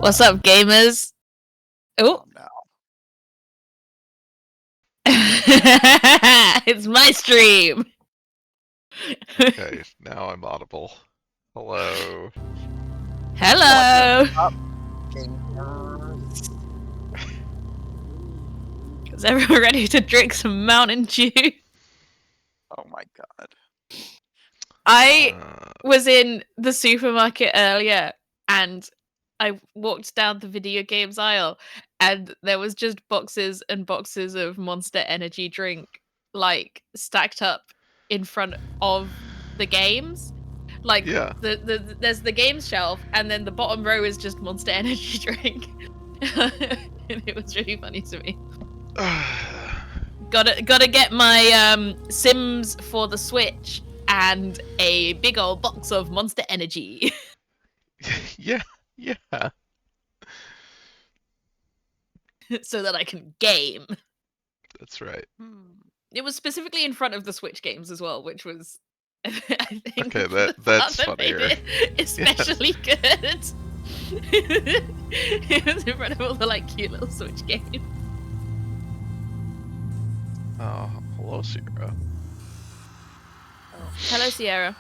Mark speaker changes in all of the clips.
Speaker 1: What's up, gamers? Oh,
Speaker 2: no.
Speaker 1: it's my stream.
Speaker 3: Okay, now I'm audible. Hello.
Speaker 1: Hello.
Speaker 2: What's up, gamers?
Speaker 1: Is everyone ready to drink some Mountain Dew?
Speaker 2: Oh my god.
Speaker 1: I was in the supermarket earlier and I walked down the video games aisle and there was just boxes and boxes of Monster Energy drink like stacked up in front of the games. Like
Speaker 3: Yeah.
Speaker 1: there's the games shelf and then the bottom row is just Monster Energy drink. And it was really funny to me. Gotta get my Sims for the Switch and a big old box of Monster Energy.
Speaker 3: yeah.
Speaker 1: So that I can game.
Speaker 3: That's right.
Speaker 1: It was specifically in front of the Switch games as well, which was, I think,
Speaker 3: Okay, that's
Speaker 1: that made
Speaker 3: funnier.
Speaker 1: it especially good. It was in front of all the like cute little Switch games.
Speaker 3: Oh, hello, Sierra.
Speaker 1: Hello, Sierra.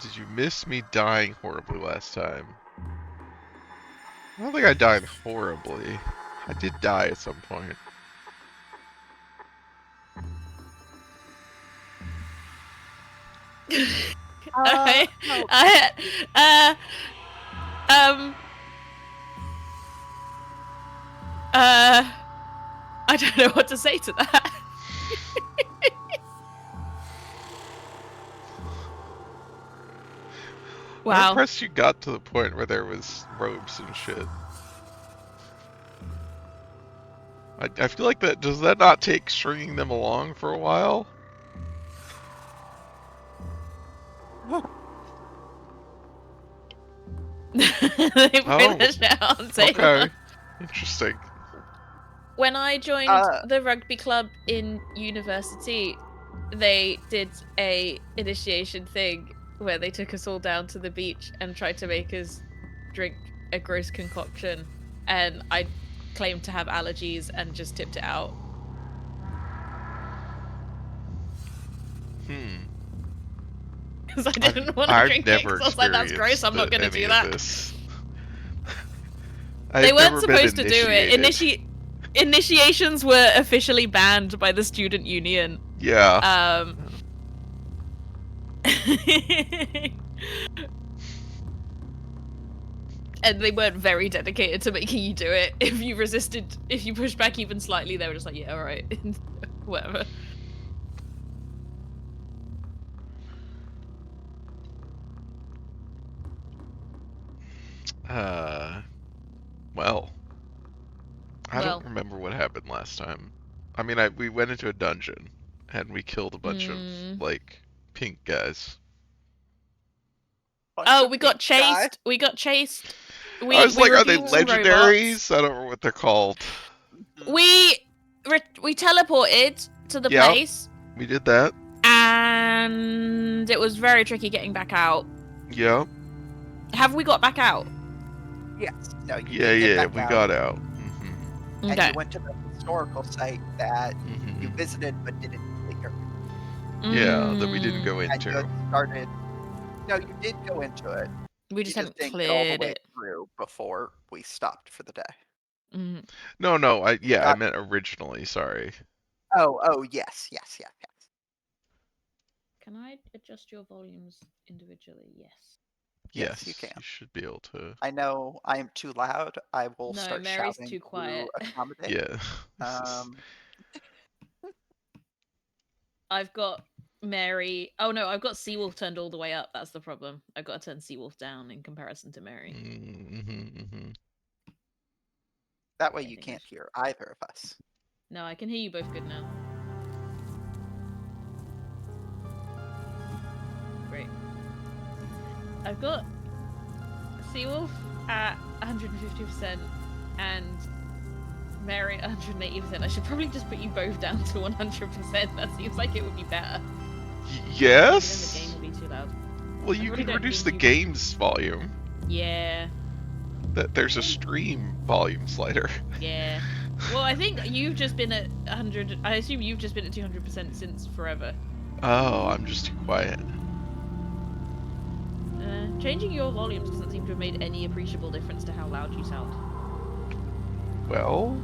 Speaker 3: Did you miss me dying horribly last time? I don't think I died horribly. I did die at some point.
Speaker 1: I don't know what to say to that. Wow.
Speaker 3: I'm impressed you got to the point where there was robes and shit. I feel like that, does that not take stringing them along for a while?
Speaker 1: They bring the shit on table.
Speaker 3: Okay. Interesting.
Speaker 1: When I joined the rugby club in university, they did a initiation thing where they took us all down to the beach and tried to make us drink a gross concoction, and I claimed to have allergies and just tipped it out. Because I didn't want to drink it, because I was like, that's gross, I'm not going to do that. They weren't supposed to do it. Initiations were officially banned by the student union.
Speaker 3: Yeah.
Speaker 1: And they weren't very dedicated to making you do it. If you resisted, if you pushed back even slightly, they were just like, yeah, alright. Whatever.
Speaker 3: Well, I don't remember what happened last time. I mean, we went into a dungeon and we killed a bunch of like pink guys.
Speaker 1: Oh, we got chased. We got chased.
Speaker 3: I was like, are they legendaries? I don't remember what they're called.
Speaker 1: We teleported to the place.
Speaker 3: We did that.
Speaker 1: And it was very tricky getting back out.
Speaker 3: Yeah.
Speaker 1: Have we got back out?
Speaker 2: Yes. No,
Speaker 3: we got out.
Speaker 2: And you went to the historical site that you visited but didn't clear.
Speaker 3: Yeah, that we didn't go into.
Speaker 2: No, you did go into it.
Speaker 1: We just haven't
Speaker 2: cleared
Speaker 1: all
Speaker 2: the way through before we stopped for the day.
Speaker 3: No, I meant originally. Sorry.
Speaker 2: Oh, yes.
Speaker 1: Can I adjust your volumes individually? Yes.
Speaker 3: Yes,
Speaker 2: you can.
Speaker 3: You should be able to.
Speaker 2: I know I am too loud. I will start
Speaker 1: Mary's
Speaker 2: shouting
Speaker 1: too quiet.
Speaker 2: to accommodate.
Speaker 3: Yeah.
Speaker 1: I've got Mary. Oh no, I've got Seawolf turned all the way up. That's the problem. I've got to turn Seawolf down in comparison to Mary.
Speaker 2: That way you can't hear either of us.
Speaker 1: No, I can hear you both good now. Great. I've got Seawolf at 150% and Mary at 180%. I should probably just put you both down to 100%. That seems like it would be better.
Speaker 3: Yes?
Speaker 1: Then the game will be too loud.
Speaker 3: Well, you can reduce the game's volume.
Speaker 1: Yeah.
Speaker 3: There's a stream volume slider.
Speaker 1: Yeah. Well, I think you've just been at 100. I assume you've just been at 200% since forever.
Speaker 3: Oh, I'm just too quiet.
Speaker 1: Changing your volumes doesn't seem to have made any appreciable difference to how loud you sound.
Speaker 3: Well...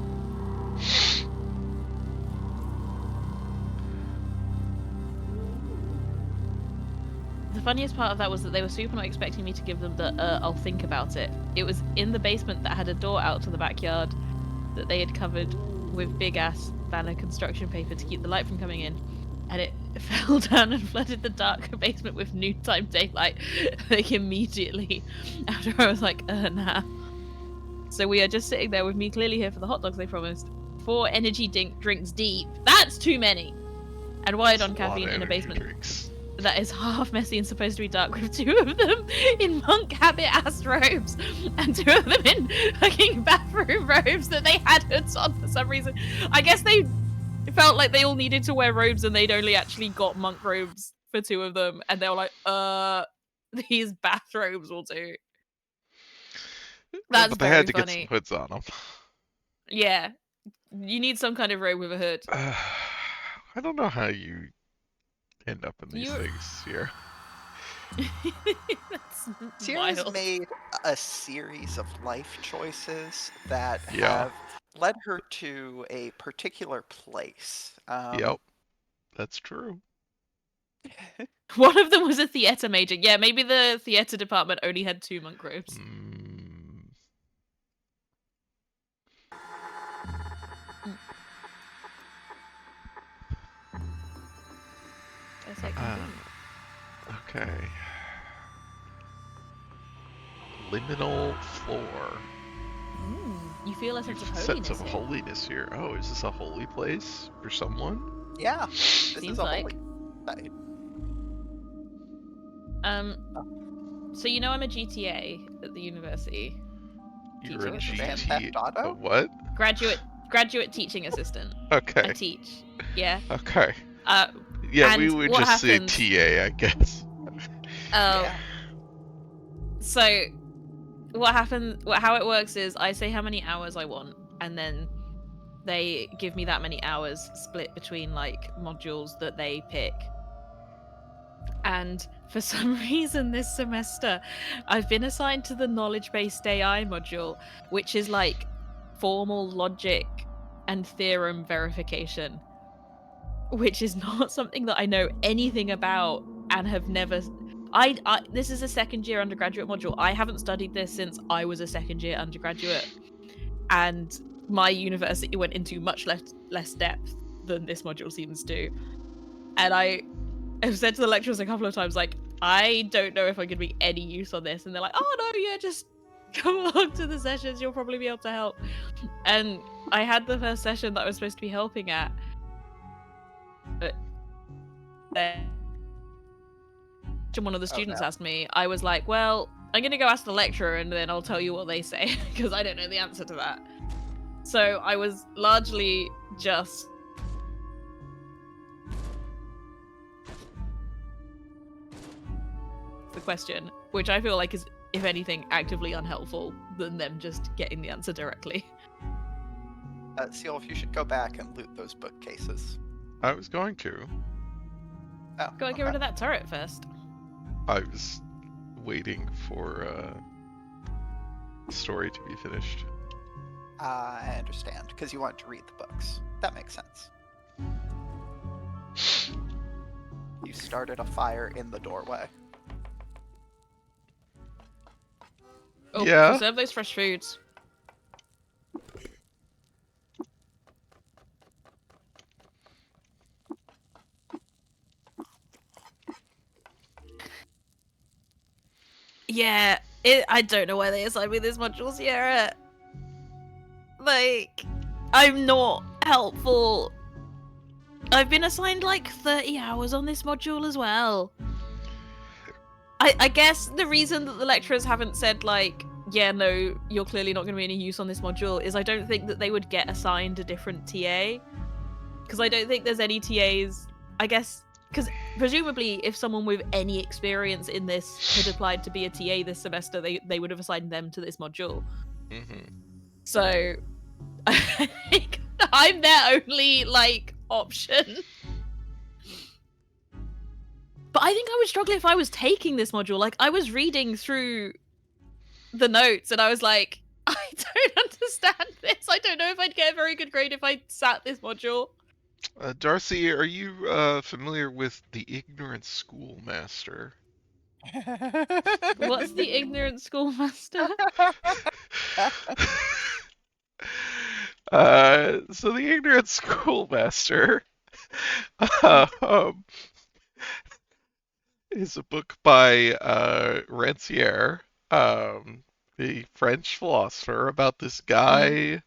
Speaker 1: The funniest part of that was that they were super not expecting me to give them the I'll think about it. It was in the basement that had a door out to the backyard that they had covered with big ass banner construction paper to keep the light from coming in. And it fell down and flooded the dark basement with noontime daylight like immediately after I was like, nah. So we are just sitting there with me clearly here for the hot dogs they promised. 4 energy drinks deep. That's too many! And wired on caffeine in a basement.
Speaker 3: Drinks.
Speaker 1: That is half messy and supposed to be dark, with 2 of them in monk habit-ass robes and 2 of them in fucking bathroom robes that they had hoods on for some reason. I guess they felt like they all needed to wear robes and they'd only actually got monk robes for 2 of them, and they were like, these bathrobes will do. That's
Speaker 3: but they
Speaker 1: very
Speaker 3: had to
Speaker 1: funny.
Speaker 3: get some hoods on them.
Speaker 1: Yeah. You need some kind of robe with a hood.
Speaker 3: I don't know how you end up in these things here.
Speaker 2: Sierra's made a series of life choices that have led her to a particular place.
Speaker 3: Yep, that's true.
Speaker 1: One of them was a theatre major. Yeah, maybe the theatre department only had 2 monk robes.
Speaker 3: Okay. Liminal floor.
Speaker 1: You feel a sense of holiness.
Speaker 3: Sense of holiness here. Oh, is this a holy place for someone?
Speaker 2: Yeah, this
Speaker 1: Seems
Speaker 2: is a
Speaker 1: like.
Speaker 2: holy site.
Speaker 1: So you know I'm a GTA at the university.
Speaker 3: You're a
Speaker 2: GT.
Speaker 3: A what?
Speaker 1: Graduate teaching assistant.
Speaker 3: Okay.
Speaker 1: I teach. Yeah.
Speaker 3: Okay.
Speaker 1: Yeah,
Speaker 3: we would just say TA, I guess.
Speaker 1: Oh.
Speaker 2: Yeah.
Speaker 1: So how it works is I say how many hours I want, and then they give me that many hours split between like modules that they pick. And for some reason this semester, I've been assigned to the knowledge-based AI module, which is like formal logic and theorem verification, which is not something that I know anything about and have never... this is a second-year undergraduate module. I haven't studied this since I was a second-year undergraduate, and my university went into much less depth than this module seems to. And I have said to the lecturers a couple of times, like, I don't know if I'm going to be any use on this. And they're like, oh, no, yeah, just come along to the sessions. You'll probably be able to help. And I had the first session that I was supposed to be helping at. But then one of the students asked me, I was like, well, I'm going to go ask the lecturer and then I'll tell you what they say, because I don't know the answer to that. So I was largely just... the question, which I feel like is, if anything, actively unhelpful than them just getting the answer directly.
Speaker 2: Seal, if you should go back and loot those bookcases.
Speaker 3: I was going to.
Speaker 2: Oh,
Speaker 1: Gotta get rid of that turret first.
Speaker 3: I was waiting for the story to be finished.
Speaker 2: I understand, because you want to read the books. That makes sense. You started a fire in the doorway.
Speaker 1: Oh,
Speaker 3: yeah.
Speaker 1: Preserve those fresh foods. Yeah, I don't know why they assigned me this module, Sierra. Like, I'm not helpful. I've been assigned like 30 hours on this module as well. I guess the reason that the lecturers haven't said like, yeah, no, you're clearly not going to be any use on this module is I don't think that they would get assigned a different TA. Because I don't think there's any TAs, I guess, because presumably if someone with any experience in this had applied to be a TA this semester, they would have assigned them to this module.
Speaker 3: Mm-hmm.
Speaker 1: So I think I'm their only like option. But I think I would struggle if I was taking this module. Like, I was reading through the notes and I was like, I don't understand this. I don't know if I'd get a very good grade if I sat this module.
Speaker 3: Darcy, are you familiar with the Ignorant Schoolmaster?
Speaker 1: What's the ignorant schoolmaster?
Speaker 3: So the Ignorant Schoolmaster is a book by Rancière, the French philosopher, about this guy.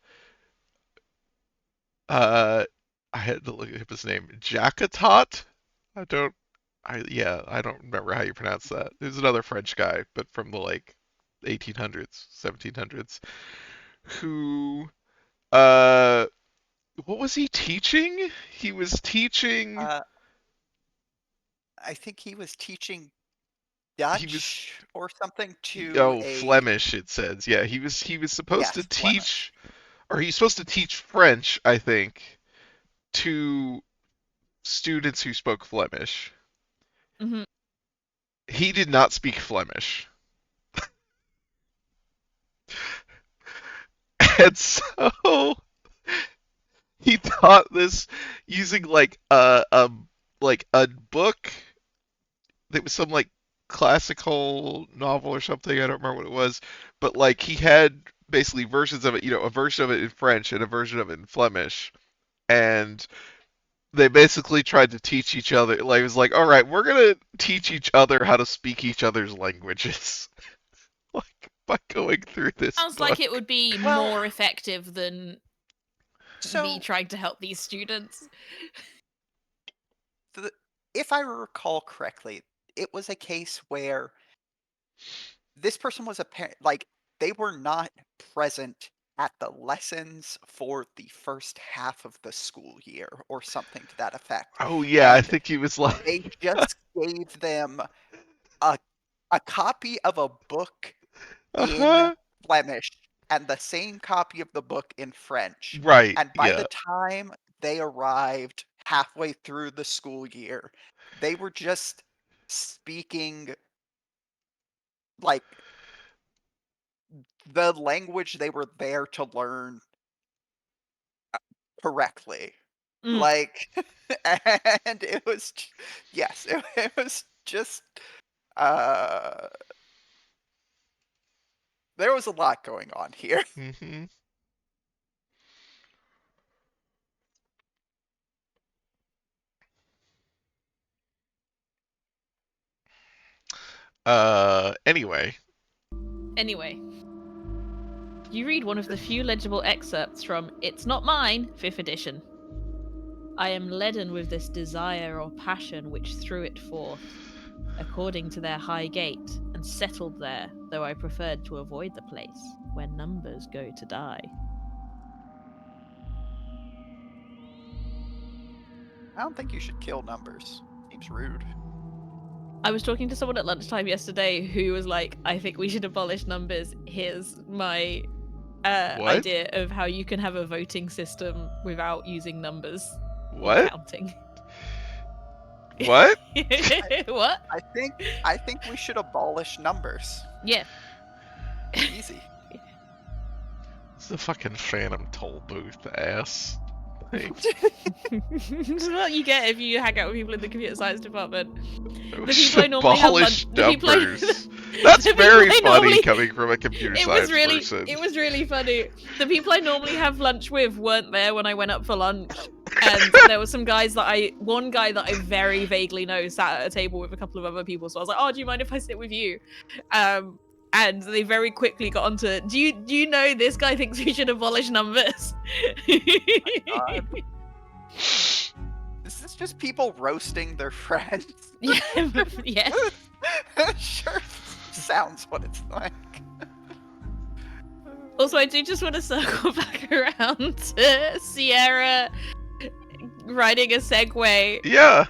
Speaker 3: I had to look up his name. Jacatot? I don't remember how you pronounce that. There's another French guy, but from the like 1800s, 1700s, who what was he teaching? He was teaching
Speaker 2: I think he was teaching Dutch or something to
Speaker 3: Flemish, it says. Yeah, he was supposed to teach,
Speaker 2: Flemish.
Speaker 3: or he's supposed to teach French, I think, to students who spoke Flemish.
Speaker 1: Mm-hmm.
Speaker 3: He did not speak Flemish. And so he taught this using like a book that was some like classical novel or something. I don't remember what it was, but like he had basically versions of it, a version of it in French and a version of it in Flemish, and they basically tried to teach each other. Like, it was like, all right, we're gonna teach each other how to speak each other's languages, like by going through this.
Speaker 1: Sounds
Speaker 3: book.
Speaker 1: like it would be more effective than me trying to help these students.
Speaker 2: If I recall correctly, it was a case where this person was like they were not present at the lessons for the first half of the school year or something to that effect.
Speaker 3: Oh yeah, I think he was like
Speaker 2: they just gave them a copy of a book in Flemish and the same copy of the book in French.
Speaker 3: Right.
Speaker 2: And by the time they arrived halfway through the school year, they were just speaking like the language they were there to learn correctly. Like, and it was, yes, it was just, there was a lot going on here.
Speaker 3: Mm-hmm. Anyway.
Speaker 1: You read one of the few legible excerpts from It's Not Mine, 5th edition. I am leaden with this desire or passion which threw it forth, according to their high gate, and settled there, though I preferred to avoid the place where numbers go to die.
Speaker 2: I don't think you should kill numbers. Seems rude.
Speaker 1: I was talking to someone at lunchtime yesterday who was like, I think we should abolish numbers. Here's my idea of how you can have a voting system without using numbers.
Speaker 3: What?
Speaker 1: Counting.
Speaker 3: What?
Speaker 1: What?
Speaker 2: I think we should abolish numbers.
Speaker 1: Yeah.
Speaker 2: Easy.
Speaker 3: It's the fucking Phantom toll booth ass.
Speaker 1: This is what you get if you hang out with people in the computer science department. The people I normally have
Speaker 3: Abolish numbers. That's very funny coming from a computer science person.
Speaker 1: It was really funny. The people I normally have lunch with weren't there when I went up for lunch. And there were some guys one guy that I very vaguely know sat at a table with a couple of other people. So I was like, oh, do you mind if I sit with you? And they very quickly got onto, do you know this guy thinks we should abolish numbers?
Speaker 2: Oh this is just people roasting their friends.
Speaker 1: Yeah. Yeah.
Speaker 2: Sure sounds what it's like.
Speaker 1: Also, I do just want to circle back around to Sierra riding a Segway.
Speaker 3: Yeah,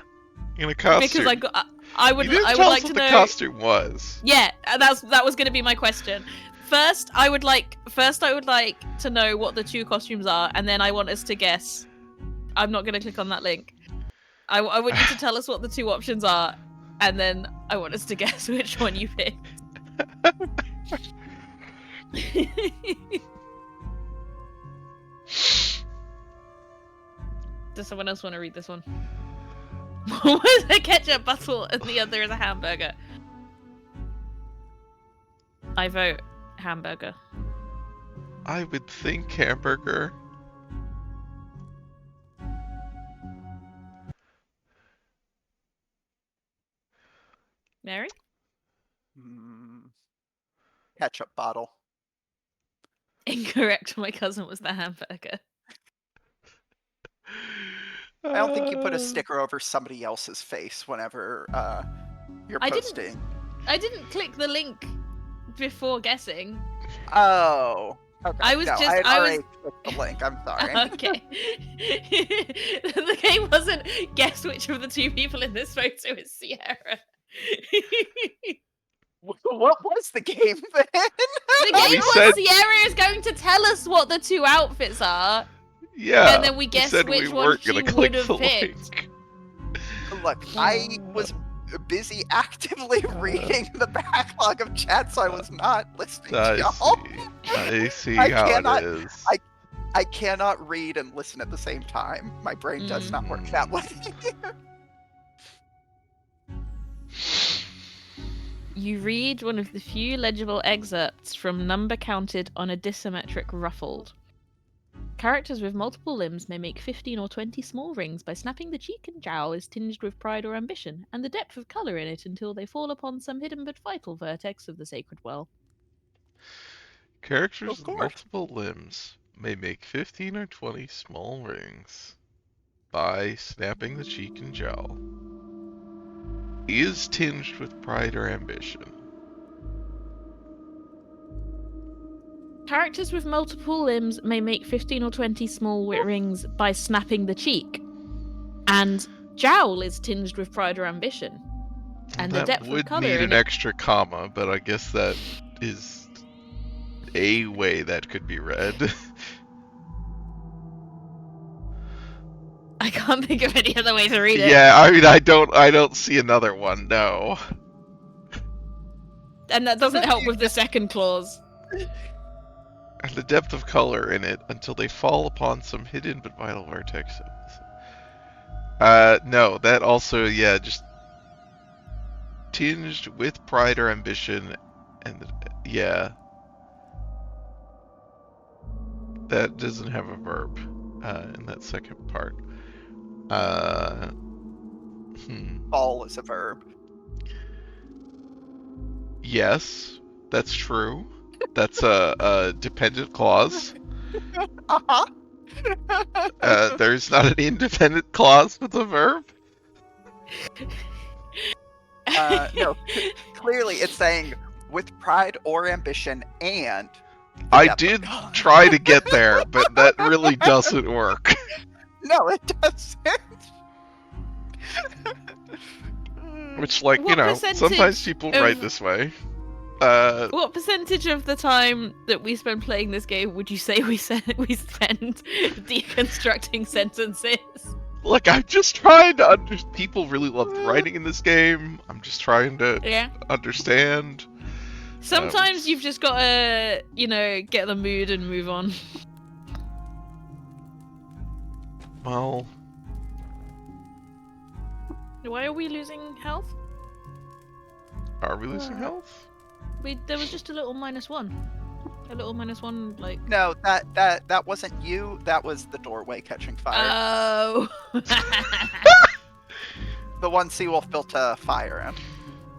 Speaker 3: in a costume.
Speaker 1: Because I would like to know
Speaker 3: what the costume was.
Speaker 1: Yeah, that was going to be my question. First, I would like to know what the 2 costumes are, and then I want us to guess. I'm not going to click on that link. I want you to tell us what the 2 options are, and then I want us to guess which one you picked. Does someone else want to read this one? One is a ketchup bottle and the other is a hamburger. I vote hamburger.
Speaker 3: I would think hamburger.
Speaker 1: Mary?
Speaker 2: Ketchup bottle.
Speaker 1: Incorrect. My cousin was the hamburger.
Speaker 2: I don't think you put a sticker over somebody else's face whenever you're posting.
Speaker 1: I didn't click the link before guessing.
Speaker 2: Oh. Okay.
Speaker 1: I was
Speaker 2: already clicked the link. I'm sorry.
Speaker 1: Okay. The game wasn't guess which of the 2 people in this photo is Sierra.
Speaker 2: What was the game then?
Speaker 1: The game was Sierra is going to tell us what the 2 outfits are.
Speaker 3: Yeah.
Speaker 1: And then we guess which one she would have picked.
Speaker 2: Look, I was busy actively reading the backlog of chat, so I was not listening to y'all.
Speaker 3: I see how it is.
Speaker 2: I cannot read and listen at the same time. My brain does not work that way.
Speaker 1: You read one of the few legible excerpts from Number Counted on a Dissymmetric Ruffled. Characters with multiple limbs may make 15 or 20 small rings by snapping the cheek and jowl is tinged with pride or ambition, and the depth of colour in it until they fall upon some hidden but vital vertex of the sacred well.
Speaker 3: Characters with multiple limbs may make 15 or 20 small rings by snapping the cheek and jowl. Is tinged with pride or ambition.
Speaker 1: Characters with multiple limbs may make 15 or 20 small rings by snapping the cheek. And jowl is tinged with pride or ambition. And the depth of colour
Speaker 3: would need
Speaker 1: in
Speaker 3: an extra comma, but I guess that is a way that could be read.
Speaker 1: I can't think of any other way to read it.
Speaker 3: Yeah, I mean, I don't see another one, no.
Speaker 1: And that doesn't help with the second clause.
Speaker 3: And the depth of color in it until they fall upon some hidden but vital vertex. No, that also, yeah, just tinged with pride or ambition, and yeah, that doesn't have a verb in that second part.
Speaker 2: Fall is a verb.
Speaker 3: Yes, that's true. That's a dependent clause.
Speaker 2: Uh-huh.
Speaker 3: There's not an independent clause with a verb.
Speaker 2: No, clearly it's saying with pride or ambition and.
Speaker 3: I did try to get there, but that really doesn't work.
Speaker 2: No, it doesn't.
Speaker 3: Which, like,
Speaker 1: What
Speaker 3: you know,
Speaker 1: percentage
Speaker 3: sometimes people
Speaker 1: of-
Speaker 3: write this way.
Speaker 1: What percentage of the time that we spend playing this game would you say we spend deconstructing sentences?
Speaker 3: Look, I'm just trying to people really loved writing in this game. I'm just trying to understand.
Speaker 1: Sometimes you've just got to, get the mood and move on.
Speaker 3: Well,
Speaker 1: Why are we losing health?
Speaker 3: are we losing health?
Speaker 1: There was just a little -1. A little -1, like...
Speaker 2: No, that wasn't you. That was the doorway catching fire.
Speaker 1: Oh!
Speaker 2: The one Seawolf built a fire in.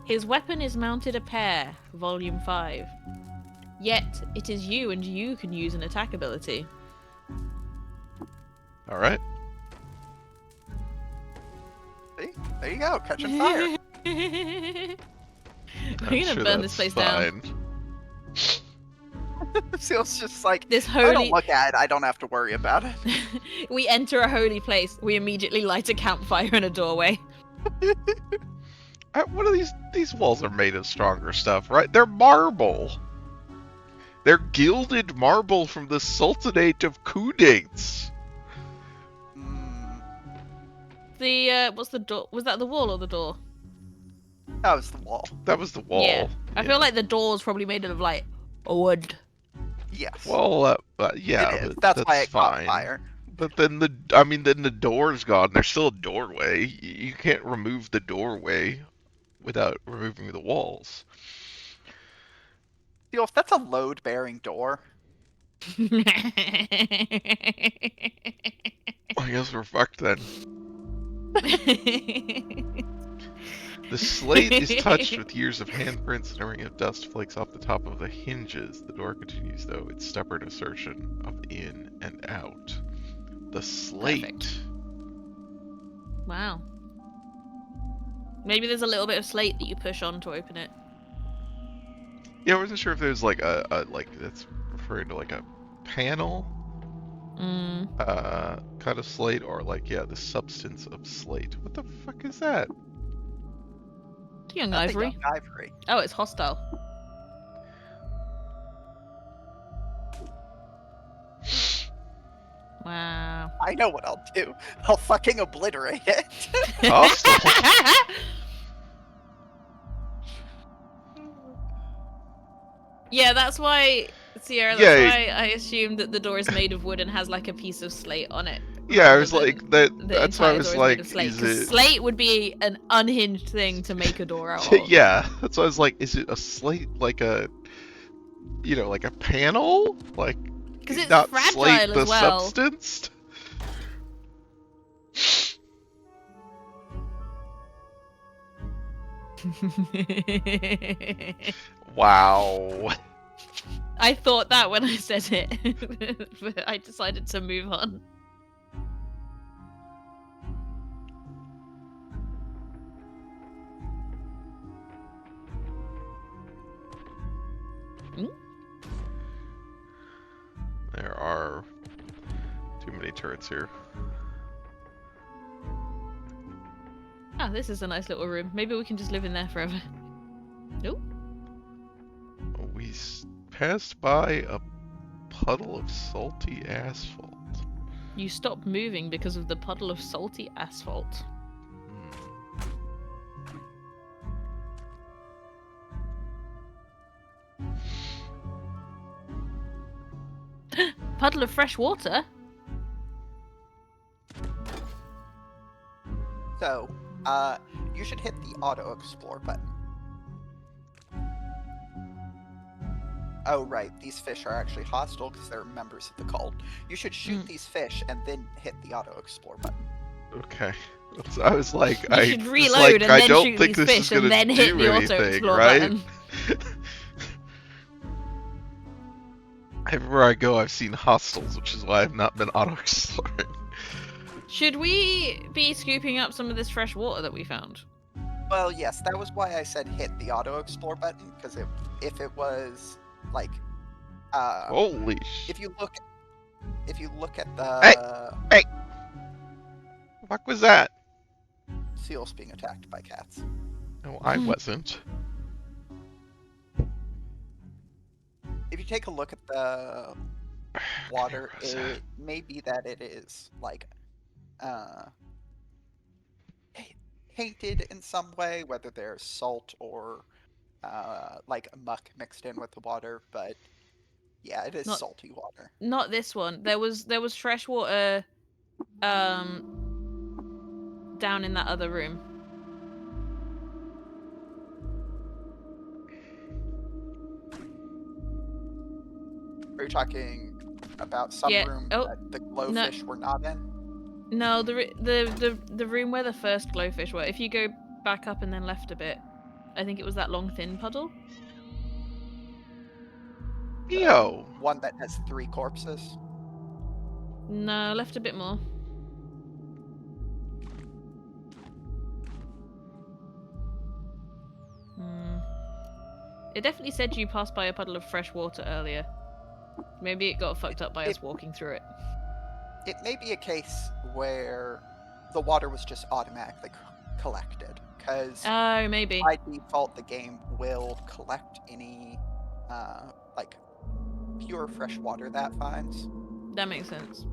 Speaker 1: His weapon is mounted a pair, Volume 5. Yet, it is you and you can use an attack ability.
Speaker 3: Alright.
Speaker 2: See? There you go, catching fire.
Speaker 1: We're gonna burn this place down.
Speaker 2: Seal's just like,
Speaker 1: This
Speaker 2: I don't
Speaker 1: holy...
Speaker 2: look at it, I don't have to worry about it.
Speaker 1: We enter a holy place. We immediately light a campfire in a doorway.
Speaker 3: What are these walls are made of stronger stuff, right? They're marble. They're gilded marble from the Sultanate of Kudates.
Speaker 1: What's the door? Was that the wall or the door?
Speaker 2: That was the wall.
Speaker 3: That was the wall.
Speaker 1: Yeah. I feel like the door's probably made out of like wood.
Speaker 2: Yes.
Speaker 3: Well, yeah,
Speaker 2: it is.
Speaker 3: but
Speaker 2: That's why it
Speaker 3: fine.
Speaker 2: caught fire.
Speaker 3: But then the door's gone. There's still a doorway. You can't remove the doorway without removing the walls.
Speaker 2: You know, if that's a load-bearing door.
Speaker 3: I guess we're fucked then. The slate is touched with years of handprints and a ring of dust flakes off the top of the hinges. The door continues, though, its stubborn assertion of in and out. The slate.
Speaker 1: Perfect. Wow. Maybe there's a little bit of slate that you push on to open it.
Speaker 3: Yeah, I wasn't sure if there's like a that's referring to like a panel kind of slate, or like, yeah, the substance of slate. What the fuck is that?
Speaker 1: Young
Speaker 2: That's a
Speaker 1: ivory.
Speaker 2: young ivory.
Speaker 1: Oh, it's hostile. Wow.
Speaker 2: I know what I'll do. I'll fucking obliterate it.
Speaker 3: Hostile.
Speaker 1: Yeah, that's why, Sierra, that's
Speaker 3: Yeah.
Speaker 1: why I assumed that the door is made of wood and has like a piece of slate on it.
Speaker 3: Yeah, I
Speaker 1: rather
Speaker 3: was
Speaker 1: than
Speaker 3: like that.
Speaker 1: the
Speaker 3: That's why I
Speaker 1: entire
Speaker 3: was
Speaker 1: door is
Speaker 3: like,
Speaker 1: made of slate,
Speaker 3: is
Speaker 1: 'cause
Speaker 3: it?
Speaker 1: slate would be an unhinged thing to make a door out of.
Speaker 3: Yeah, that's why I was like, is it a slate, like a, you know, like a panel, like?
Speaker 1: Because it's
Speaker 3: not
Speaker 1: fragile
Speaker 3: slate
Speaker 1: as
Speaker 3: the
Speaker 1: well.
Speaker 3: substance. Wow.
Speaker 1: I thought that when I said it, but I decided to move on.
Speaker 3: There are too many turrets here.
Speaker 1: Ah, this is a nice little room. Maybe we can just live in there forever. Nope.
Speaker 3: We passed by a puddle of salty asphalt.
Speaker 1: You stopped moving because of the puddle of salty asphalt. Puddle of fresh water?
Speaker 2: So, you should hit the auto explore button. Oh, right. These fish are actually hostile because they're members of the cult. You should shoot these fish and then hit the auto explore button.
Speaker 3: Okay. So I was like,
Speaker 1: You should reload and
Speaker 3: I
Speaker 1: then
Speaker 3: don't
Speaker 1: shoot
Speaker 3: think
Speaker 1: these
Speaker 3: this
Speaker 1: fish
Speaker 3: is gonna
Speaker 1: and then hit
Speaker 3: do
Speaker 1: the auto
Speaker 3: anything,
Speaker 1: explore
Speaker 3: right?
Speaker 1: button.
Speaker 3: Everywhere I go, I've seen hostiles, which is why I've not been auto exploring.
Speaker 1: Should we be scooping up some of this fresh water that we found?
Speaker 2: Well, yes, that was why I said hit the auto explore button, because if it was like,
Speaker 3: Holy sh!
Speaker 2: if you look at the
Speaker 3: Hey! The fuck was that?
Speaker 2: seals being attacked by cats.
Speaker 3: No, I wasn't.
Speaker 2: If you take a look at the water, it may be that it is like tainted in some way, whether there's salt or like muck mixed in with the water, but yeah, it is salty water.
Speaker 1: Not this one. There was fresh water down in that other room.
Speaker 2: Are you talking about some room that the glowfish were not in?
Speaker 1: No, the room where the first glowfish were. If you go back up and then left a bit, I think it was that long thin puddle.
Speaker 3: Yo!
Speaker 2: One that has 3 corpses?
Speaker 1: No, left a bit more. It definitely said you passed by a puddle of fresh water earlier. Maybe it got fucked up by us walking through it.
Speaker 2: It may be a case where the water was just automatically collected, because
Speaker 1: maybe
Speaker 2: by default the game will collect any like pure fresh water that finds.
Speaker 1: That makes sense.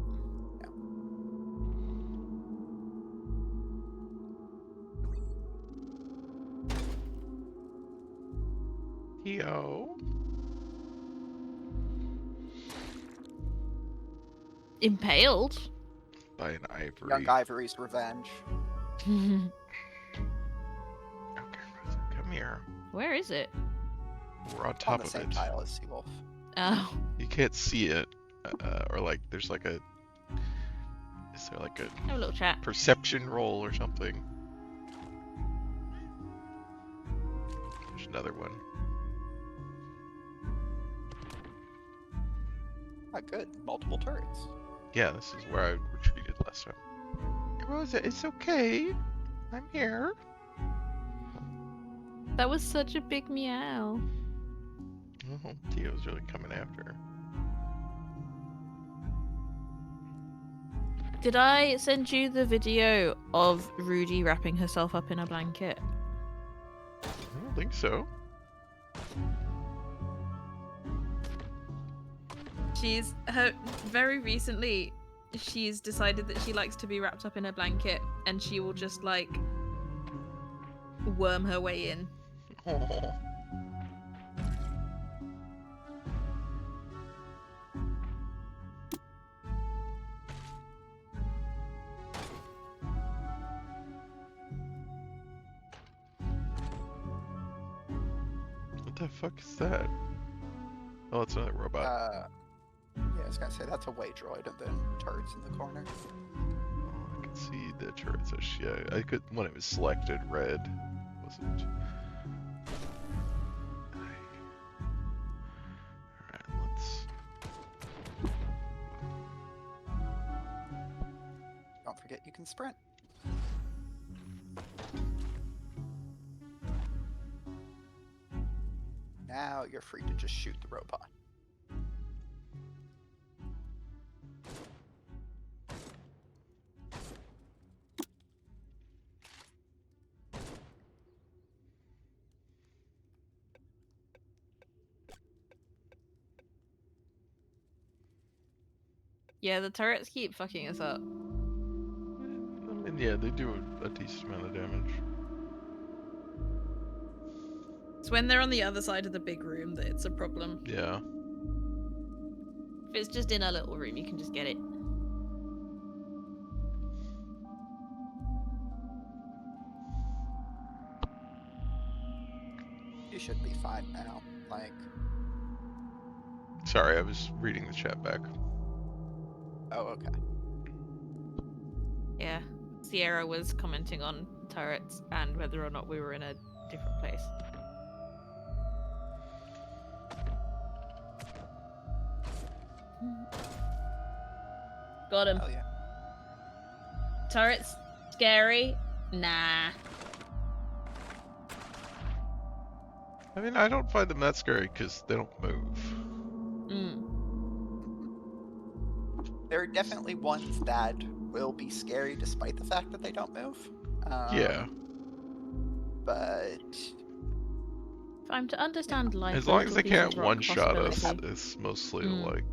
Speaker 3: Yo.
Speaker 1: Impaled?
Speaker 3: By an ivory.
Speaker 2: Young Ivory's revenge.
Speaker 3: Okay, Rosa, come here.
Speaker 1: Where is it?
Speaker 3: We're on
Speaker 2: On
Speaker 3: top
Speaker 2: the
Speaker 3: of
Speaker 2: same
Speaker 3: it.
Speaker 2: tile as Seawolf.
Speaker 1: Oh.
Speaker 3: You can't see it, or like there's like a. Is there like a
Speaker 1: Have a little chat.
Speaker 3: perception roll or something? There's another one.
Speaker 2: Ah, good. Multiple turrets.
Speaker 3: Yeah, this is where I retreated last time. Rosa, it's okay. I'm here.
Speaker 1: That was such a big meow.
Speaker 3: Oh, Tio's really coming after her.
Speaker 1: Did I send you the video of Rudy wrapping herself up in a blanket?
Speaker 3: I don't think so.
Speaker 1: Very recently, she's decided that she likes to be wrapped up in a blanket, and she will just like worm her way in.
Speaker 3: Oh. What the fuck is that? Oh, it's another robot.
Speaker 2: Yeah, I was gonna say that's a way droid, and then turrets in the corner.
Speaker 3: Oh, I can see the turrets. Yeah, I could when it was selected. Red wasn't. Alright, let's.
Speaker 2: Don't forget you can sprint. Now you're free to just shoot the robot.
Speaker 1: Yeah, the turrets keep fucking us up.
Speaker 3: I mean, yeah, they do a decent amount of damage.
Speaker 1: It's when they're on the other side of the big room that it's a problem.
Speaker 3: Yeah.
Speaker 1: If it's just in a little room, you can just get it.
Speaker 2: You should be fine now. Like,
Speaker 3: Sorry, I was reading the chat back.
Speaker 2: oh, okay.
Speaker 1: Yeah, Sierra was commenting on turrets and whether or not we were in a different place. Got him.
Speaker 2: Hell yeah.
Speaker 1: Turrets, scary? Nah.
Speaker 3: I mean, I don't find them that scary because they don't move.
Speaker 1: Mm.
Speaker 2: There are definitely ones that will be scary despite the fact that they don't move.
Speaker 3: Yeah.
Speaker 2: But
Speaker 1: If I'm to understand life,
Speaker 3: As
Speaker 1: a
Speaker 3: long as
Speaker 1: little
Speaker 3: they
Speaker 1: piece of
Speaker 3: can't
Speaker 1: rock
Speaker 3: one-shot us,
Speaker 1: possibility.
Speaker 3: it's mostly
Speaker 1: Mm.
Speaker 3: like,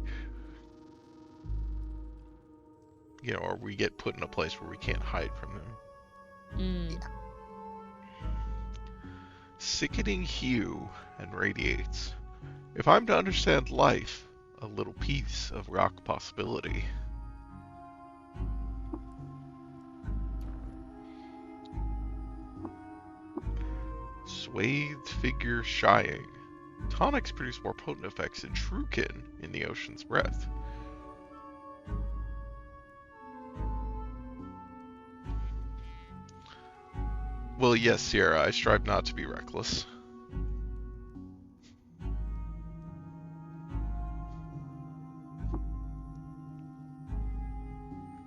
Speaker 3: you know, or we get put in a place where we can't hide from them.
Speaker 1: Mm.
Speaker 2: yeah.
Speaker 3: Sickening hue and radiates. If I'm to understand life, a little piece of rock possibility. Swathed figure shying. Tonics produce more potent effects than Trukin in the ocean's breath. Well, yes, Sierra, I strive not to be reckless.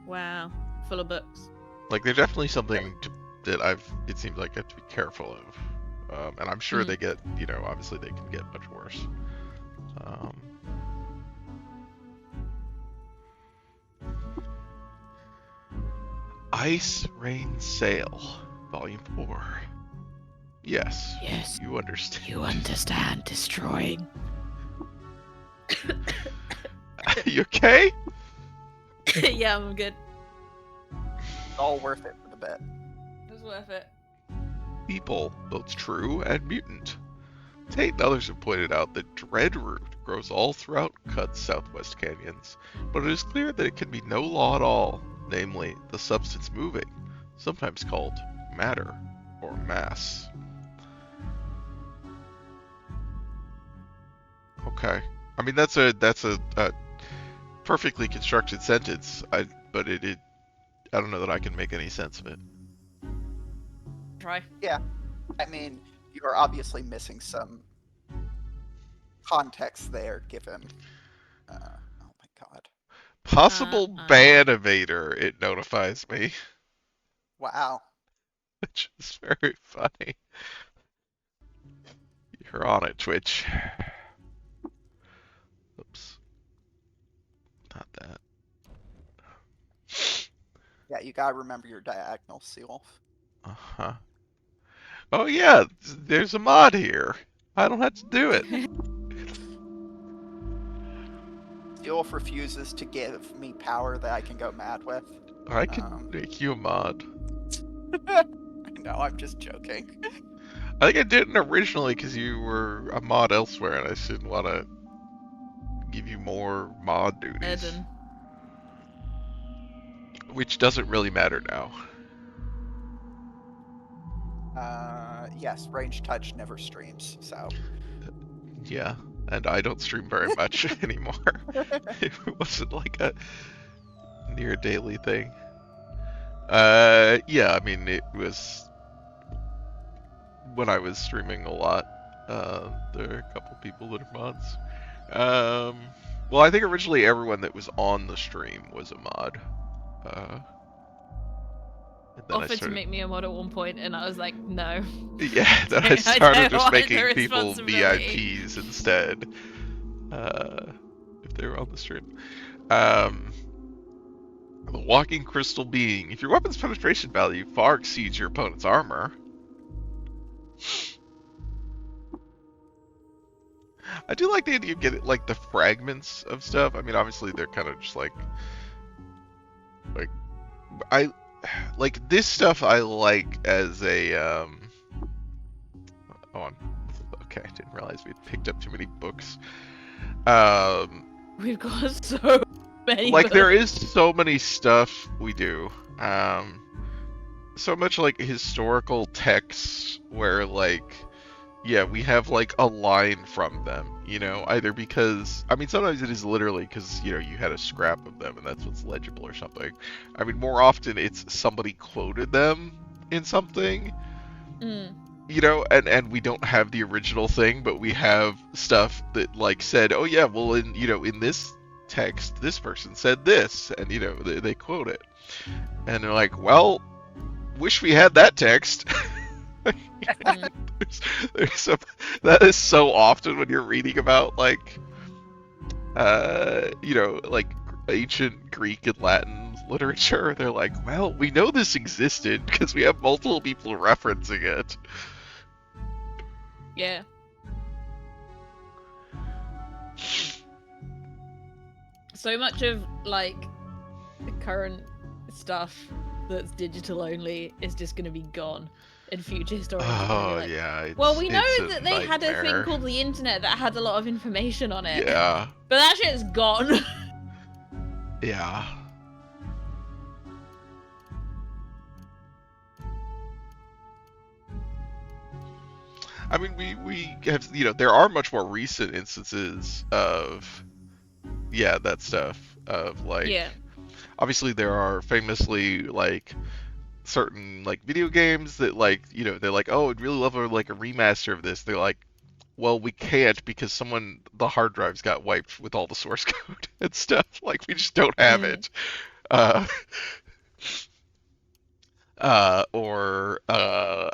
Speaker 1: Wow, full of books.
Speaker 3: Like, there's definitely something that it seems like I have to be careful of. And I'm sure they get, you know, obviously they can get much worse. Ice Rain Sail, Volume 4. Yes.
Speaker 1: Yes.
Speaker 3: You understand.
Speaker 1: You understand destroying.
Speaker 3: You okay?
Speaker 1: Yeah, I'm good.
Speaker 2: It's all worth it for the bit.
Speaker 1: It's worth it.
Speaker 3: People, both true and mutant. Tate and others have pointed out that dreadroot grows all throughout Cud's southwest canyons, but it is clear that it can be no law at all, namely the substance moving, sometimes called matter or mass. Okay. I mean, that's a perfectly constructed sentence, but I don't know that I can make any sense of it.
Speaker 1: Try.
Speaker 2: Yeah. I mean, you are obviously missing some context there, given. Oh my god.
Speaker 3: Possible ban evader, it notifies me,
Speaker 2: Wow.
Speaker 3: which is very funny. You're on it, Twitch. Oops. Not that.
Speaker 2: Yeah, you gotta remember your diagonal seal.
Speaker 3: Uh-huh. Oh yeah, there's a mod here. I don't have to do it.
Speaker 2: Sealf refuses to give me power that I can go mad with.
Speaker 3: I can make you a mod.
Speaker 2: No, I'm just joking.
Speaker 3: I think I didn't originally because you were a mod elsewhere and I just didn't want to give you more mod duties.
Speaker 1: Eden.
Speaker 3: Which doesn't really matter now.
Speaker 2: Yes, range touch never streams, so.
Speaker 3: Yeah, and I don't stream very much anymore. It wasn't like a near daily thing. Yeah, I mean, it was when I was streaming a lot. There are a couple people that are mods. Well, I think originally everyone that was on the stream was a mod.
Speaker 1: Offered to make me a mod at one point, and I was like, no.
Speaker 3: Yeah, then I
Speaker 1: I
Speaker 3: started
Speaker 1: don't
Speaker 3: just
Speaker 1: want
Speaker 3: making
Speaker 1: the
Speaker 3: people
Speaker 1: responsibility.
Speaker 3: VIPs instead. If they were on the stream. The walking crystal being. If your weapon's penetration value far exceeds your opponent's armor. I do like the idea of getting like the fragments of stuff. I mean, obviously they're kind of just like I like this stuff. I like as a Oh, okay. I didn't realize we'd picked up too many books.
Speaker 1: We've got so many.
Speaker 3: Like
Speaker 1: books.
Speaker 3: there is so many stuff we do. So much like historical texts where like. Yeah, we have like a line from them, you know, either because, I mean, sometimes it is literally because, you know, you had a scrap of them and that's what's legible or something. I mean, more often it's somebody quoted them in something, you know, and we don't have the original thing, but we have stuff that like said, oh yeah, well, in this text, this person said this, and, you know, they quote it. And they're like, well, wish we had that text. That is so often when you're reading about like you know, like ancient Greek and Latin literature. They're like, well, we know this existed because we have multiple people referencing it.
Speaker 1: Yeah. So much of like the current stuff that's digital only is just going to be gone. In future historians.
Speaker 3: Oh
Speaker 1: like,
Speaker 3: yeah.
Speaker 1: Well, we know that they
Speaker 3: nightmare.
Speaker 1: had a thing called the internet that had a lot of information on it.
Speaker 3: Yeah.
Speaker 1: But that shit's gone.
Speaker 3: Yeah. I mean, we have, you know, there are much more recent instances of, yeah, that stuff of like,
Speaker 1: yeah.
Speaker 3: Obviously there are famously like certain like video games that like, you know, they're like, oh, I'd really love like a remaster of this. They're like, well, we can't because the hard drives got wiped with all the source code and stuff. Like we just don't have it. I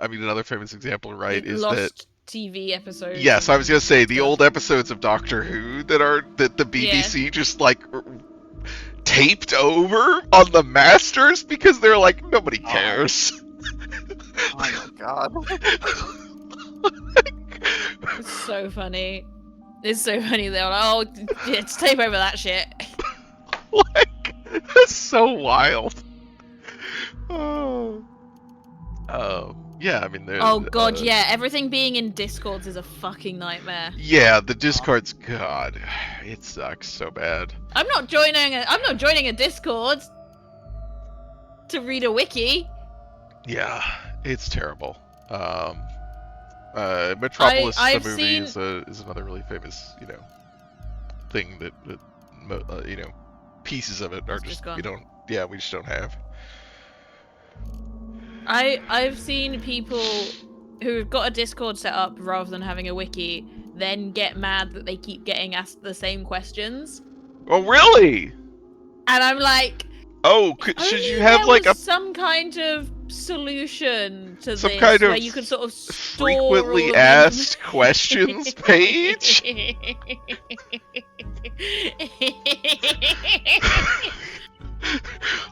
Speaker 3: mean, another famous example, right, is
Speaker 1: lost
Speaker 3: that
Speaker 1: TV episodes.
Speaker 3: Yes, I was gonna say the old episodes of Doctor Who that the BBC just like taped over on the masters because they're like, nobody cares.
Speaker 2: Oh my god.
Speaker 1: It's so funny. It's so funny. They're like, oh, yeah, just tape over that shit.
Speaker 3: Like, that's so wild. Oh. Yeah, I mean,
Speaker 1: Oh god, yeah. Everything being in Discords is a fucking nightmare.
Speaker 3: Yeah, the Discord's god, it sucks so bad.
Speaker 1: I'm not joining a Discord to read a wiki.
Speaker 3: Yeah, it's terrible. Metropolis the
Speaker 1: I've
Speaker 3: movie
Speaker 1: seen-
Speaker 3: is another really famous, thing that pieces of it are
Speaker 1: It's just gone.
Speaker 3: we just don't have.
Speaker 1: I've seen people who've got a Discord set up rather than having a wiki then get mad that they keep getting asked the same questions.
Speaker 3: Oh, really?
Speaker 1: And I'm like,
Speaker 3: Oh, should
Speaker 1: only
Speaker 3: you have
Speaker 1: there
Speaker 3: like
Speaker 1: was
Speaker 3: a
Speaker 1: some kind of solution to
Speaker 3: some
Speaker 1: this
Speaker 3: kind
Speaker 1: where
Speaker 3: of
Speaker 1: you could sort of store
Speaker 3: frequently
Speaker 1: all of
Speaker 3: asked questions page?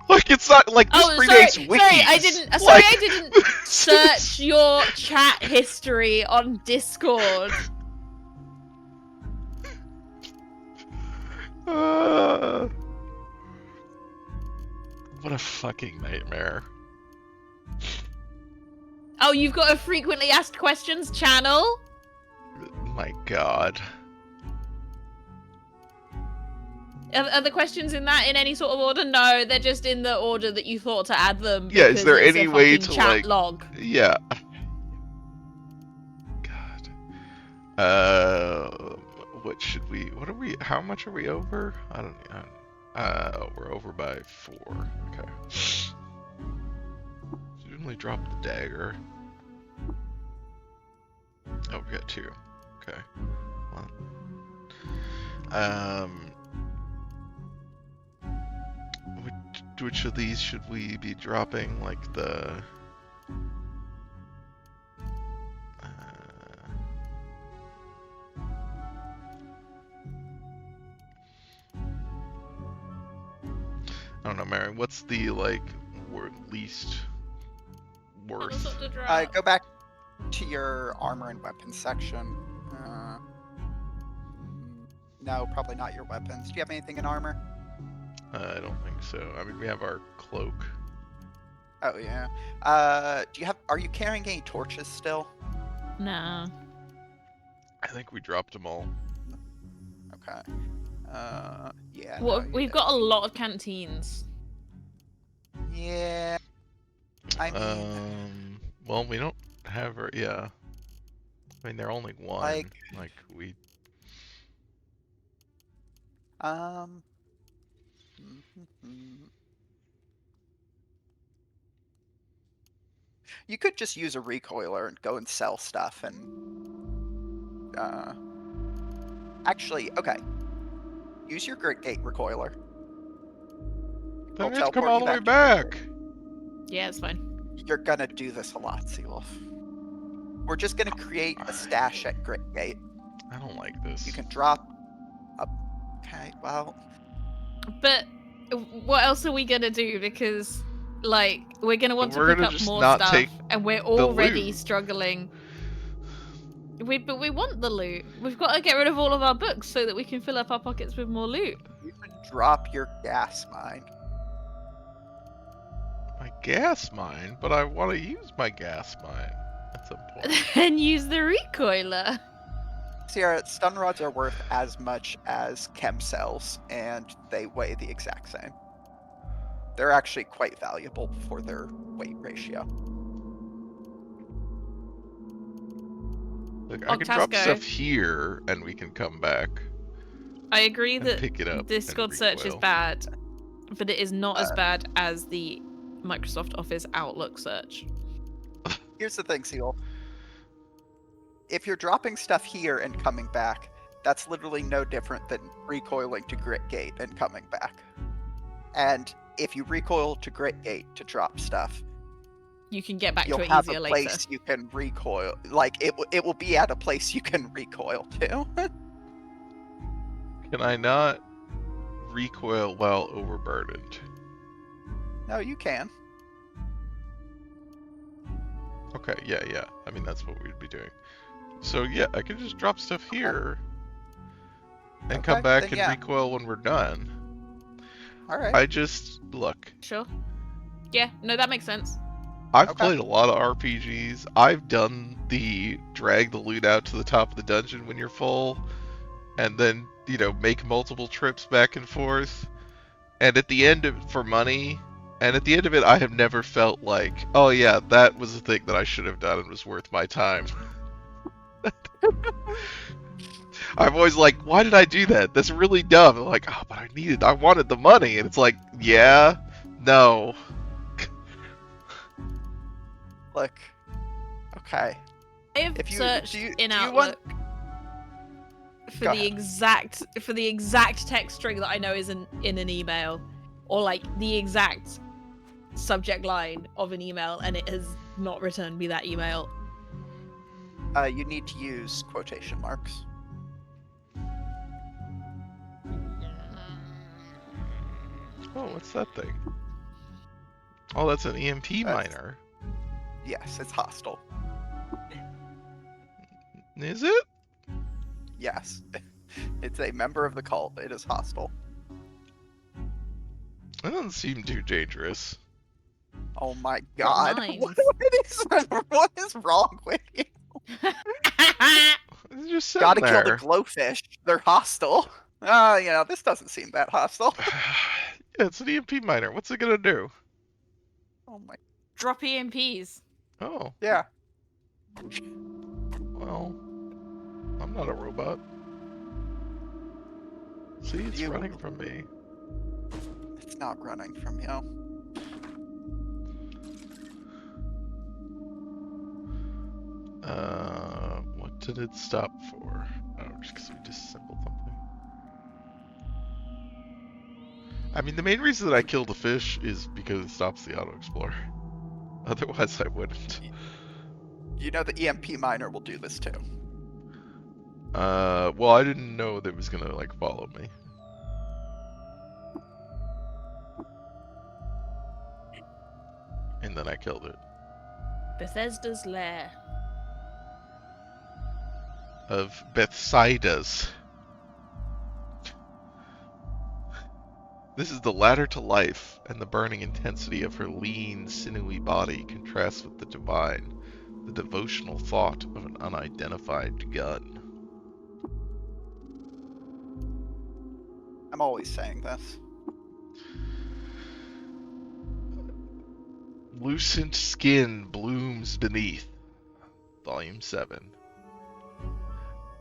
Speaker 3: Like, it's not like this predates wikis.
Speaker 1: Sorry, I didn't search your chat history on Discord.
Speaker 3: What a fucking nightmare.
Speaker 1: Oh, you've got a frequently asked questions channel?
Speaker 3: My god.
Speaker 1: Are the questions in any sort of order? No, they're just in the order that you thought to add them.
Speaker 3: Yeah, is there
Speaker 1: it's
Speaker 3: any
Speaker 1: a
Speaker 3: way
Speaker 1: fucking
Speaker 3: to
Speaker 1: chat
Speaker 3: like
Speaker 1: log?
Speaker 3: Yeah. God. How much are we over? I don't we're over by 4. Okay. Should only drop the dagger. Oh, we got 2. Okay. 1. Which of these should we be dropping? Like the I don't know, Mary. What's the least worth?
Speaker 2: Go back to your armor and weapons section. No, probably not your weapons. Do you have anything in armor?
Speaker 3: I don't think so. I mean, we have our cloak.
Speaker 2: Oh yeah. Are you carrying any torches still?
Speaker 1: No.
Speaker 3: I think we dropped them all.
Speaker 2: Okay. Yeah.
Speaker 1: Well,
Speaker 2: no,
Speaker 1: we've got a lot of canteens.
Speaker 2: Yeah. I mean.
Speaker 3: Well, we don't have her. Yeah. I mean, they're only 1.
Speaker 2: Like
Speaker 3: we.
Speaker 2: You could just use a recoiler and go and sell stuff and actually, okay. Use your Grit Gate recoiler.
Speaker 3: Then we have to come all the way back.
Speaker 1: Yeah, it's fine.
Speaker 2: You're gonna do this a lot, Seawolf. We're just gonna create a stash at Grit Gate.
Speaker 3: I don't like this.
Speaker 2: You can drop a... Okay, well...
Speaker 1: But what else are we gonna do? Because, like, we're gonna want to pick up more stuff, and we're already struggling. But we want the loot. We've got to get rid of all of our books so that we can fill up our pockets with more loot.
Speaker 2: You can drop your gas mine.
Speaker 3: My gas mine? But I want to use my gas mine at some point.
Speaker 1: And use the recoiler.
Speaker 2: Sierra, stun rods are worth as much as chem cells, and they weigh the exact same. They're actually quite valuable for their weight ratio.
Speaker 3: Look, I can drop stuff here, and we can come back.
Speaker 1: I agree that
Speaker 3: pick it up
Speaker 1: Discord search is bad, but it is not as bad as the Microsoft Office Outlook search.
Speaker 2: Here's the thing, Seal. If you're dropping stuff here and coming back, that's literally no different than recoiling to Grit Gate and coming back. And if you recoil to Grit Gate to drop stuff,
Speaker 1: you can get back to it easier later. You'll have a
Speaker 2: place you can recoil. Like, it will be at a place you can recoil to.
Speaker 3: Can I not recoil while overburdened?
Speaker 2: No, you can.
Speaker 3: Okay, yeah. I mean, that's what we'd be doing. So, yeah, I can just drop stuff here. and
Speaker 2: Okay,
Speaker 3: come back
Speaker 2: then
Speaker 3: and
Speaker 2: yeah.
Speaker 3: recoil when we're done.
Speaker 2: All right.
Speaker 3: I just look.
Speaker 1: Sure. Yeah, no, that makes sense.
Speaker 3: I've
Speaker 2: Okay.
Speaker 3: played a lot of RPGs. I've done the drag the loot out to the top of the dungeon when you're full, and then, you know, make multiple trips back and forth. And at the end of for money, and at the end of it, I have never felt like, oh yeah, that was the thing that I should have done and was worth my time. I'm always like, why did I do that? That's really dumb. I'm like, oh, but I wanted the money, and it's like, yeah, no.
Speaker 2: Look. Okay.
Speaker 1: I have
Speaker 2: If you
Speaker 1: searched
Speaker 2: do you,
Speaker 1: in
Speaker 2: do you want?
Speaker 1: Outlook for
Speaker 2: Go
Speaker 1: the exact text string that I know is in an email, or like the exact subject line of an email, and it has not returned me that email.
Speaker 2: You need to use quotation marks.
Speaker 3: Oh, what's that thing? Oh, that's an EMP miner.
Speaker 2: Yes, it's hostile.
Speaker 3: Is it?
Speaker 2: Yes. It's a member of the cult. It is hostile.
Speaker 3: That doesn't seem too dangerous.
Speaker 2: Oh my god.
Speaker 1: mines?
Speaker 2: What is wrong with you?
Speaker 3: It's just sitting
Speaker 2: Gotta kill the
Speaker 3: there.
Speaker 2: glowfish. They're hostile. This doesn't seem that hostile.
Speaker 3: Yeah, it's an EMP miner. What's it gonna do?
Speaker 2: Oh my.
Speaker 1: Drop EMPs.
Speaker 3: Oh,
Speaker 2: Yeah.
Speaker 3: well, I'm not a robot. See, it's running from me.
Speaker 2: It's not running from you.
Speaker 3: What did it stop for? Oh, just because we disassembled something. I mean, the main reason that I killed the fish is because it stops the auto explorer. Otherwise, I wouldn't.
Speaker 2: You know the EMP miner will do this too.
Speaker 3: Well, I didn't know that it was gonna, like, follow me. And then I killed it.
Speaker 1: Bethesda's lair.
Speaker 3: Of Bethsaida's. This is the ladder to life, and the burning intensity of her lean, sinewy body contrasts with the divine, the devotional thought of an unidentified gun.
Speaker 2: I'm always saying this.
Speaker 3: Lucent skin blooms beneath. Volume 7.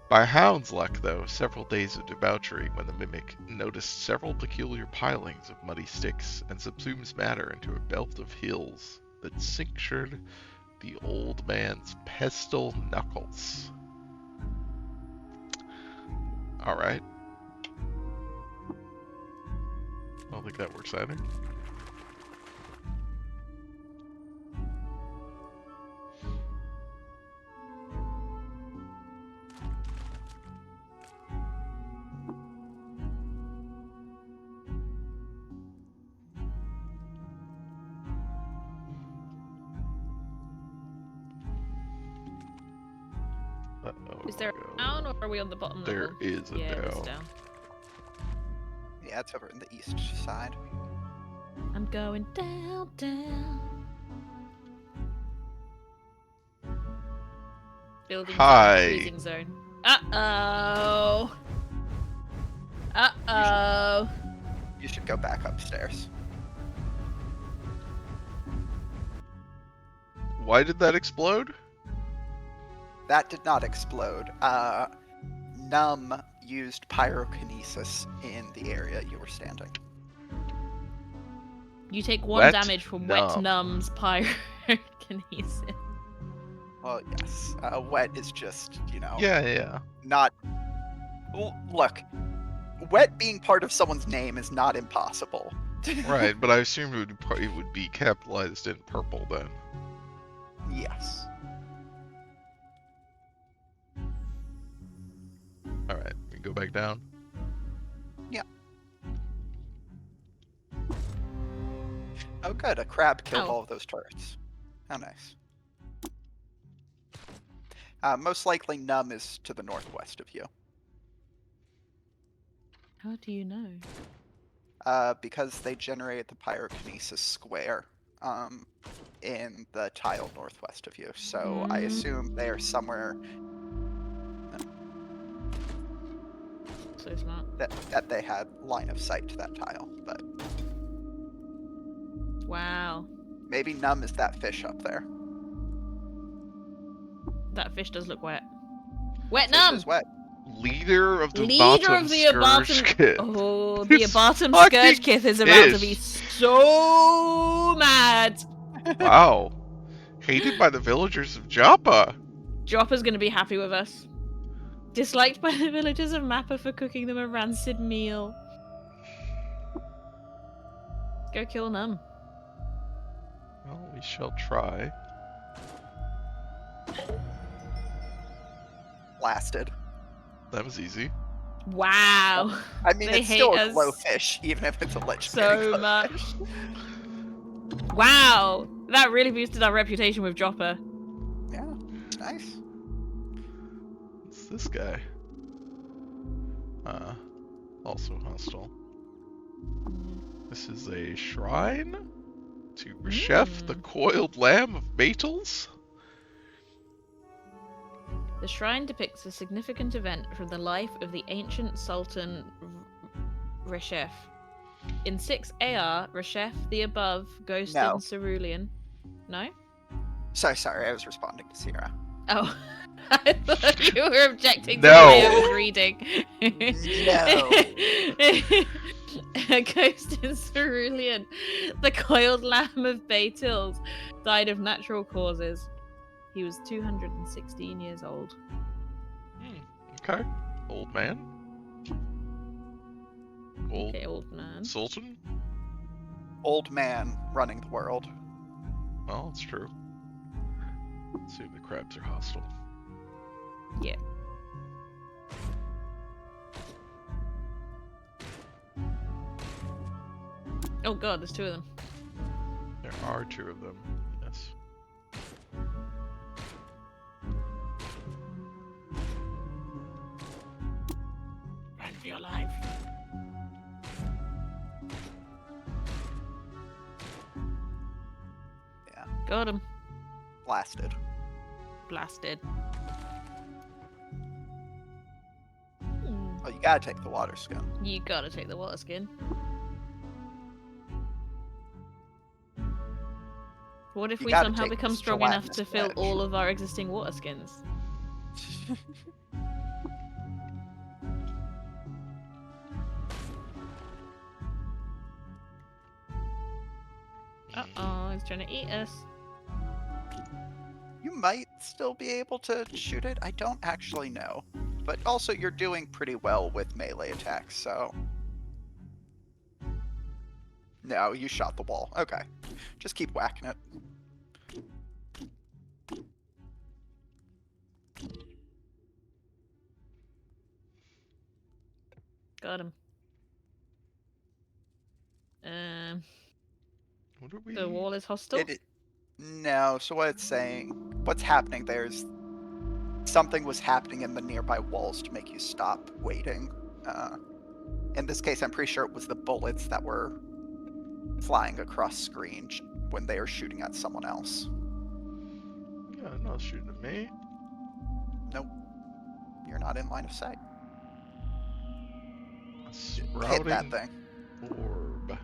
Speaker 3: By Hound's luck, though, several days of debauchery when the mimic noticed several peculiar pilings of muddy sticks and subsumes matter into a belt of hills that cinctured the old man's pestle knuckles. Alright. I don't think that works either.
Speaker 1: Is there a down, or are we on the bottom
Speaker 3: There
Speaker 1: level?
Speaker 3: is a
Speaker 1: Yeah,
Speaker 3: down.
Speaker 1: it's down.
Speaker 2: Yeah, it's over in the east side.
Speaker 1: I'm going down, down. Building
Speaker 3: Hi.
Speaker 1: freezing zone. Uh-oh. Uh-oh.
Speaker 2: You should go back upstairs.
Speaker 3: Why did that explode?
Speaker 2: That did not explode. Numb used pyrokinesis in the area you were standing.
Speaker 1: You take 1
Speaker 3: Wet
Speaker 1: damage from
Speaker 3: numb.
Speaker 1: wet numb's pyrokinesis.
Speaker 2: Well, yes. Wet is just,
Speaker 3: Yeah.
Speaker 2: not. Well, look, wet being part of someone's name is not impossible.
Speaker 3: Right, but I assume it would be capitalized in purple then.
Speaker 2: Yes.
Speaker 3: Alright, we go back down.
Speaker 2: Yeah. Oh, good. A crab killed
Speaker 1: Oh.
Speaker 2: all of those turrets. How nice. Most likely, Numb is to the northwest of you.
Speaker 1: How do you know?
Speaker 2: Because they generated the pyrokinesis square in the tile northwest of you. So I assume they are somewhere
Speaker 1: So smart.
Speaker 2: that they had line of sight to that tile. But
Speaker 1: Wow.
Speaker 2: maybe Num is that fish up there.
Speaker 1: That fish does look wet. Wet
Speaker 2: Fish
Speaker 1: Num!
Speaker 2: is wet.
Speaker 3: Leader of the
Speaker 1: Leader
Speaker 3: bottom
Speaker 1: of the
Speaker 3: scourge
Speaker 1: Abartum.
Speaker 3: kith.
Speaker 1: Oh, the
Speaker 3: This
Speaker 1: Abartum
Speaker 3: fucking
Speaker 1: Scourge Kith is about to be
Speaker 3: fish.
Speaker 1: so mad.
Speaker 3: Wow. Hated by the villagers of Joppa.
Speaker 1: Joppa's gonna be happy with us. Disliked by the villagers of Mappa for cooking them a rancid meal. Go kill Num.
Speaker 3: Well, we shall try.
Speaker 2: Blasted.
Speaker 3: That was easy.
Speaker 1: Wow.
Speaker 2: I mean,
Speaker 1: They
Speaker 2: it's still
Speaker 1: hate
Speaker 2: a glow
Speaker 1: us
Speaker 2: fish, even if it's a legendary
Speaker 1: so
Speaker 2: glow
Speaker 1: much.
Speaker 2: fish.
Speaker 1: Wow. That really boosted our reputation with Joppa.
Speaker 2: Yeah, it's nice.
Speaker 3: What's this guy? Also hostile. This is a shrine to Reshef, the coiled lamb of Batels.
Speaker 1: The shrine depicts a significant event from the life of the ancient Sultan Reshef. In 6 AR, Reshef the above ghosted
Speaker 2: No.
Speaker 1: Cerulean. No?
Speaker 2: Sorry, I was responding to Sierra.
Speaker 1: Oh. I thought you were objecting to
Speaker 3: No.
Speaker 1: the way I was reading.
Speaker 2: No.
Speaker 1: A ghost in Cerulean, the coiled lamb of Batils, died of natural causes. He was 216 years old.
Speaker 3: Okay. Old man. Old
Speaker 1: Okay, old man.
Speaker 3: Sultan?
Speaker 2: Old man running the world.
Speaker 3: Well, it's true. Assume the crabs are hostile.
Speaker 1: Yeah. Oh god, there's 2 of them.
Speaker 3: There are 2 of them. Yes.
Speaker 1: Run for your life.
Speaker 2: Yeah.
Speaker 1: Got him.
Speaker 2: Blasted.
Speaker 1: Blasted.
Speaker 2: Oh, you gotta take the water skin.
Speaker 1: You gotta take the water skin. What if
Speaker 2: You
Speaker 1: we
Speaker 2: gotta
Speaker 1: somehow
Speaker 2: take
Speaker 1: become
Speaker 2: this
Speaker 1: strong enough
Speaker 2: gelatinous
Speaker 1: to fill
Speaker 2: wedge.
Speaker 1: all of our existing water skins? Uh-oh, he's trying to eat us.
Speaker 2: You might still be able to shoot it. I don't actually know. But also, you're doing pretty well with melee attacks, so... No, you shot the wall. Okay. Just keep whacking it.
Speaker 1: Got him.
Speaker 3: What are we?
Speaker 1: The wall is hostile?
Speaker 2: No, so what it's saying... What's happening there is... Something was happening in the nearby walls to make you stop waiting. In this case, I'm pretty sure it was the bullets that were flying across screen when they were shooting at someone else.
Speaker 3: Yeah, not shooting at me.
Speaker 2: Nope. You're not in line of sight.
Speaker 3: A
Speaker 2: Hit that
Speaker 3: sprouting
Speaker 2: thing.
Speaker 3: orb.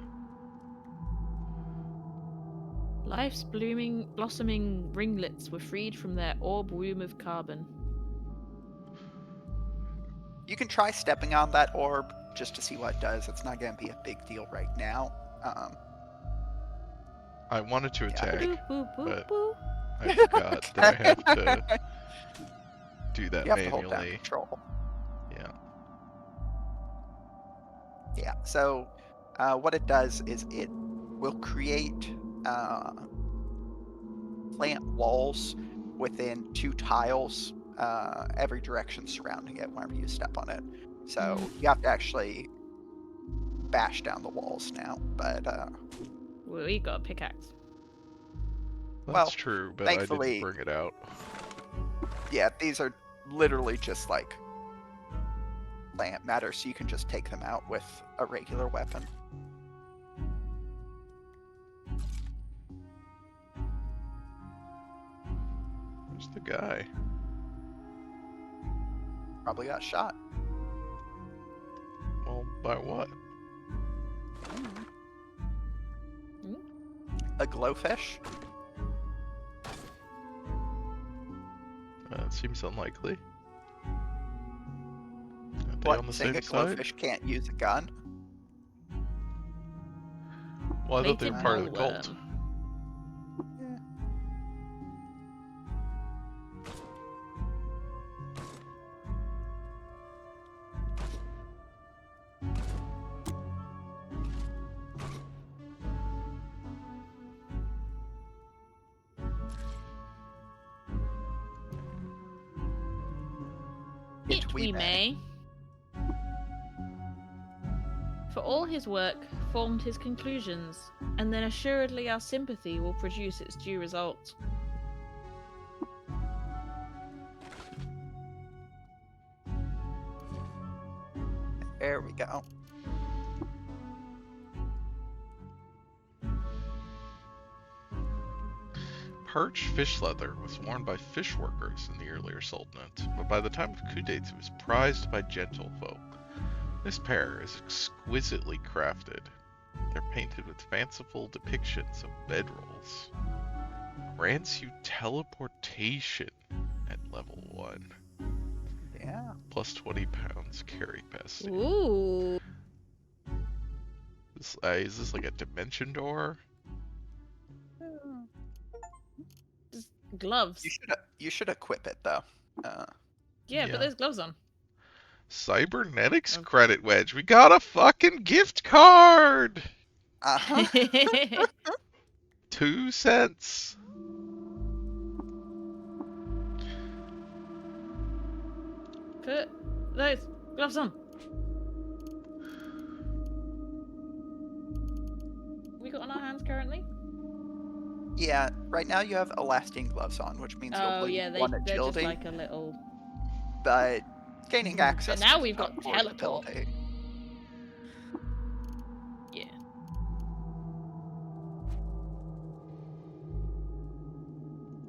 Speaker 1: Life's blossoming ringlets were freed from their orb womb of carbon.
Speaker 2: You can try stepping on that orb just to see what it does. It's not going to be a big deal right now.
Speaker 3: I wanted to attack,
Speaker 1: Boop, boop, boop,
Speaker 3: but
Speaker 1: boop.
Speaker 3: I forgot that I have to do that
Speaker 2: You have to hold down
Speaker 3: manually.
Speaker 2: control.
Speaker 3: Yeah.
Speaker 2: Yeah, so what it does is it will create plant walls within 2 tiles every direction surrounding it whenever you step on it. So you have to actually bash down the walls now, but
Speaker 1: We got a pickaxe.
Speaker 3: That's
Speaker 2: Well,
Speaker 3: true, but
Speaker 2: thankfully-
Speaker 3: I didn't bring it out.
Speaker 2: yeah, these are literally just like plant matter, so you can just take them out with a regular weapon.
Speaker 3: Where's the guy?
Speaker 2: Probably got shot.
Speaker 3: Well, by what?
Speaker 2: A glowfish?
Speaker 3: It seems unlikely. Are they
Speaker 2: What,
Speaker 3: on the
Speaker 2: saying
Speaker 3: same
Speaker 2: a
Speaker 3: side?
Speaker 2: glowfish can't use a gun?
Speaker 3: Well, I thought they were
Speaker 1: Plated
Speaker 3: part of the cult.
Speaker 1: mealworm.
Speaker 2: Yeah.
Speaker 1: It we may. For all his work formed his conclusions, and then assuredly our sympathy will produce its due result.
Speaker 2: There we go.
Speaker 3: Perch fish leather was worn by fish workers in the earlier Sultanate, but by the time of Kudates it was prized by gentlefolk. This pair is exquisitely crafted. They're painted with fanciful depictions of bedrolls. Grants you teleportation at level 1.
Speaker 2: Yeah.
Speaker 3: Plus 20 pounds carry capacity.
Speaker 1: Ooh.
Speaker 3: Is this like a dimension door?
Speaker 1: Just gloves.
Speaker 2: You should equip it though.
Speaker 1: Yeah, but there's gloves on.
Speaker 3: Cybernetics credit wedge. We got a fucking gift card!
Speaker 2: Uh-huh.
Speaker 3: 2 cents.
Speaker 1: Put those gloves on. We got on our hands currently?
Speaker 2: Yeah, right now you have elasting gloves on, which means you'll lose
Speaker 1: yeah,
Speaker 2: one
Speaker 1: they're just
Speaker 2: agility,
Speaker 1: like a little.
Speaker 2: but gaining access
Speaker 1: But now
Speaker 2: to
Speaker 1: we've
Speaker 2: stuff
Speaker 1: got
Speaker 2: for
Speaker 1: teleport.
Speaker 2: ability.
Speaker 1: Yeah.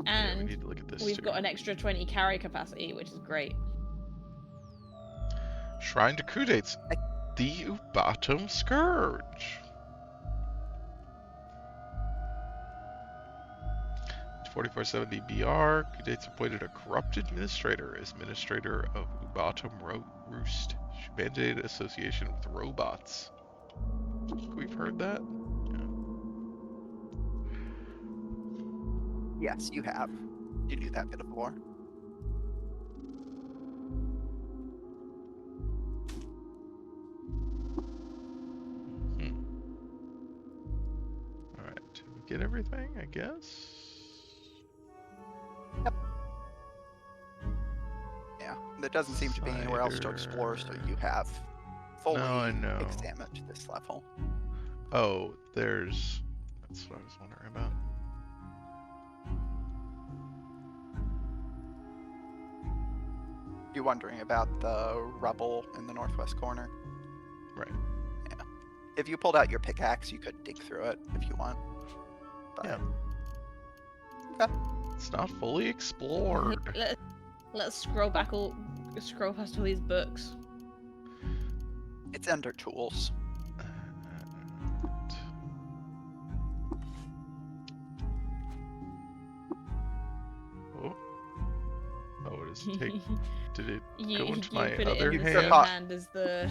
Speaker 3: Yeah, we
Speaker 1: And
Speaker 3: need to look at this
Speaker 1: we've
Speaker 3: too.
Speaker 1: got an extra 20 carry capacity, which is great.
Speaker 3: Shrine to Kudates. The Ubatum Scourge. 4470 BR. Kudates appointed a corrupt administrator as administrator of Ubatum Roost. She mandated association with robots. We've heard that?
Speaker 2: Yes, you have. You knew that bit of lore.
Speaker 3: Alright, did we get everything, I guess?
Speaker 2: Yep. Yeah, there doesn't seem to be anywhere else to explore, so you have fully examined this level.
Speaker 3: Oh, there's... That's what I was wondering about.
Speaker 2: You're wondering about the rubble in the northwest corner?
Speaker 3: Right.
Speaker 2: Yeah. If you pulled out your pickaxe, you could dig through it if you want. But...
Speaker 3: Yeah.
Speaker 2: Okay.
Speaker 3: It's not fully explored.
Speaker 1: Let's scroll past all these books.
Speaker 2: It's under tools.
Speaker 3: Oh, what does it take? Did it
Speaker 1: You
Speaker 3: go into
Speaker 1: put
Speaker 3: my
Speaker 1: it
Speaker 3: other
Speaker 1: in the
Speaker 3: hand?
Speaker 1: same hand as the.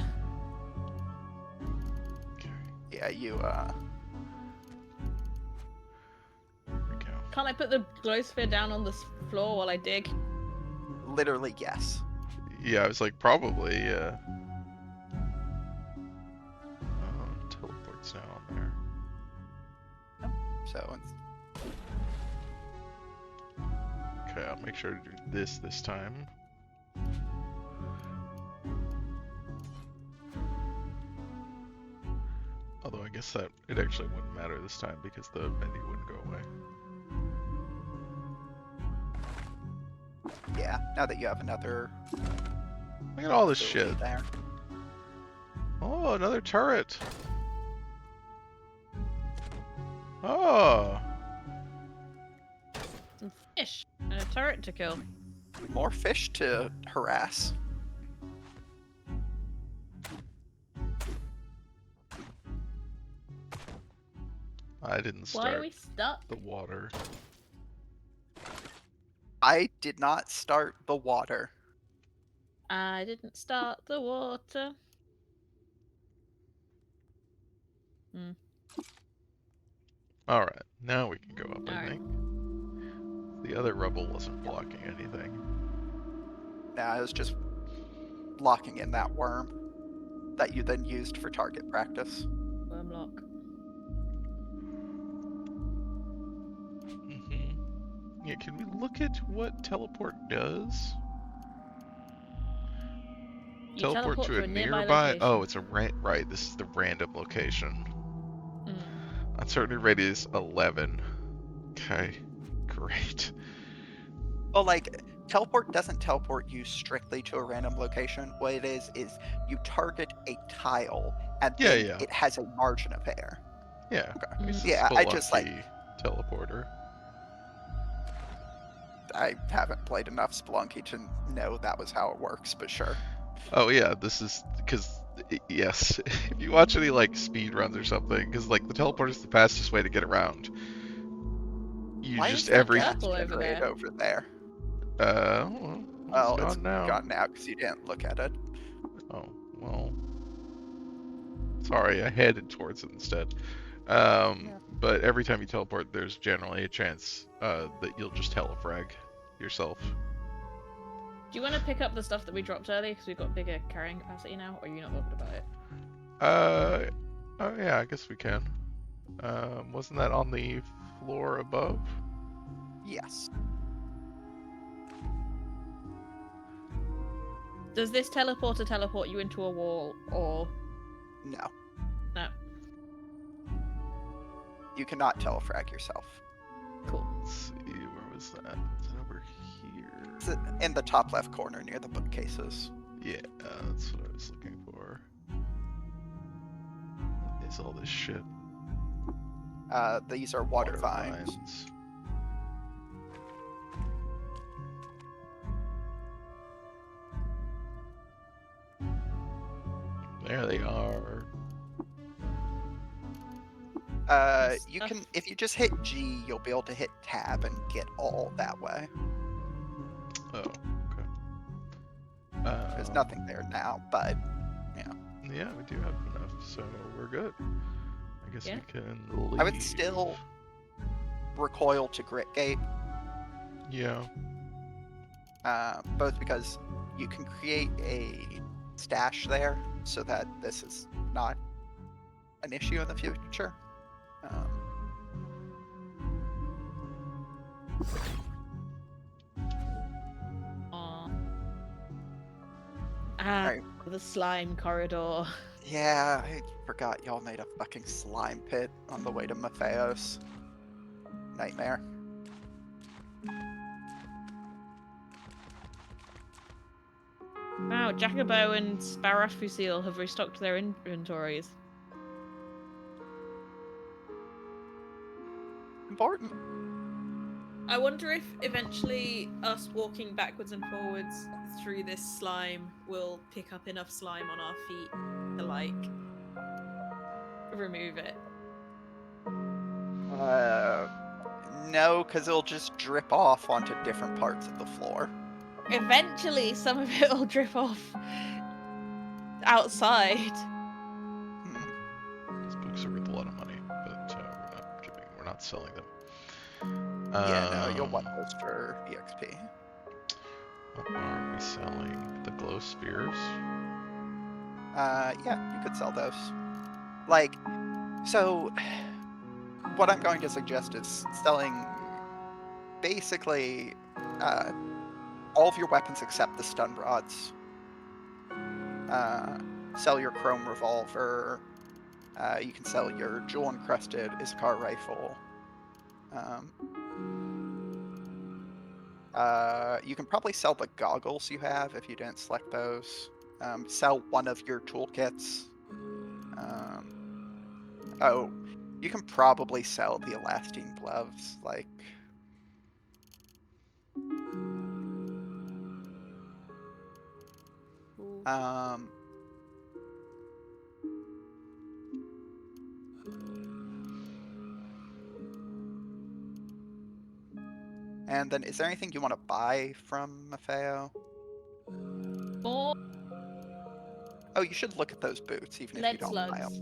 Speaker 3: Okay,
Speaker 2: Yeah, you
Speaker 3: there we go.
Speaker 1: Can't I put the glow sphere down on the floor while I dig?
Speaker 2: literally yes.
Speaker 3: Yeah, I was like, probably, teleport's now on there.
Speaker 2: So it's...
Speaker 3: Okay, I'll make sure to do this time. Although I guess that it actually wouldn't matter this time because the menu wouldn't go away.
Speaker 2: Yeah, now that you have another...
Speaker 3: Look at all this shit.
Speaker 2: There.
Speaker 3: Oh, another turret. Oh.
Speaker 1: Some fish and a turret to kill.
Speaker 2: More fish to harass.
Speaker 3: I didn't
Speaker 1: Why are
Speaker 3: start
Speaker 1: we stuck?
Speaker 3: the water.
Speaker 2: I did not start the water.
Speaker 1: I didn't start the water.
Speaker 3: Alright, now we can go up, I
Speaker 1: Alright.
Speaker 3: think. The other rubble wasn't blocking anything.
Speaker 2: Nah, I was just locking in that worm that you then used for target practice.
Speaker 1: Worm lock.
Speaker 3: Yeah, can we look at what teleport does?
Speaker 1: You
Speaker 3: Teleport to a
Speaker 1: nearby
Speaker 3: nearby?
Speaker 1: location.
Speaker 3: Oh, it's a right, this is the random location. Uncertainty radius 11. Okay, great.
Speaker 2: Well, like, teleport doesn't teleport you strictly to a random location. What it is you target a tile, and then
Speaker 3: Yeah.
Speaker 2: it has a margin of error.
Speaker 3: Yeah,
Speaker 2: Okay.
Speaker 3: it's a
Speaker 2: Yeah, I just, like,
Speaker 3: teleporter.
Speaker 2: I haven't played enough Spelunky to know that was how it works, but sure.
Speaker 3: Oh yeah, this is because yes, if you watch any like speed runs or something, because like the teleporter is the fastest way to get around. You
Speaker 2: Why
Speaker 3: just
Speaker 2: is there
Speaker 3: every
Speaker 2: gas
Speaker 1: Purple over
Speaker 2: generated
Speaker 1: there?
Speaker 2: over there?
Speaker 3: well,
Speaker 2: Well,
Speaker 3: it's
Speaker 2: it's
Speaker 3: gone now.
Speaker 2: gone now because you didn't look at it.
Speaker 3: Oh well, sorry, I headed towards it instead. But every time you teleport, there's generally a chance that you'll just telefrag yourself.
Speaker 1: Do you want to pick up the stuff that we dropped earlier because we've got bigger carrying capacity now, or are you not bothered about it?
Speaker 3: Oh yeah, I guess we can. Wasn't that on the floor above?
Speaker 2: Yes.
Speaker 1: Does this teleporter teleport you into a wall, or
Speaker 2: No.
Speaker 1: no?
Speaker 2: You cannot telefrag yourself.
Speaker 1: Cool.
Speaker 3: Let's see, where was that? Is it over here?
Speaker 2: It's in the top left corner near the bookcases.
Speaker 3: Yeah, that's what I was looking for. What is all this shit?
Speaker 2: These are water vines.
Speaker 3: There they are.
Speaker 2: You can, if you just hit G, you'll be able to hit tab and get all that way.
Speaker 3: Oh, okay.
Speaker 2: There's nothing there now, but yeah.
Speaker 3: Yeah, we do have enough, so we're good. I guess we can leave.
Speaker 2: I would still recoil to Grit Gate.
Speaker 3: Yeah.
Speaker 2: Both because you can create a stash there so that this is not an issue in the future. Right.
Speaker 1: The slime corridor.
Speaker 2: Yeah, I forgot y'all made a fucking slime pit on the way to Matheos. Nightmare.
Speaker 1: Wow, Jacobo and Sparafusil have restocked their inventories.
Speaker 2: Important.
Speaker 1: I wonder if eventually us walking backwards and forwards through this slime will pick up enough slime on our feet to, like, remove it.
Speaker 2: No, because it'll just drip off onto different parts of the floor.
Speaker 1: Eventually, some of it will drip off outside.
Speaker 3: These books are worth a lot of money, but we're not selling them.
Speaker 2: Yeah, no, you'll want those for EXP.
Speaker 3: What are we selling? The glow spheres?
Speaker 2: Yeah, you could sell those. Like, so what I'm going to suggest is selling basically all of your weapons except the stun rods. Sell your chrome revolver. You can sell your jewel encrusted Iskar rifle. You can probably sell the goggles you have if you didn't select those. Sell one of your toolkits. Oh, you can probably sell the elastine gloves, like...
Speaker 1: Ooh.
Speaker 2: And then, is there anything you want to buy from Maffeo?
Speaker 1: More
Speaker 2: Oh, you should look at those boots, even if you
Speaker 1: lead
Speaker 2: don't buy them.
Speaker 1: slugs.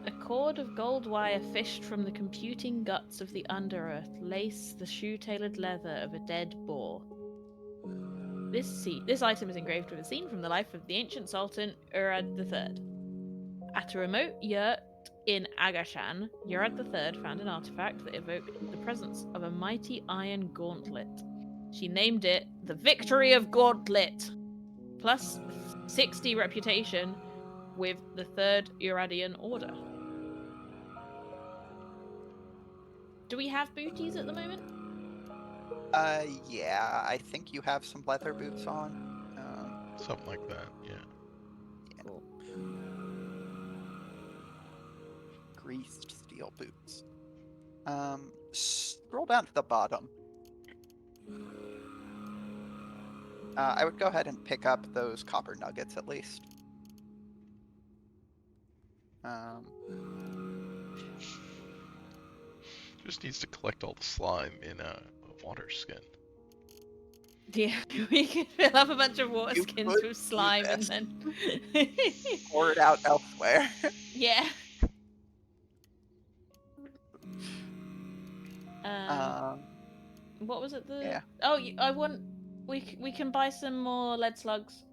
Speaker 1: A cord of gold wire fished from the computing guts of the underearth lace the shoe-tailored leather of a dead boar. This item is engraved with a scene from the life of the ancient Sultan Urad III. At a remote yurt in Agashan, Urad III found an artifact that evoked the presence of a mighty iron gauntlet. She named it the Victory of Gauntlet, plus 60 reputation with the Third Uradian Order. Do we have booties at the moment?
Speaker 2: Yeah, I think you have some leather boots on.
Speaker 3: Something like that, yeah.
Speaker 1: Cool.
Speaker 2: Greased steel boots. Scroll down to the bottom. I would go ahead and pick up those copper nuggets at least.
Speaker 3: Just needs to collect all the slime in a water skin.
Speaker 1: Yeah, we can fill up a bunch of water
Speaker 2: You
Speaker 1: skins
Speaker 2: could
Speaker 1: with
Speaker 2: do
Speaker 1: slime and
Speaker 2: this.
Speaker 1: then.
Speaker 2: Pour it out elsewhere.
Speaker 1: Yeah. What was it?
Speaker 2: Yeah.
Speaker 1: Oh, I want. We can buy some more lead slugs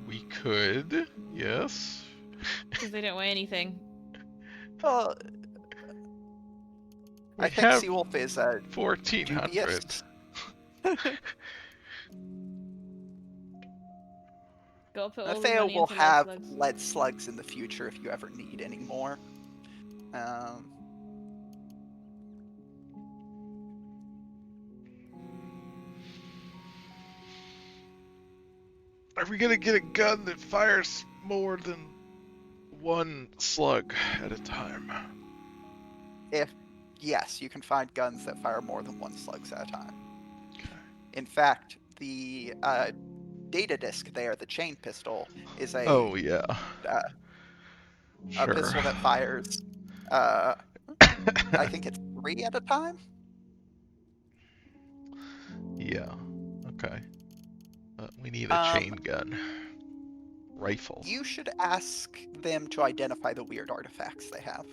Speaker 3: We could, yes.
Speaker 1: because they don't weigh anything.
Speaker 2: Well,
Speaker 3: We
Speaker 2: I think
Speaker 3: have
Speaker 2: Seawolf is a
Speaker 3: 1,400.
Speaker 2: dubious.
Speaker 1: Gotta put all the
Speaker 2: Maffeo
Speaker 1: money
Speaker 2: will
Speaker 1: into lead
Speaker 2: have
Speaker 1: slugs.
Speaker 2: lead slugs in the future if you ever need any more.
Speaker 3: Are we gonna get a gun that fires more than one slug at a time?
Speaker 2: Yes, you can find guns that fire more than one slugs at a time.
Speaker 3: Okay.
Speaker 2: In fact, the data disc there, the chain pistol, is a
Speaker 3: Oh yeah.
Speaker 2: a
Speaker 3: Sure.
Speaker 2: pistol that fires. I think it's 3 at a time.
Speaker 3: Yeah. Okay. We need a chain gun. Rifle.
Speaker 2: You should ask them to identify the weird artifacts they have.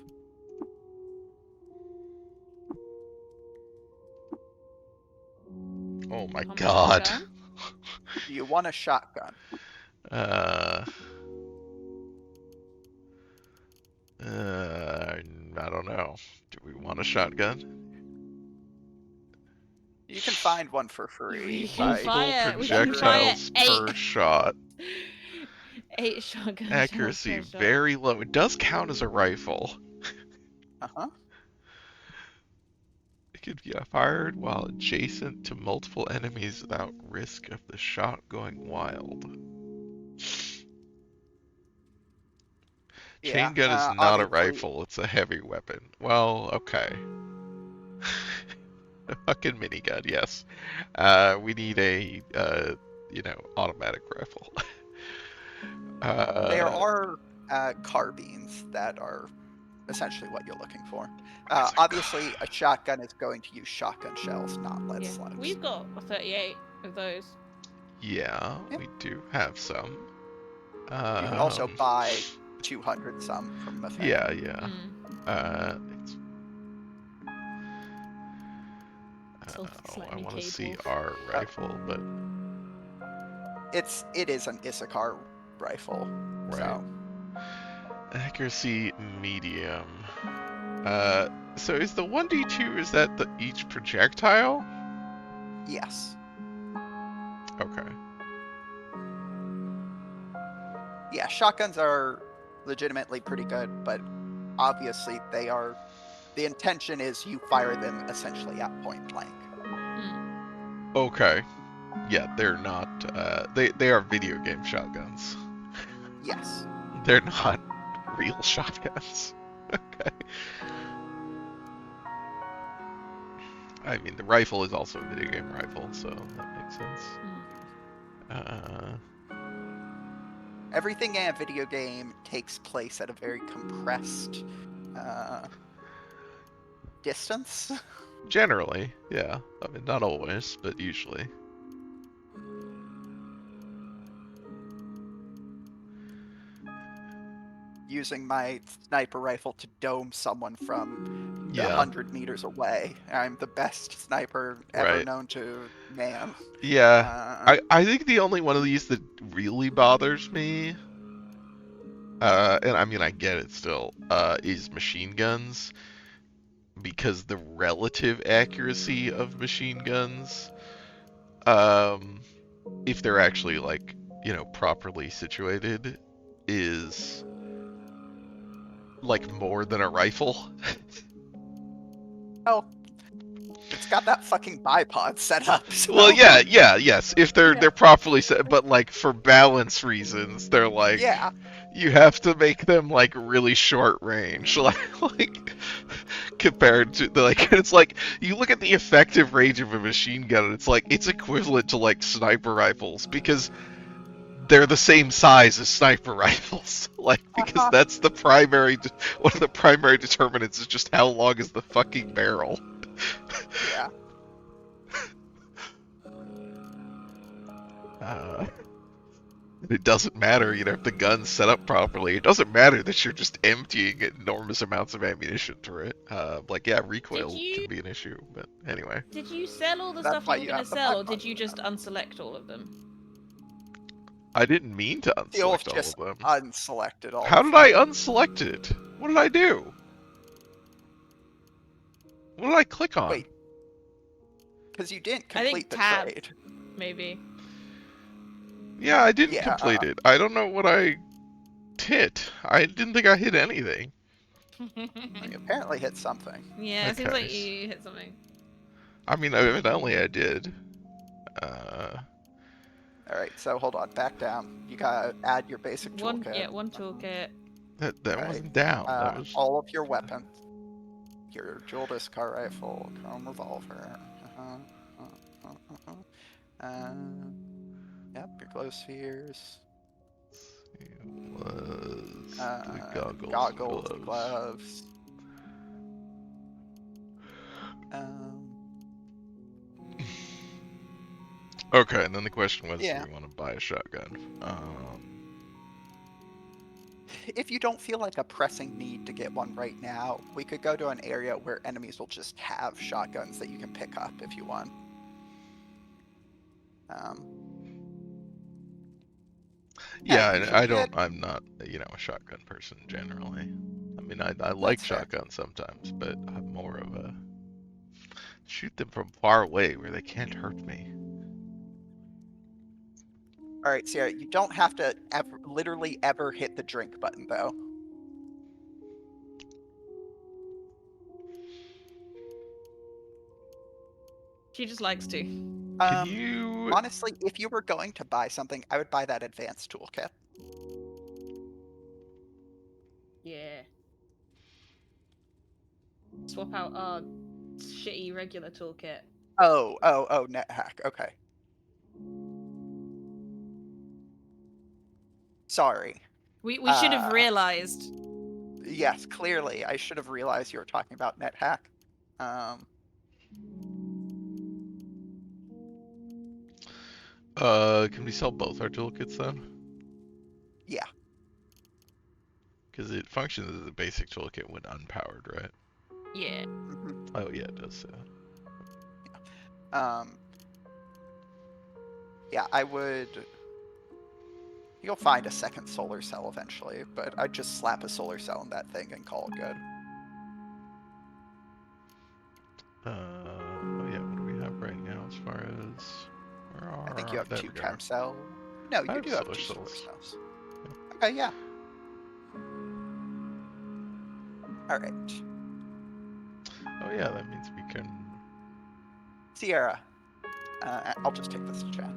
Speaker 3: Oh my
Speaker 1: How much
Speaker 3: god.
Speaker 1: for a gun?
Speaker 2: Do you want a shotgun?
Speaker 3: I don't know. Do we want a shotgun?
Speaker 2: You can find one for
Speaker 1: We
Speaker 2: free.
Speaker 1: can
Speaker 2: by
Speaker 1: fire. We can
Speaker 2: measuring
Speaker 3: Projectiles
Speaker 1: fire
Speaker 3: per
Speaker 1: 8.
Speaker 3: shot.
Speaker 1: 8 shotgun shells
Speaker 3: Accuracy
Speaker 1: per shot.
Speaker 3: very low. It does count as a rifle.
Speaker 2: Uh-huh.
Speaker 3: It could be fired while adjacent to multiple enemies without risk of the shot going wild.
Speaker 2: Yeah,
Speaker 3: Chain gun is not a
Speaker 2: obviously,
Speaker 3: rifle, it's a heavy weapon. Well, okay. A fucking minigun, yes. We need a, automatic rifle.
Speaker 2: there are carbines that are essentially what you're looking for.
Speaker 3: What is a
Speaker 2: Obviously, a shotgun is going to use shotgun shells, not lead
Speaker 1: Yeah,
Speaker 2: slugs.
Speaker 1: we've got a 38 of those.
Speaker 3: Yeah,
Speaker 2: Yep.
Speaker 3: we do have some.
Speaker 2: You can also buy 200 some from Maffeo.
Speaker 3: Yeah. It's I want to see our rifle, but
Speaker 2: it is an Issachar rifle.
Speaker 3: right.
Speaker 2: So
Speaker 3: Accuracy medium. So is the 1d2, is that each projectile?
Speaker 2: yes.
Speaker 3: Okay.
Speaker 2: Yeah, shotguns are legitimately pretty good, but obviously the intention is you fire them essentially at point blank.
Speaker 3: Okay. Yeah, they're not. They are video game shotguns.
Speaker 2: Yes.
Speaker 3: They're not real shotguns. Okay. I mean, the rifle is also a video game rifle, so that makes sense.
Speaker 2: Everything in a video game takes place at a very compressed distance.
Speaker 3: Generally, yeah. I mean, not always, but usually.
Speaker 2: Using my sniper rifle to dome someone from
Speaker 3: Yeah.
Speaker 2: 100 meters away. I'm the best sniper ever
Speaker 3: Right.
Speaker 2: known to man.
Speaker 3: Yeah. I think the only one of these that really bothers me, and I mean I get it still, is machine guns, because the relative accuracy of machine guns, if they're actually like, properly situated, is like more than a rifle.
Speaker 2: Oh, it's got that fucking bipod set up. So.
Speaker 3: Well, yes, if they're properly set, but like for balance reasons, they're like,
Speaker 2: Yeah.
Speaker 3: you have to make them like really short range, like compared to it's like you look at the effective range of a machine gun, and it's like it's equivalent to like sniper rifles because they're the same size as sniper rifles, because that's the primary one of the primary determinants is just how long is the fucking barrel.
Speaker 2: Yeah.
Speaker 3: It doesn't matter, if the gun's set up properly. It doesn't matter that you're just emptying enormous amounts of ammunition through it. Recoil can be an issue, but anyway.
Speaker 1: Did you sell all the
Speaker 2: That's
Speaker 1: stuff
Speaker 2: why
Speaker 1: you were
Speaker 2: you
Speaker 1: going to
Speaker 2: have the
Speaker 1: sell, or
Speaker 2: bipod
Speaker 1: did you
Speaker 2: set
Speaker 1: just
Speaker 2: up.
Speaker 1: unselect all of them?
Speaker 3: I didn't mean to
Speaker 2: Theolf
Speaker 3: unselect all
Speaker 2: just
Speaker 3: of them.
Speaker 2: unselected all
Speaker 3: How
Speaker 2: of
Speaker 3: did
Speaker 2: them.
Speaker 3: I unselect it? What did I do? What did I click on?
Speaker 2: Wait. Because you didn't complete the
Speaker 1: tab,
Speaker 2: trade.
Speaker 1: maybe.
Speaker 3: Yeah, I didn't complete it. I don't know what I hit. I didn't think I hit anything.
Speaker 2: You apparently hit something.
Speaker 1: Yeah, it seems like you hit something.
Speaker 3: I mean, evidently I did.
Speaker 2: Alright, so hold on. Back down. You gotta add your basic toolkit.
Speaker 1: Yeah, one toolkit.
Speaker 3: That wasn't down. That was
Speaker 2: all of your weapons. Your dual discard rifle, chrome revolver. Yep, your glow spheres.
Speaker 3: The
Speaker 2: goggles,
Speaker 3: gloves.
Speaker 2: gloves.
Speaker 3: Okay, and then the question was,
Speaker 2: Yeah.
Speaker 3: do you want to buy a shotgun?
Speaker 2: If you don't feel like a pressing need to get one right now, we could go to an area where enemies will just have shotguns that you can pick up if you want.
Speaker 3: Yeah, I'm not, a shotgun person generally. I mean, I like shotguns sometimes, but I'm more of a shoot them from far away where they can't hurt me.
Speaker 2: Alright, Sierra, you don't have to literally ever hit the drink button, though.
Speaker 1: She just likes to.
Speaker 3: Can you...
Speaker 2: Honestly, if you were going to buy something, I would buy that advanced toolkit.
Speaker 1: Yeah. Swap out our shitty regular toolkit.
Speaker 2: Oh, NetHack. Okay. Sorry.
Speaker 1: We should have realized.
Speaker 2: Yes, clearly. I should have realized you were talking about NetHack.
Speaker 3: Can we sell both our toolkits then?
Speaker 2: Yeah.
Speaker 3: Because it functions as a basic toolkit when unpowered, right?
Speaker 1: Yeah.
Speaker 3: Oh yeah, it does.
Speaker 2: Yeah, I would... You'll find a second solar cell eventually, but I'd just slap a solar cell in that thing and call it good.
Speaker 3: Oh yeah, what do we have right now as far as...
Speaker 2: I think you have 2 chem cells. No, you do have 2 solar cells. Okay, yeah. Alright.
Speaker 3: Oh yeah, that means we can...
Speaker 2: Sierra, I'll just take this to chat.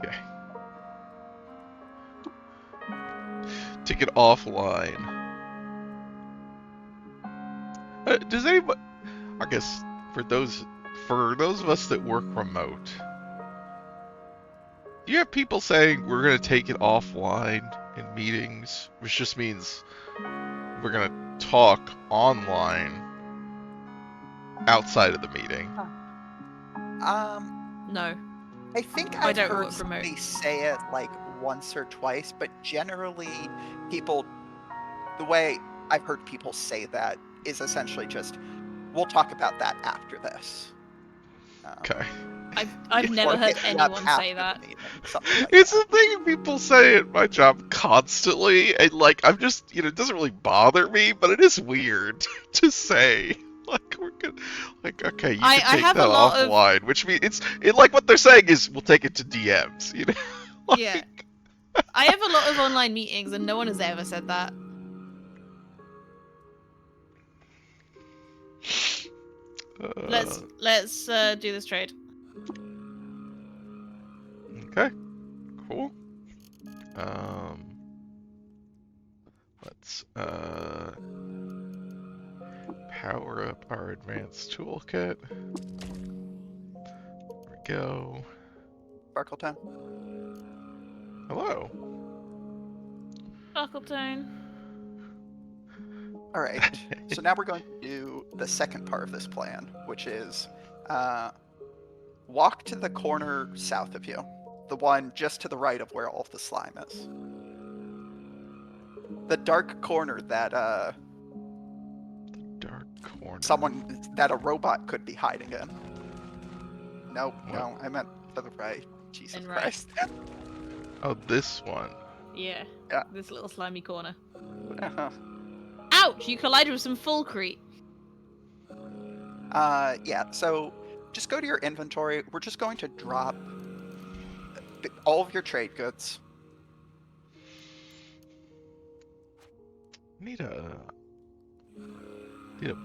Speaker 3: Okay. Take it offline. Does anybody? I guess for those of us that work remote, do you have people saying we're gonna take it offline in meetings, which just means we're gonna talk online outside of the meeting?
Speaker 1: No.
Speaker 2: I think
Speaker 1: I
Speaker 2: I've
Speaker 1: don't
Speaker 2: heard
Speaker 1: work remote.
Speaker 2: somebody say it like once or twice, but generally people, the way I've heard people say that is essentially just, we'll talk about that after this.
Speaker 3: Okay.
Speaker 1: I've never
Speaker 2: Or
Speaker 1: heard
Speaker 2: hit me up
Speaker 1: anyone
Speaker 2: after
Speaker 1: say that.
Speaker 2: the meeting, something like
Speaker 3: It's
Speaker 2: that.
Speaker 3: a thing people say at my job constantly, and like I'm just, it doesn't really bother me, but it is weird to say. Like we're gonna, like okay, you
Speaker 1: I
Speaker 3: can take
Speaker 1: have
Speaker 3: that
Speaker 1: a lot of
Speaker 3: offline, which means like what they're saying is we'll take it to DMs, Like,
Speaker 1: yeah. I have a lot of online meetings and no one has ever said that. Let's do this trade.
Speaker 3: Okay, cool. Let's power up our advanced toolkit. There we go.
Speaker 2: Sparkle time.
Speaker 3: Hello.
Speaker 1: Sparkletone.
Speaker 2: All right. So now we're going to do the second part of this plan, which is walk to the corner south of you, the one just to the right of where all of the slime is. The dark corner that
Speaker 3: Dark corner.
Speaker 2: that a robot could be hiding in. Nope,
Speaker 3: What?
Speaker 2: no, I meant to the right. Jesus
Speaker 1: And right.
Speaker 2: Christ.
Speaker 3: Oh, this one.
Speaker 1: Yeah.
Speaker 2: Yeah.
Speaker 1: This little slimy corner.
Speaker 2: Uh-huh.
Speaker 1: Ouch! You collided with some Fulcrete.
Speaker 2: Yeah, so just go to your inventory. We're just going to drop all of your trade goods.
Speaker 3: Need a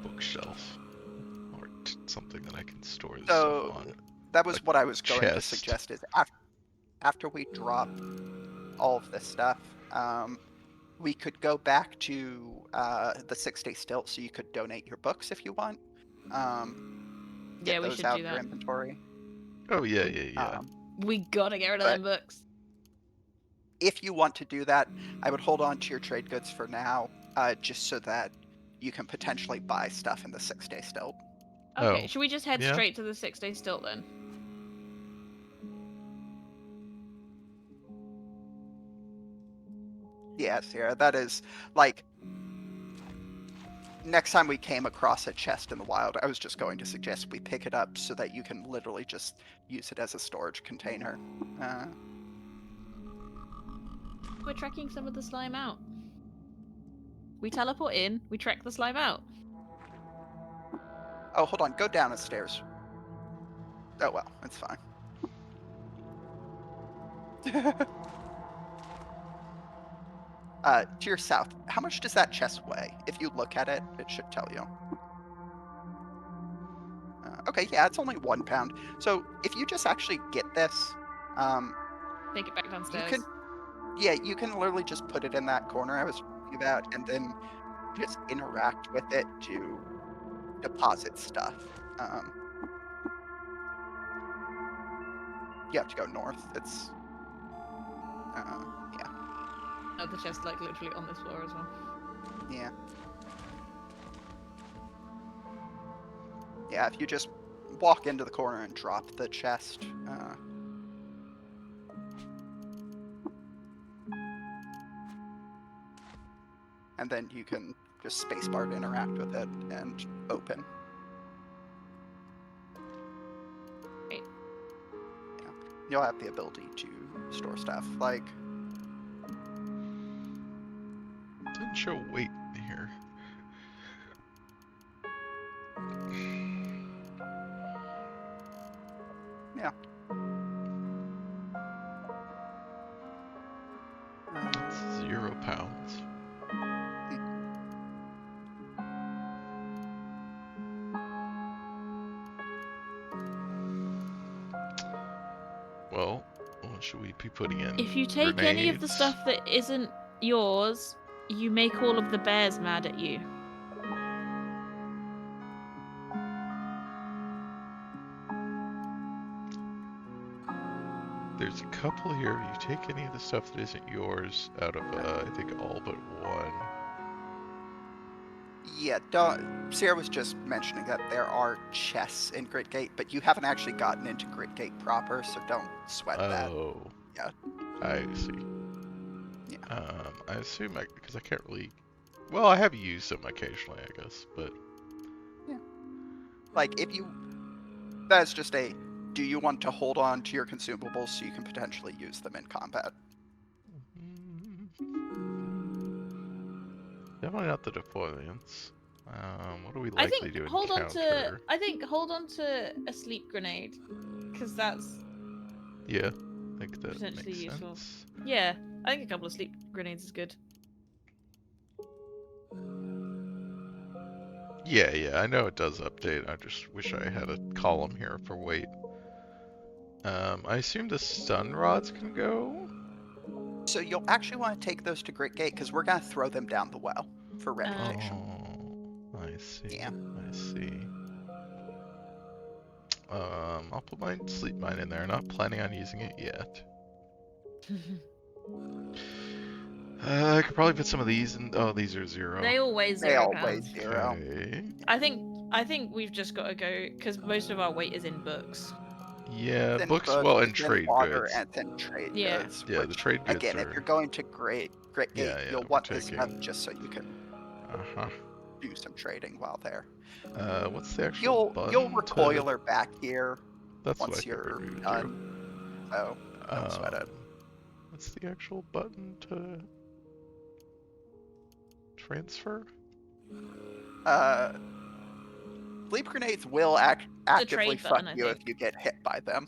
Speaker 3: bookshelf or something that I can store this stuff
Speaker 2: So
Speaker 3: on.
Speaker 2: that was
Speaker 3: A
Speaker 2: what I was going to
Speaker 3: chest.
Speaker 2: suggest is after we drop all of this stuff, we could go back to the 6-day stilt so you could donate your books if you want. Get
Speaker 1: Yeah, we
Speaker 2: those
Speaker 1: should
Speaker 2: out
Speaker 1: do
Speaker 2: of your
Speaker 1: that.
Speaker 2: inventory.
Speaker 3: Oh yeah.
Speaker 1: We gotta get rid of
Speaker 2: But-
Speaker 1: them books.
Speaker 2: If you want to do that, I would hold on to your trade goods for now, just so that you can potentially buy stuff in the 6-day stilt.
Speaker 1: Okay,
Speaker 3: Oh,
Speaker 1: should we just head
Speaker 3: yeah.
Speaker 1: straight to the 6-day stilt then?
Speaker 2: Yes, yeah, that is like next time we came across a chest in the wild, I was just going to suggest we pick it up so that you can literally just use it as a storage container.
Speaker 1: We're tracking some of the slime out. We teleport in, we track the slime out.
Speaker 2: Oh, hold on, go down the stairs. Oh well, it's fine. To your south, how much does that chest weigh? If you look at it, it should tell you. Okay, yeah, it's only 1 pound. So if you just actually get this,
Speaker 1: Take it back downstairs.
Speaker 2: you can literally just put it in that corner I was telling you about, and then just interact with it to deposit stuff. You have to go north. It's yeah.
Speaker 1: Oh, the chest like literally on this floor as well.
Speaker 2: Yeah. Yeah, if you just walk into the corner and drop the chest. And then you can just spacebar to interact with it and open.
Speaker 1: Great.
Speaker 2: Yeah. You'll have the ability to store stuff. Like,
Speaker 3: Didn't show weight here.
Speaker 2: yeah.
Speaker 3: That's 0 pounds. Well, what should we be putting in?
Speaker 1: If you take any of the
Speaker 3: Grenades?
Speaker 1: stuff that isn't yours, you make all of the bears mad at you.
Speaker 3: There's a couple here. You take any of the stuff that isn't yours out of, I think, all but one.
Speaker 2: Yeah, Sierra was just mentioning that there are chests in Gridgate, but you haven't actually gotten into Gridgate proper, so don't sweat that.
Speaker 3: Oh.
Speaker 2: Yeah.
Speaker 3: I see.
Speaker 2: Yeah.
Speaker 3: I assume because I can't really. Well, I have used them occasionally, I guess, but.
Speaker 2: Like, if you. That's just a. Do you want to hold on to your consumables so you can potentially use them in combat?
Speaker 3: Definitely not the deployments. What are we likely
Speaker 1: I think
Speaker 3: to
Speaker 1: hold
Speaker 3: encounter?
Speaker 1: on to a sleep grenade, because that's
Speaker 3: Yeah, I think that
Speaker 1: potentially
Speaker 3: makes
Speaker 1: useful.
Speaker 3: sense.
Speaker 1: Yeah, I think a couple of sleep grenades is good.
Speaker 3: Yeah, I know it does update. I just wish I had a column here for weight. I assume the stun rods can go?
Speaker 2: So you'll actually want to take those to Gridgate because we're going to throw them down the well for reputation.
Speaker 3: Oh, I see.
Speaker 2: Yeah.
Speaker 3: I see. I'll put my sleep mine in there. Not planning on using it yet. I could probably put some of these in. Oh, these are 0.
Speaker 1: They all weigh
Speaker 2: They
Speaker 1: 0
Speaker 2: all weigh
Speaker 1: pounds.
Speaker 2: 0.
Speaker 3: Okay.
Speaker 1: I think we've just got to go because most of our weight is in books.
Speaker 3: Yeah,
Speaker 2: Then
Speaker 3: books,
Speaker 2: books,
Speaker 3: well, and
Speaker 2: it's in
Speaker 3: trade
Speaker 2: water,
Speaker 3: goods.
Speaker 2: and then trade
Speaker 1: Yeah.
Speaker 2: goods.
Speaker 3: Yeah, the
Speaker 2: Which,
Speaker 3: trade goods
Speaker 2: again, if
Speaker 3: are.
Speaker 2: you're going to Gridgate,
Speaker 3: Yeah,
Speaker 2: you'll
Speaker 3: we're
Speaker 2: want this
Speaker 3: taking.
Speaker 2: stuff just so you can
Speaker 3: Uh-huh.
Speaker 2: do some trading while there.
Speaker 3: What's the actual button
Speaker 2: You'll
Speaker 3: to...
Speaker 2: recoil her back here
Speaker 3: That's what I
Speaker 2: once
Speaker 3: figured
Speaker 2: you're
Speaker 3: we would
Speaker 2: done. So don't sweat it.
Speaker 3: do. What's the actual button to transfer?
Speaker 2: Sleep grenades will actively
Speaker 1: trade
Speaker 2: fuck
Speaker 1: button, I
Speaker 2: you if
Speaker 1: think.
Speaker 2: you get hit by them.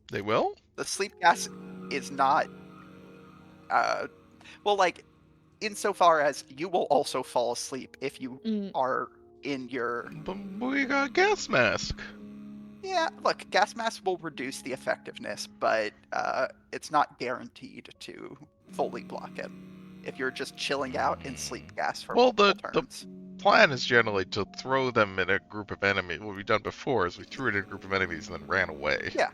Speaker 3: They will?
Speaker 2: The sleep gas is not. Well, like, insofar as you will also fall asleep if you are in your.
Speaker 3: But we got gas mask.
Speaker 2: Yeah, look, gas mask will reduce the effectiveness, but it's not guaranteed to fully block it. If you're just chilling out in sleep gas for multiple turns.
Speaker 3: The plan is generally to throw them in a group of enemies. What we've done before is we threw it in a group of enemies and then ran away.
Speaker 2: Yeah.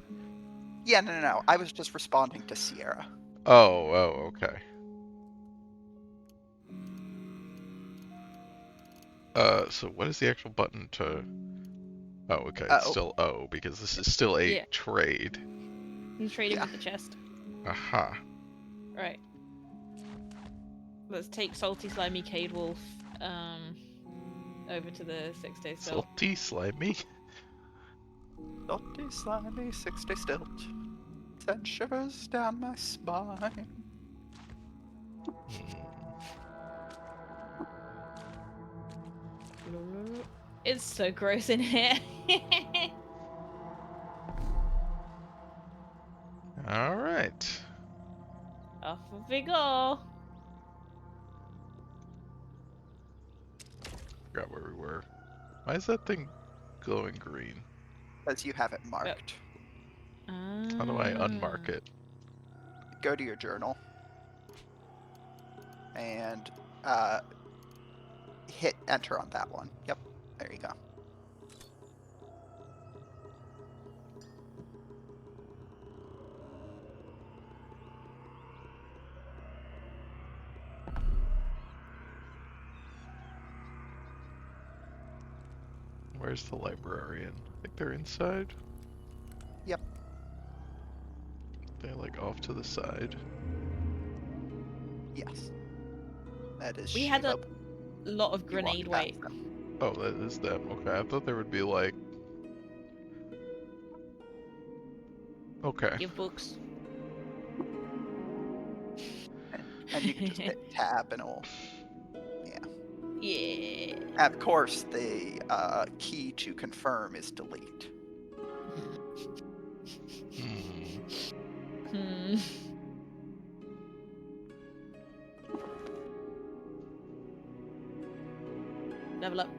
Speaker 2: Yeah, no. I was just responding to Sierra.
Speaker 3: Oh, okay. So what is the actual button to... Oh, okay, it's still O, because this is still a trade.
Speaker 1: You're trading with the chest.
Speaker 3: Aha.
Speaker 1: Right. Let's take Salty Slimy Cade Wolf over to the 6-day stilt.
Speaker 3: Salty Slimy?
Speaker 2: Salty Slimy 6-day stilt. Send shivers down my spine.
Speaker 1: It's so gross in here.
Speaker 3: Alright.
Speaker 1: Off we go.
Speaker 3: Forgot where we were. Why is that thing glowing green?
Speaker 2: Because you have it marked.
Speaker 3: How do I unmark it?
Speaker 2: Go to your journal. And hit enter on that one. Yep, there you go.
Speaker 3: Where's the librarian? I think they're inside.
Speaker 2: Yep.
Speaker 3: They're like off to the side.
Speaker 2: Yes. That is.
Speaker 1: We had a lot of grenade weight.
Speaker 3: Oh, that is them. Okay, I thought there would be like. Okay.
Speaker 1: Give books.
Speaker 2: And you can just hit tab and it'll.
Speaker 1: Yeah.
Speaker 2: And of course, the key to confirm is delete.
Speaker 1: Level up.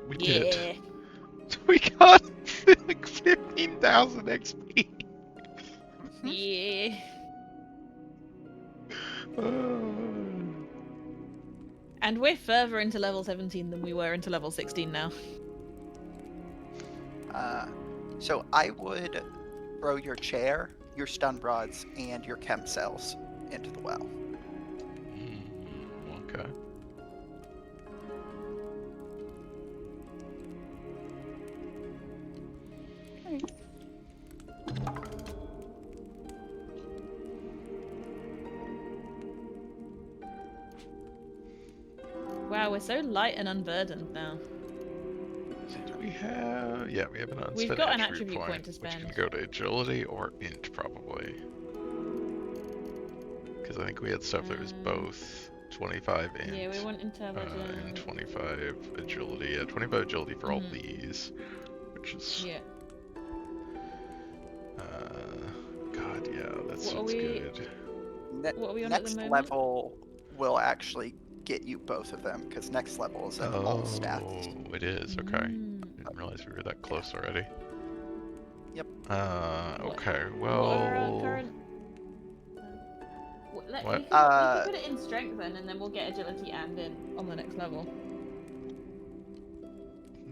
Speaker 3: We did. We got like 1000 XP.
Speaker 1: Yeah. And we're further into level 17 than we were into level 16 now.
Speaker 2: So I would throw your chair, your stun rods, and your chem cells into the well.
Speaker 3: Okay.
Speaker 1: Wow, we're so light and unburdened now.
Speaker 3: Do we have? Yeah, we have an unspent
Speaker 1: We've got an
Speaker 3: attribute
Speaker 1: attribute point to
Speaker 3: which
Speaker 1: spend.
Speaker 3: can go to agility or int probably. Because I think we had stuff that was both 25 int.
Speaker 1: Yeah, we want intelligence.
Speaker 3: And 25 agility. Yeah, 25 agility for all these, which is.
Speaker 1: Yeah.
Speaker 3: God, yeah, that
Speaker 1: What
Speaker 3: sounds good.
Speaker 1: What are we on
Speaker 2: Next
Speaker 1: at the moment?
Speaker 2: level will actually get you both of them, because next level is an all stats.
Speaker 3: Oh, it is. Okay. Didn't realize we were that close already.
Speaker 2: Yep.
Speaker 3: Okay.
Speaker 1: What are our
Speaker 3: Well.
Speaker 1: current...
Speaker 3: What?
Speaker 1: We can put it in strength then, and then we'll get agility and in on the next level.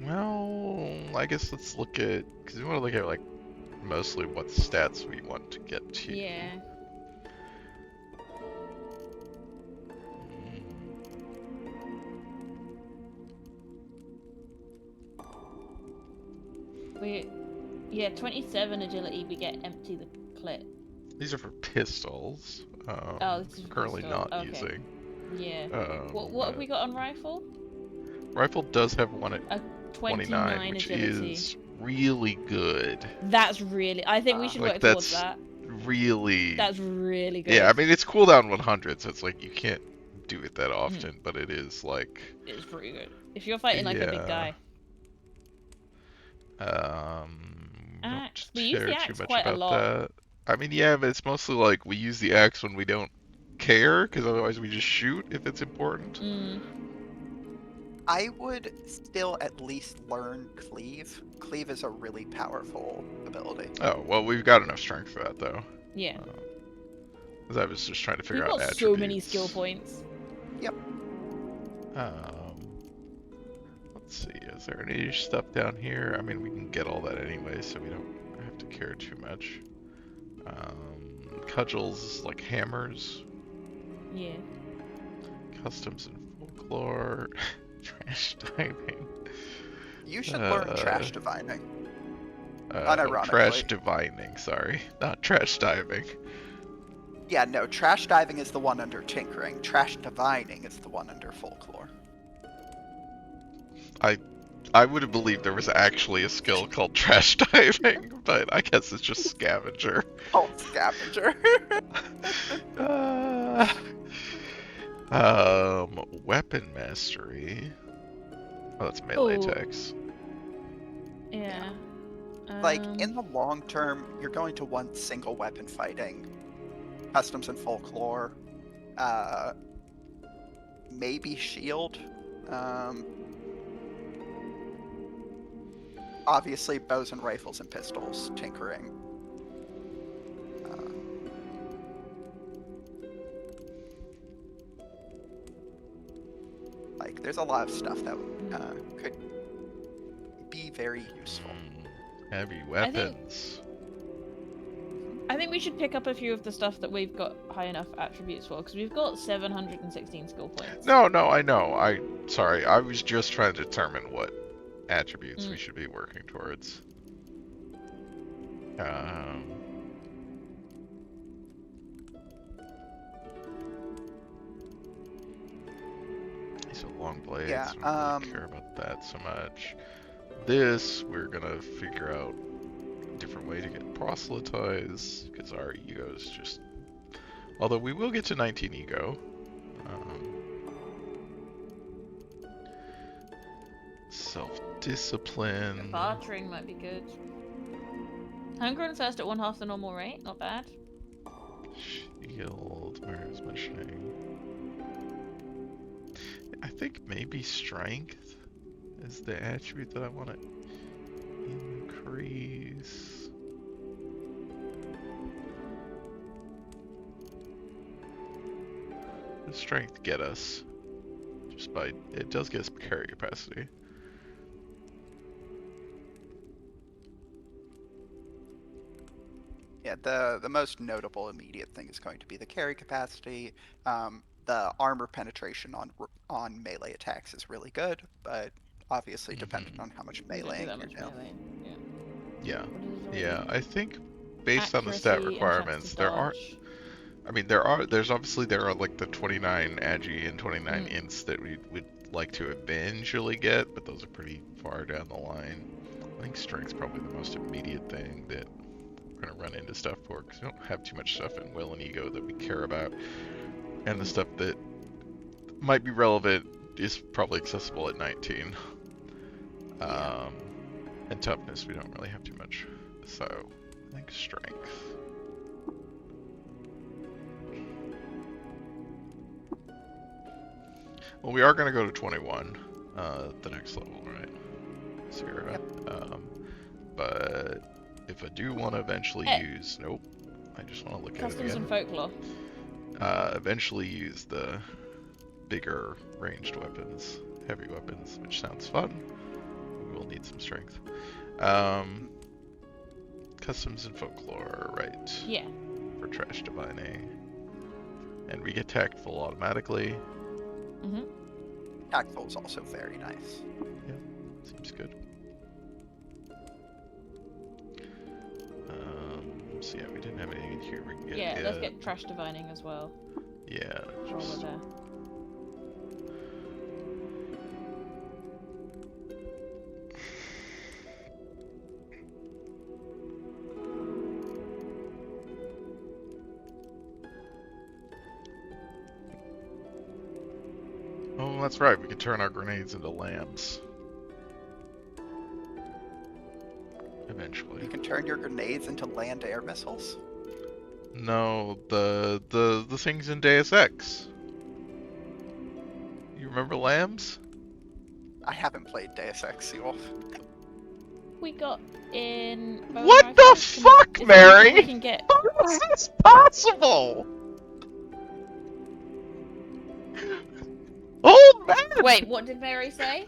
Speaker 3: Well, I guess let's look at, because we want to look at like mostly what stats we want to get to.
Speaker 1: Yeah. Yeah, 27 agility, we get empty the clip.
Speaker 3: These are for pistols.
Speaker 1: Oh, this is
Speaker 3: currently
Speaker 1: pistol.
Speaker 3: not
Speaker 1: Okay.
Speaker 3: using.
Speaker 1: Yeah. What have we got on rifle?
Speaker 3: Rifle does have one at
Speaker 1: 29
Speaker 3: which
Speaker 1: agility.
Speaker 3: is really good.
Speaker 1: That's really... I think we should
Speaker 3: like
Speaker 1: work towards that.
Speaker 3: Really.
Speaker 1: That's really good.
Speaker 3: Yeah, I mean it's cooldown 100, so it's like you can't do it that often, but it is like.
Speaker 1: It's pretty good. If you're fighting like a big guy.
Speaker 3: Don't
Speaker 1: we use
Speaker 3: care
Speaker 1: the
Speaker 3: too
Speaker 1: axe
Speaker 3: much
Speaker 1: quite a
Speaker 3: about
Speaker 1: lot.
Speaker 3: that. I mean, yeah, but it's mostly like we use the axe when we don't care, because otherwise we just shoot if it's important.
Speaker 2: I would still at least learn cleave. Cleave is a really powerful ability.
Speaker 3: Oh, well, we've got enough strength for that, though.
Speaker 1: Yeah.
Speaker 3: Because I was just trying to figure out
Speaker 1: We've got
Speaker 3: attributes.
Speaker 1: so many skill points.
Speaker 2: Yep.
Speaker 3: Let's see, is there any stuff down here? I mean, we can get all that anyway, so we don't have to care too much. Cudgels, like hammers.
Speaker 1: Yeah.
Speaker 3: Customs and folklore. Trash diving.
Speaker 2: You should learn trash divining.
Speaker 3: Trash divining, sorry. Not trash diving.
Speaker 2: Yeah, no, trash diving is the one under tinkering. Trash divining is the one under folklore.
Speaker 3: I would have believed there was actually a skill called trash diving, but I guess it's just scavenger.
Speaker 2: Oh, scavenger.
Speaker 3: Weapon mastery. Oh, that's melee attacks.
Speaker 1: Yeah.
Speaker 2: Like, in the long term, you're going to want single weapon fighting. Customs and folklore. Maybe shield. Obviously, bows and rifles and pistols, tinkering. Like, there's a lot of stuff that could be very useful.
Speaker 3: Heavy weapons.
Speaker 1: I think we should pick up a few of the stuff that we've got high enough attributes for, because we've got 716 skill points.
Speaker 3: No, I know. Sorry, I was just trying to determine what attributes we should be working towards. So long blades,
Speaker 2: Yeah,
Speaker 3: I don't really care about that so much. This, we're gonna figure out a different way to get proselytized, because our ego is just... Although we will get to 19 ego. Self-discipline.
Speaker 1: Bartering might be good. Hunger and thirst at 1/2 the normal rate, not bad.
Speaker 3: Shield, where is mentioning? I think maybe strength is the attribute that I want to increase. does strength get us? Just by it does get us carry capacity.
Speaker 2: Yeah, the most notable immediate thing is going to be the carry capacity. The armor penetration on melee attacks is really good, but obviously dependent on how much
Speaker 1: We don't do
Speaker 2: meleeing
Speaker 1: that
Speaker 2: you're
Speaker 1: much
Speaker 2: doing.
Speaker 1: melee.
Speaker 3: Yeah.
Speaker 1: What does it
Speaker 3: Yeah,
Speaker 1: already
Speaker 3: I think based on the stat
Speaker 1: Accuracy and chance
Speaker 3: requirements,
Speaker 1: to
Speaker 3: there are.
Speaker 1: dodge.
Speaker 3: I mean, there's obviously like the 29 agi and 29 ints that we would like to eventually get, but those are pretty far down the line. I think strength's probably the most immediate thing that we're gonna run into stuff for, because we don't have too much stuff in will and ego that we care about, and the stuff that might be relevant is probably accessible at 19.
Speaker 2: Yeah.
Speaker 3: And toughness, we don't really have too much, so I think strength. Well, we are going to go to 21, the next level, right? Sierra.
Speaker 2: Yep.
Speaker 3: But if I do want to eventually use... Nope. I just want to look at it
Speaker 1: Customs
Speaker 3: again.
Speaker 1: and folklore.
Speaker 3: Eventually use the bigger ranged weapons, heavy weapons, which sounds fun. We will need some strength. Customs and folklore, right?
Speaker 1: Yeah.
Speaker 3: For trash divining. And we get tactful automatically.
Speaker 1: Mm-hmm.
Speaker 2: Tactful is also very nice.
Speaker 3: Yeah, seems good. So yeah, we didn't have anything in here we can get.
Speaker 1: Yeah, let's get trash divining as well.
Speaker 3: Yeah,
Speaker 1: While we're there.
Speaker 3: Oh, that's right. We could turn our grenades into lambs. Eventually.
Speaker 2: You can turn your grenades into land-air missiles.
Speaker 3: No, the things in Deus Ex. You remember lambs?
Speaker 2: I haven't played Deus Ex Seal.
Speaker 1: We got in.
Speaker 3: What the fuck, Mary?
Speaker 1: We can get.
Speaker 3: How is this possible? Old man!
Speaker 1: Wait, what did Mary say?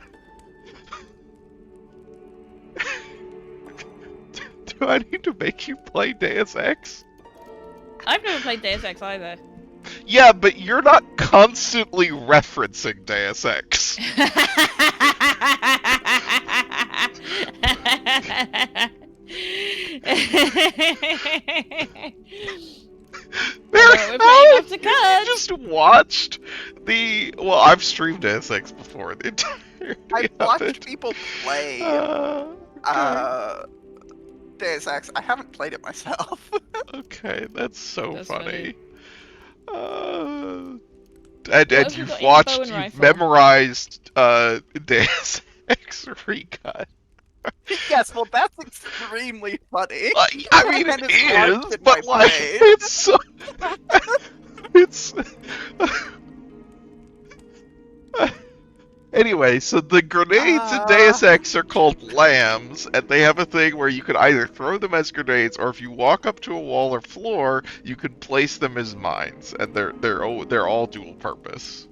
Speaker 3: Do I need to make you play Deus Ex?
Speaker 1: I've never played Deus Ex either.
Speaker 3: Yeah, but you're not constantly referencing Deus Ex.
Speaker 1: We're playing off to
Speaker 3: You
Speaker 1: cards.
Speaker 3: just watched the... Well, I've streamed Deus Ex before. The entirety
Speaker 2: I've
Speaker 3: of
Speaker 2: watched
Speaker 3: it.
Speaker 2: people play
Speaker 3: Okay.
Speaker 2: Deus Ex. I haven't played it myself.
Speaker 3: Okay, that's so
Speaker 1: That's
Speaker 3: funny.
Speaker 1: What
Speaker 3: And
Speaker 1: have you
Speaker 3: you've
Speaker 1: got in
Speaker 3: watched,
Speaker 1: bow and
Speaker 3: you've
Speaker 1: rifle?
Speaker 3: memorized Deus Ex Recon.
Speaker 2: Yes, well, that's extremely funny.
Speaker 3: I mean,
Speaker 2: And
Speaker 3: it
Speaker 2: it's marked
Speaker 3: is,
Speaker 2: in
Speaker 3: but
Speaker 2: my
Speaker 3: like,
Speaker 2: brain.
Speaker 3: it's so... it's... Anyway, so the grenades in Deus Ex are called lambs, and they have a thing where you can either throw them as grenades, or if you walk up to a wall or floor, you can place them as mines, and they're all dual purpose.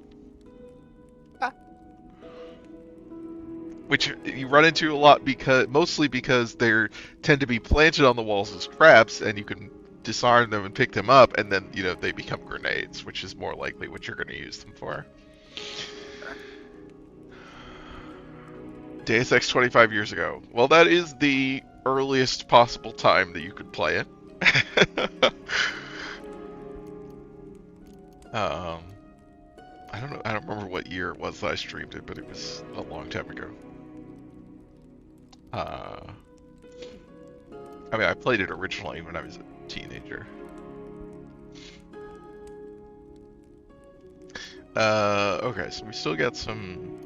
Speaker 3: Which you run into a lot mostly because they tend to be planted on the walls as traps, and you can disarm them and pick them up, and then they become grenades, which is more likely what you're going to use them for. Deus Ex 25 years ago. Well, that is the earliest possible time that you could play it. I don't know. I don't remember what year it was that I streamed it, but it was a long time ago. I mean, I played it originally when I was a teenager. Okay, so we still got some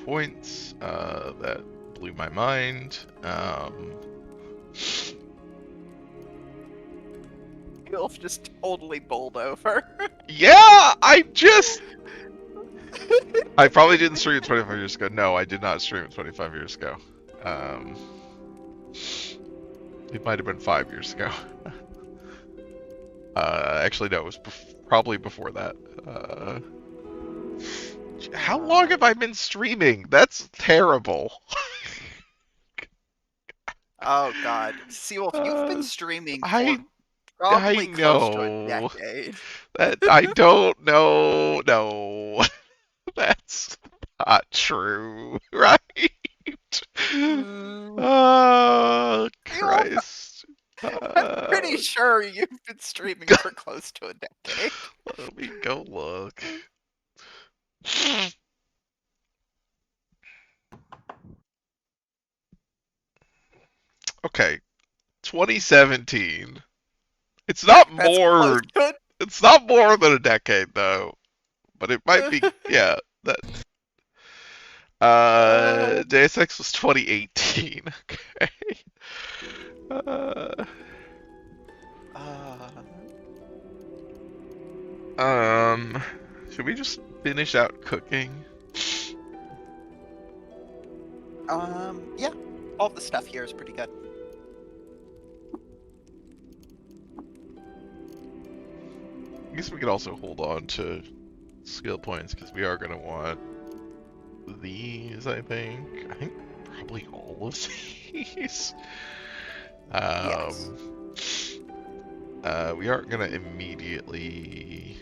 Speaker 3: points that blew my mind.
Speaker 2: You'll just totally bowled over.
Speaker 3: Yeah, I probably didn't stream it 25 years ago. No, I did not stream it 25 years ago. It might have been 5 years ago. Actually, no, it was probably before that. How long have I been streaming? That's terrible.
Speaker 2: Oh God, Seawolf, you've been
Speaker 3: Uh,
Speaker 2: streaming
Speaker 3: I
Speaker 2: for
Speaker 3: I
Speaker 2: probably close to a
Speaker 3: know
Speaker 2: decade.
Speaker 3: that I don't know. No, that's not true, right?
Speaker 2: Mm,
Speaker 3: Oh
Speaker 2: Seawolf,
Speaker 3: Christ!
Speaker 2: I'm pretty sure you've been streaming for close to a decade.
Speaker 3: Let me go look. Okay, 2017. It's not
Speaker 2: That's close
Speaker 3: more.
Speaker 2: to it.
Speaker 3: It's not more than a decade though, but it might be. Yeah, that. Deus Ex was 2018. Okay. Uh,
Speaker 2: Uh,
Speaker 3: should we just finish out cooking?
Speaker 2: yeah, all the stuff here is pretty good.
Speaker 3: I guess we could also hold on to skill points because we are gonna want these. I think probably all of these.
Speaker 2: Yes.
Speaker 3: We aren't gonna immediately.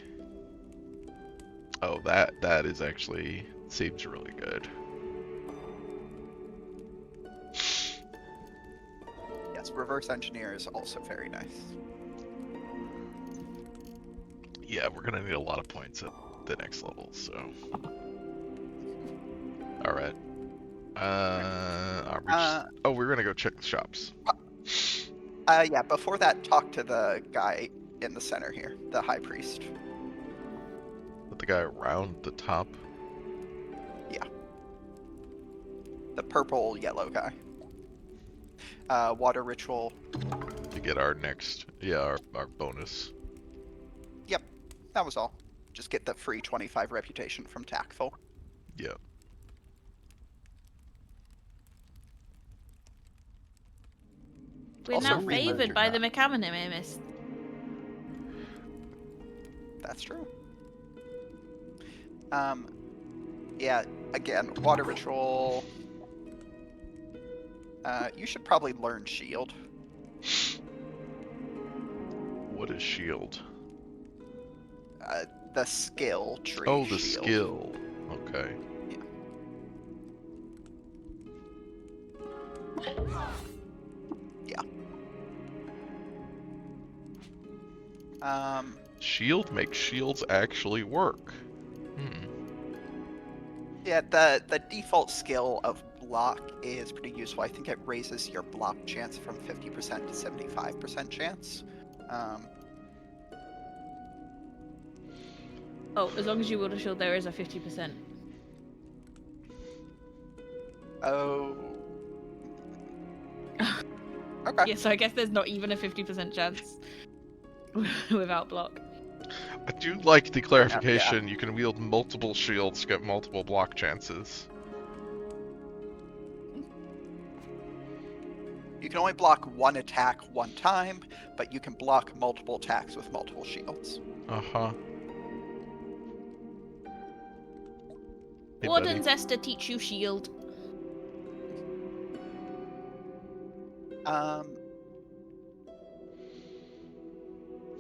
Speaker 3: Oh, that is actually seems really good.
Speaker 2: Yes, reverse engineer is also very nice.
Speaker 3: Yeah, we're gonna need a lot of points at the next level, so. Alright. Are we just... Oh, we're gonna go check the shops.
Speaker 2: Yeah, before that, talk to the guy in the center here, the high priest.
Speaker 3: With the guy around the top.
Speaker 2: Yeah. The purple yellow guy. Water ritual.
Speaker 3: To get our next, our bonus.
Speaker 2: Yep, that was all. Just get the free 25 reputation from Tactful.
Speaker 3: Yeah.
Speaker 1: We're
Speaker 2: Also
Speaker 1: now
Speaker 2: reload
Speaker 1: favoured
Speaker 2: your
Speaker 1: by the
Speaker 2: gun.
Speaker 1: mechanimus.
Speaker 2: That's true. Yeah, again, water ritual. You should probably learn shield.
Speaker 3: What is shield?
Speaker 2: The skill tree.
Speaker 3: Oh, the
Speaker 2: shield.
Speaker 3: skill. Okay.
Speaker 2: Yeah.
Speaker 3: Shield makes shields actually work.
Speaker 2: Yeah, the default skill of block is pretty useful. I think it raises your block chance from 50% to 75% chance.
Speaker 1: Oh, as long as you wield a shield, there is a 50%.
Speaker 2: Oh. Okay.
Speaker 1: Yeah, so I guess there's not even a 50% chance without block.
Speaker 3: I do like the clarification. You can wield multiple shields to get multiple block chances.
Speaker 2: You can only block one attack one time, but you can block multiple attacks with multiple shields.
Speaker 3: Uh-huh. Hey,
Speaker 1: Warden Zesta teach you shield.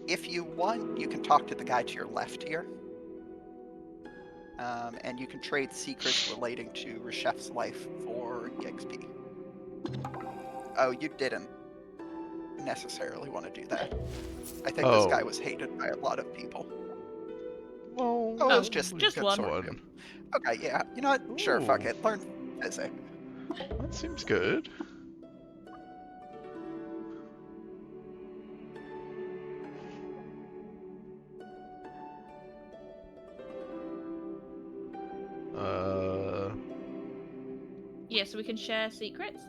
Speaker 2: If you want, you can talk to the guy to your left here. And you can trade secrets relating to Reshef's life for EXP. Oh, you didn't necessarily want to do that. I think this guy was hated by a lot of people.
Speaker 3: Well,
Speaker 2: Oh, it was just
Speaker 1: one.
Speaker 2: Okay, yeah. You know what? Sure, fuck it. Learn physics.
Speaker 3: That seems good.
Speaker 1: Yeah, so we can share secrets?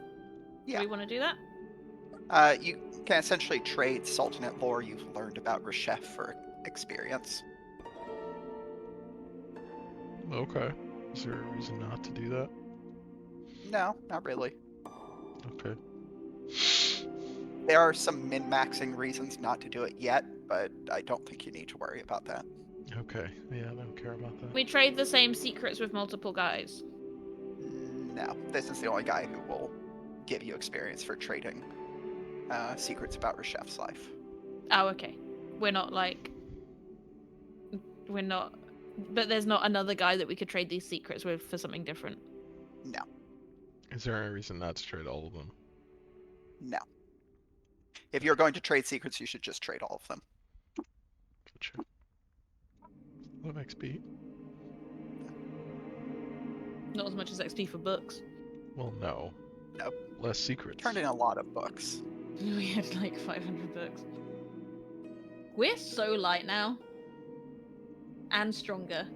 Speaker 2: Yeah.
Speaker 1: Do we want to do that?
Speaker 2: You can essentially trade Sultanate lore you've learned about Reshef for experience.
Speaker 3: Okay. Is there a reason not to do that?
Speaker 2: No, not really.
Speaker 3: Okay.
Speaker 2: There are some min-maxing reasons not to do it yet, but I don't think you need to worry about that.
Speaker 3: Okay. Yeah, I don't care about that.
Speaker 1: We trade the same secrets with multiple guys.
Speaker 2: No, this is the only guy who will give you experience for trading secrets about Reshef's life.
Speaker 1: Oh, okay. We're not like... We're not... But there's not another guy that we could trade these secrets with for something different.
Speaker 2: No,
Speaker 3: Is there any reason not to trade all of them?
Speaker 2: no. If you're going to trade secrets, you should just trade all of them.
Speaker 3: Gotcha. Love XP.
Speaker 1: Not as much as XP for books.
Speaker 3: Well, no.
Speaker 2: Nope.
Speaker 3: Less secrets.
Speaker 2: Turned in a lot of books.
Speaker 1: We had like 500 books. We're so light now. And stronger.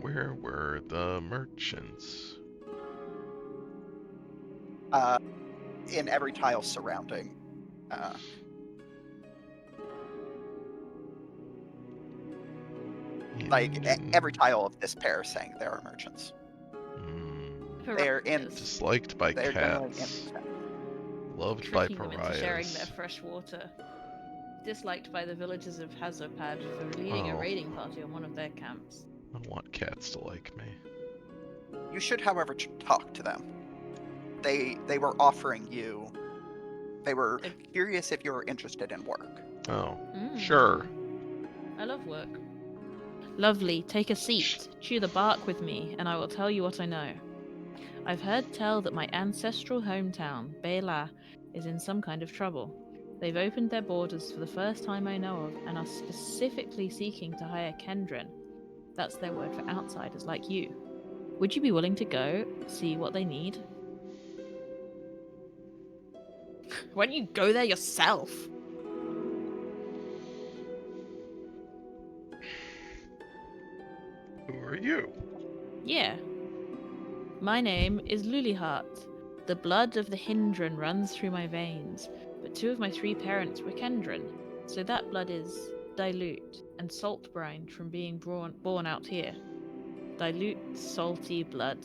Speaker 3: Where were the merchants?
Speaker 2: In every tile surrounding. Like every tile of this pair is saying there are merchants. They're in.
Speaker 3: Disliked by
Speaker 2: They're generally
Speaker 3: cats.
Speaker 2: in.
Speaker 3: Loved by
Speaker 1: Tricking them into sharing their
Speaker 3: pariahs.
Speaker 1: fresh water. Disliked by the villagers of Hazopad for leading a raiding party on one of their camps.
Speaker 3: I want cats to like me.
Speaker 2: You should, however, talk to them. They were offering you. They were curious if you were interested in work.
Speaker 3: Oh, sure.
Speaker 1: I love work. Lovely, take a seat. Chew the bark with me, and I will tell you what I know. I've heard tell that my ancestral hometown, Bela, is in some kind of trouble. They've opened their borders for the first time I know of, and are specifically seeking to hire Kendrin. That's their word for outsiders like you. Would you be willing to go, see what they need? Why don't you go there yourself?
Speaker 3: Who are you?
Speaker 1: Yeah. My name is Lulihart. The blood of the Hindran runs through my veins, but 2 of my 3 parents were Kendran, so that blood is dilute and salt brined from being born out here. Dilute, salty blood.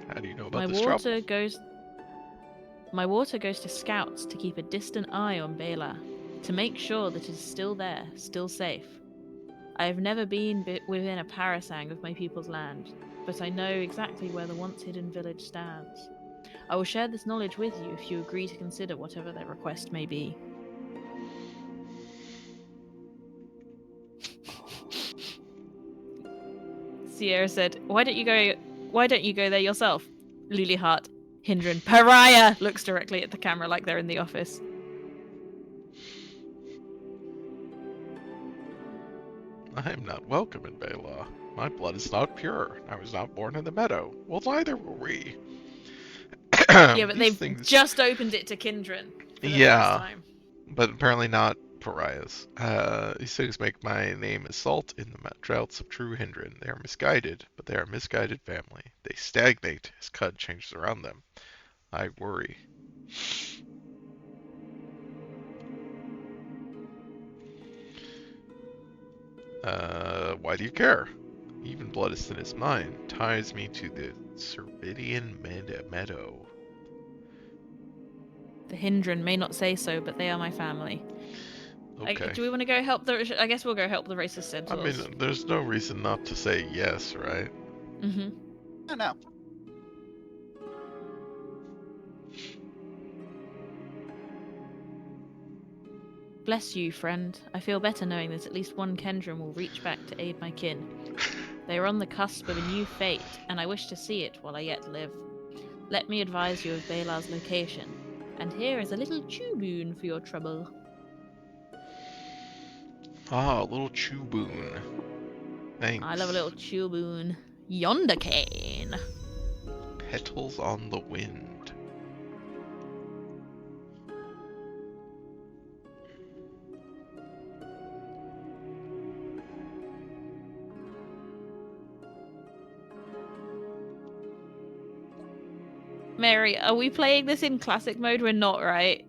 Speaker 3: How do you know about this trouble?
Speaker 1: My water goes to scouts to keep a distant eye on Bela, to make sure that it is still there, still safe. I have never been within a parasang of my people's land, but I know exactly where the once hidden village stands. I will share this knowledge with you if you agree to consider whatever their request may be. Sierra said, Why don't you go there yourself? Lulihart, Hindran, pariah, looks directly at the camera like they're in the office.
Speaker 3: I am not welcome in Bela. My blood is not pure. I was not born in the meadow. Well, neither were we.
Speaker 1: Yeah, but they've just opened it to Kindred for the first time.
Speaker 3: But apparently not pariahs. These things make my name as salt in the droughts of true Hindran. They are misguided, but they are a misguided family. They stagnate as Cud changes around them. I worry. Why do you care? Even blood as thin as mine ties me to the Cervidian meadow.
Speaker 1: The Hindran may not say so, but they are my family.
Speaker 3: Okay.
Speaker 1: Do we want to go help the... I guess we'll go help the racist centaurs.
Speaker 3: I mean, there's no reason not to say yes, right?
Speaker 1: Mm-hmm.
Speaker 2: I know.
Speaker 1: Bless you, friend. I feel better knowing that at least one Kendran will reach back to aid my kin. They are on the cusp of a new fate, and I wish to see it while I yet live. Let me advise you of Bela's location, and here is a little chewboon for your trouble.
Speaker 3: Ah, a little chewboon. Thanks.
Speaker 1: I love a little chewboon. Yonder cane.
Speaker 3: Petals on the wind.
Speaker 1: Mary, are we playing this in classic mode? We're not, right?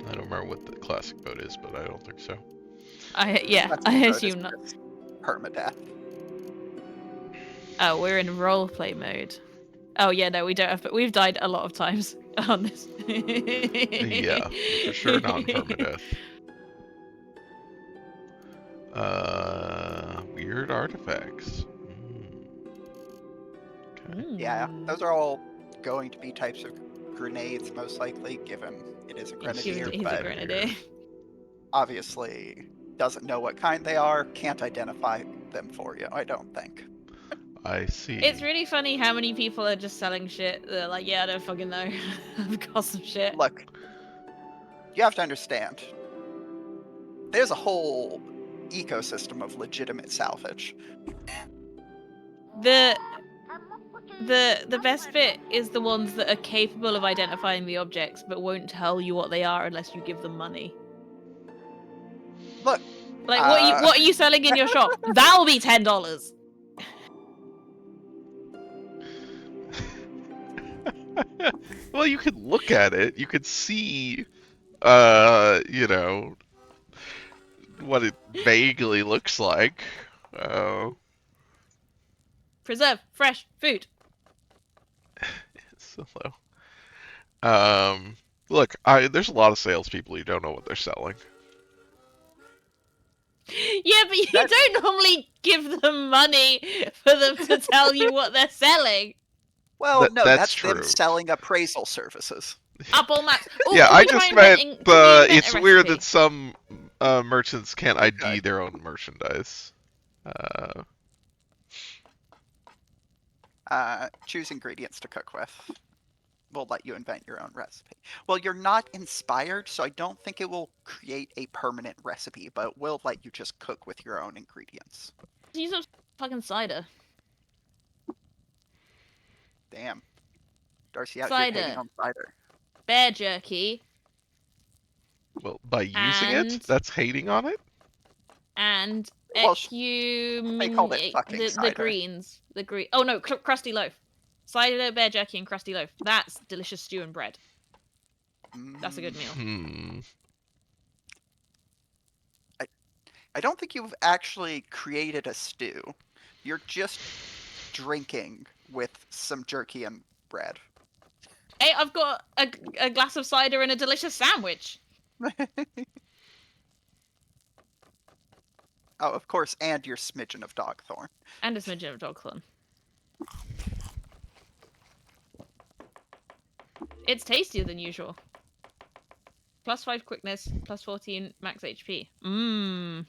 Speaker 3: I don't remember what the classic mode is, but I don't think so.
Speaker 1: I
Speaker 2: That's referred as
Speaker 1: assume not.
Speaker 2: just permadeath.
Speaker 1: Oh, we're in roleplay mode. Oh yeah, no, we don't have. But we've died a lot of times on this.
Speaker 3: Yeah, for sure non-permadeath. Weird artifacts. Okay.
Speaker 2: Yeah, those are all going to be types of grenades, most likely, given it is a grenadier,
Speaker 1: He's a
Speaker 2: but
Speaker 1: grenadier.
Speaker 2: obviously doesn't know what kind they are, can't identify them for you, I don't think.
Speaker 3: I see.
Speaker 1: It's really funny how many people are just selling shit. They're like, yeah, I don't fucking know. I've got some shit.
Speaker 2: Look, you have to understand, there's a whole ecosystem of legitimate salvage.
Speaker 1: The best bit is the ones that are capable of identifying the objects but won't tell you what they are unless you give them money.
Speaker 2: Look,
Speaker 1: Like, what are you selling in your shop? That'll be $10.
Speaker 3: Well, you could look at it. You could see, you know, what it vaguely looks like.
Speaker 1: Preserve fresh food.
Speaker 3: So low. Look, there's a lot of salespeople who don't know what they're selling.
Speaker 1: Yeah, but you don't normally give them money for them to tell you what they're selling.
Speaker 2: well, no,
Speaker 3: that's
Speaker 2: that's
Speaker 3: true.
Speaker 2: them selling appraisal services.
Speaker 1: Apple Maps. Ooh,
Speaker 3: Yeah,
Speaker 1: can
Speaker 3: I
Speaker 1: we try
Speaker 3: just meant
Speaker 1: inventing- can we invent
Speaker 3: it's
Speaker 1: a
Speaker 3: weird
Speaker 1: recipe?
Speaker 3: that some merchants can't ID
Speaker 2: Okay.
Speaker 3: their own merchandise.
Speaker 2: Choose ingredients to cook with. We'll let you invent your own recipe. Well, you're not inspired, so I don't think it will create a permanent recipe, but we'll let you just cook with your own ingredients.
Speaker 1: Use some fucking cider.
Speaker 2: Damn. Darcy out here hating
Speaker 1: Cider.
Speaker 2: on cider.
Speaker 1: Bear jerky.
Speaker 3: Well, by using
Speaker 1: And-
Speaker 3: it, that's hating on it?
Speaker 1: And
Speaker 2: Well,
Speaker 1: they
Speaker 2: called it fucking
Speaker 1: the
Speaker 2: cider.
Speaker 1: greens. The green. Oh no, crusty loaf. Cider, bear jerky, and crusty loaf. That's delicious stew and bread. That's a good meal.
Speaker 2: I don't think you've actually created a stew. You're just drinking with some jerky and bread.
Speaker 1: Hey, I've got a glass of cider and a delicious sandwich.
Speaker 2: Oh, of course, and your smidgen of dogthorn.
Speaker 1: And a smidgen of dogthorn. It's tastier than usual. Plus 5 quickness, plus 14 max HP. Mmm.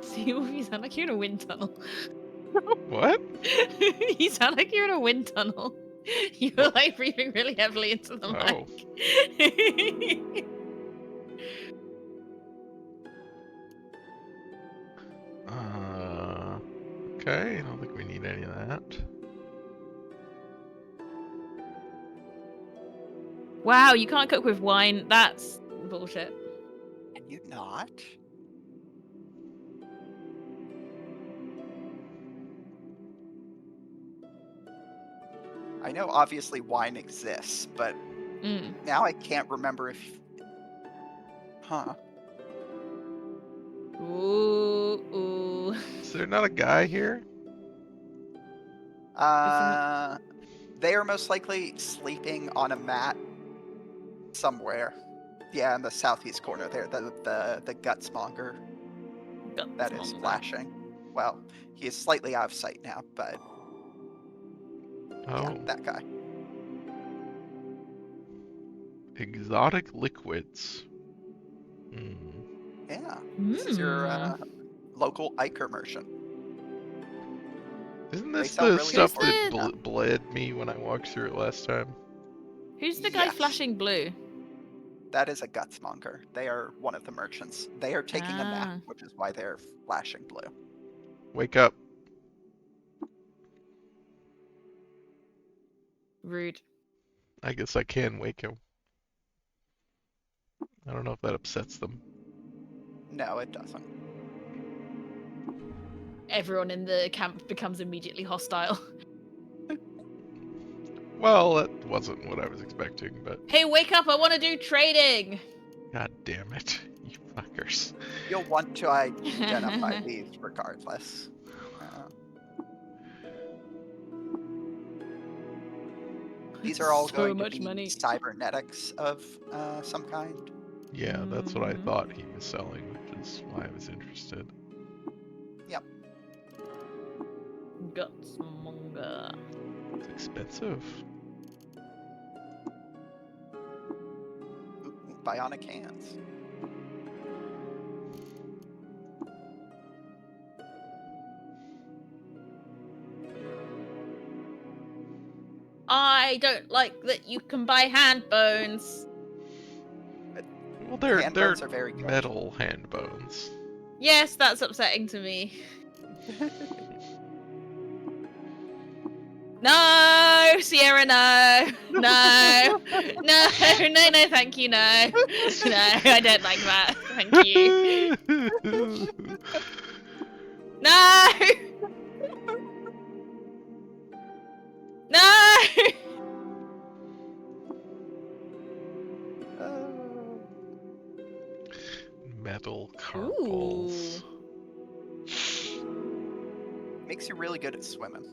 Speaker 1: See, you sound like you're in a wind tunnel.
Speaker 3: What?
Speaker 1: You sound like you're in a wind tunnel. You're like breathing really heavily into the mic.
Speaker 3: Okay, I don't think we need any of that.
Speaker 1: Wow, you can't cook with wine. That's bullshit.
Speaker 2: Can you not? I know obviously wine exists, but now I can't remember if... Huh.
Speaker 1: Ooh.
Speaker 3: Is there not a guy here?
Speaker 2: They are most likely sleeping on a mat somewhere. Yeah, in the southeast corner there, the gutsmonger that is flashing. Well, he is slightly out of sight now, but yeah, that guy.
Speaker 3: Exotic liquids.
Speaker 2: Yeah, this is your local Iker merchant.
Speaker 3: Isn't this
Speaker 2: sell
Speaker 3: the
Speaker 2: really
Speaker 3: stuff
Speaker 2: good
Speaker 3: that bled me when I walked through it last time?
Speaker 1: Who's the guy
Speaker 2: Yes.
Speaker 1: flashing blue?
Speaker 2: That is a gutsmonger. They are one of the merchants. They are taking a nap, which is why they're flashing blue.
Speaker 3: Wake up.
Speaker 1: Rude.
Speaker 3: I guess I can wake him. I don't know if that upsets them.
Speaker 2: No, it doesn't.
Speaker 1: Everyone in the camp becomes immediately hostile.
Speaker 3: Well, that wasn't what I was expecting, but
Speaker 1: Hey, wake up! I want to do trading.
Speaker 3: god damn it, you fuckers.
Speaker 2: You'll want to identify these regardless. These are all
Speaker 1: So
Speaker 2: going to
Speaker 1: much
Speaker 2: be
Speaker 1: money.
Speaker 2: cybernetics of some kind.
Speaker 3: Yeah, that's what I
Speaker 1: Mhm.
Speaker 3: thought he was selling, which is why I was interested.
Speaker 2: Yep.
Speaker 1: Gutsmonger.
Speaker 3: It's expensive.
Speaker 2: Ooh, bionic hands.
Speaker 1: I don't like that you can buy hand bones.
Speaker 3: Well, they're
Speaker 2: Hand
Speaker 3: they're
Speaker 2: bones are very good.
Speaker 3: metal hand bones.
Speaker 1: Yes, that's upsetting to me. No, Sierra, no. No. No, no, thank you, no. No, I don't like that. Thank you. No! No!
Speaker 3: Metal
Speaker 1: Ooh.
Speaker 3: carpals.
Speaker 2: Makes you really good at swimming.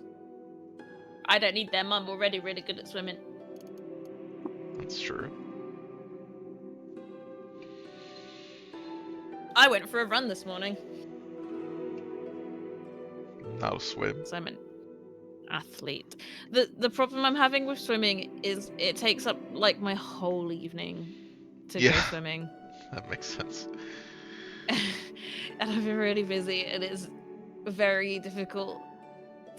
Speaker 1: I don't need them. I'm already really good at swimming.
Speaker 3: That's true.
Speaker 1: I went for a run this morning.
Speaker 3: Not a swim.
Speaker 1: So I'm an athlete. The problem I'm having with swimming is it takes up like my whole evening to go
Speaker 3: Yeah.
Speaker 1: swimming.
Speaker 3: That makes sense.
Speaker 1: And I've been really busy and it's very difficult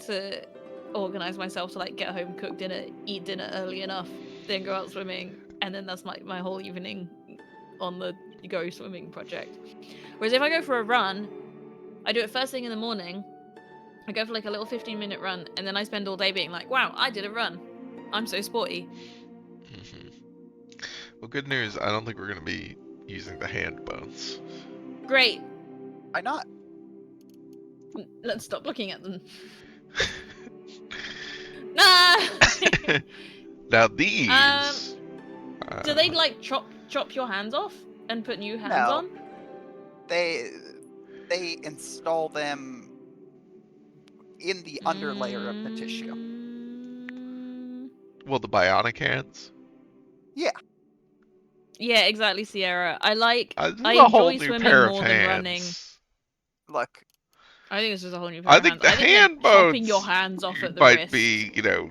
Speaker 1: to organize myself to like get home, cook dinner, eat dinner early enough, then go out swimming, and then that's like my whole evening on the go swimming project. Whereas if I go for a run, I do it first thing in the morning. I go for like a little 15-minute run, and then I spend all day being like, wow, I did a run. I'm so sporty.
Speaker 3: Hmm. Well, good news. I don't think we're going to be using the hand bones.
Speaker 1: Great.
Speaker 2: Why not?
Speaker 1: Let's stop looking at them. Nah!
Speaker 3: Now these.
Speaker 1: Do they like chop your hands off and put new hands
Speaker 2: No.
Speaker 1: on?
Speaker 2: They install them in the underlayer of the tissue.
Speaker 3: Well, the bionic hands.
Speaker 2: Yeah.
Speaker 1: Yeah, exactly, Sierra. I
Speaker 3: This is
Speaker 1: I
Speaker 3: a whole
Speaker 1: enjoy
Speaker 3: new
Speaker 1: swimming
Speaker 3: pair of
Speaker 1: more than running.
Speaker 3: hands.
Speaker 2: Look,
Speaker 1: I think it's just a whole new pair
Speaker 3: I
Speaker 1: of hands.
Speaker 3: think the
Speaker 1: I think
Speaker 3: hand
Speaker 1: like chopping your
Speaker 3: bones
Speaker 1: hands off at the
Speaker 3: might
Speaker 1: wrist.
Speaker 3: be, you know.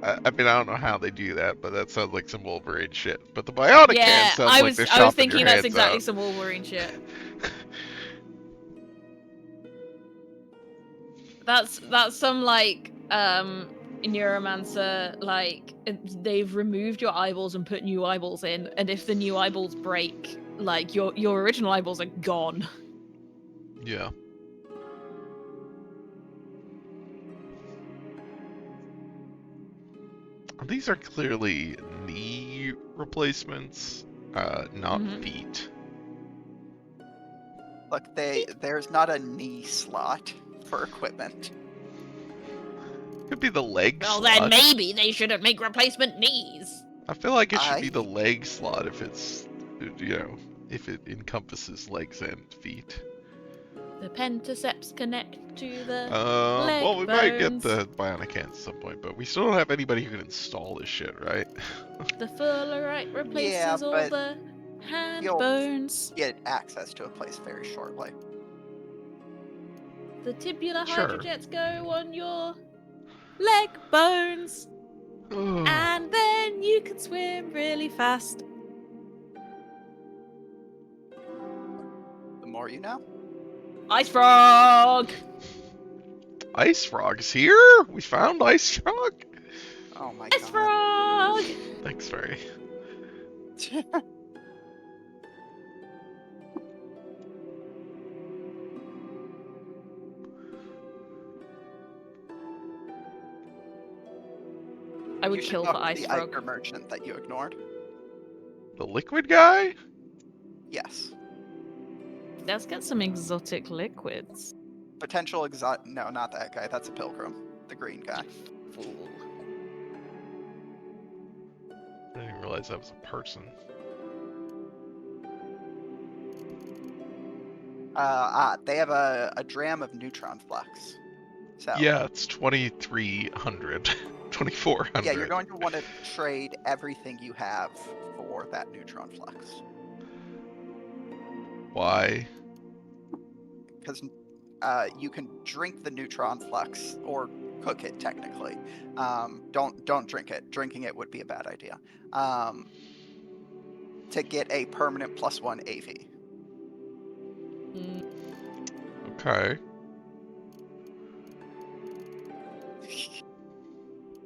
Speaker 3: I mean, I don't know how they do that, but that sounds like some Wolverine shit. But the bionic
Speaker 1: Yeah,
Speaker 3: hand sounds like they're
Speaker 1: I was
Speaker 3: chopping your
Speaker 1: thinking that's
Speaker 3: hands
Speaker 1: exactly
Speaker 3: out.
Speaker 1: some Wolverine shit. That's some like Neuromancer, like they've removed your eyeballs and put new eyeballs in, and if the new eyeballs break, like your original eyeballs are gone.
Speaker 3: Yeah. These are clearly knee replacements, not feet.
Speaker 2: look, there's not a knee slot for equipment.
Speaker 3: Could be the leg
Speaker 1: Well,
Speaker 3: slot.
Speaker 1: then maybe they shouldn't make replacement knees.
Speaker 3: I feel like it should be the leg slot if it's, you know, if it encompasses legs and feet.
Speaker 1: The pentaceps connect to the leg
Speaker 3: well, we might get
Speaker 1: bones.
Speaker 3: the bionic hands at some point, but we still don't have anybody who can install this shit, right?
Speaker 1: The Fullerite replaces
Speaker 2: Yeah,
Speaker 1: all
Speaker 2: but
Speaker 1: the hand
Speaker 2: you'll
Speaker 1: bones.
Speaker 2: get access to a place very shortly.
Speaker 1: The tibular
Speaker 3: Sure.
Speaker 1: hydrojets go on your leg bones. And then you can swim really fast.
Speaker 2: The more you know.
Speaker 1: Ice frog!
Speaker 3: Ice Frog's here? We found Ice Frog?
Speaker 2: Oh my
Speaker 1: Ice
Speaker 2: god.
Speaker 1: frog!
Speaker 3: Thanks, Ray.
Speaker 1: I would
Speaker 2: You should
Speaker 1: kill
Speaker 2: talk
Speaker 1: for
Speaker 2: to
Speaker 1: ice
Speaker 2: the
Speaker 1: frog.
Speaker 2: Iker merchant that you ignored.
Speaker 3: The liquid guy?
Speaker 2: Yes.
Speaker 1: Let's get some exotic liquids.
Speaker 2: Potential no, not that guy. That's a pilgrim. The green guy.
Speaker 1: Fool.
Speaker 3: I didn't even realize that was a person.
Speaker 2: They have a dram of neutron flux. So
Speaker 3: Yeah, it's 2,300. 2,400.
Speaker 2: yeah, you're going to want to trade everything you have for that neutron flux.
Speaker 3: Why?
Speaker 2: Because you can drink the neutron flux or cook it technically. Don't drink it. Drinking it would be a bad idea. To get a permanent +1 AV.
Speaker 3: Okay.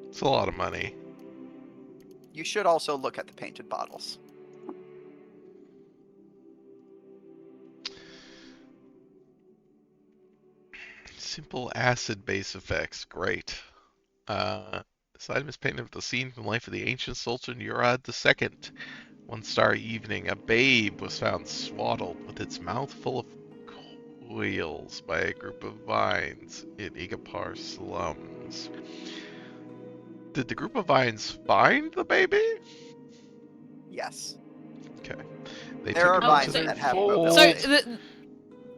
Speaker 3: It's a lot of money.
Speaker 2: You should also look at the painted bottles.
Speaker 3: Simple acid base effects. Great. This item is painted with the scene from the life of the ancient Sultan Murad II. One starry evening, a babe was found swaddled with its mouth full of coils by a group of vines in Igapar slums. Did the group of vines find the baby?
Speaker 2: Yes.
Speaker 3: Okay. They
Speaker 2: There are
Speaker 3: took it
Speaker 2: vines
Speaker 3: into their
Speaker 2: that have
Speaker 3: fold.
Speaker 1: So
Speaker 2: mobility.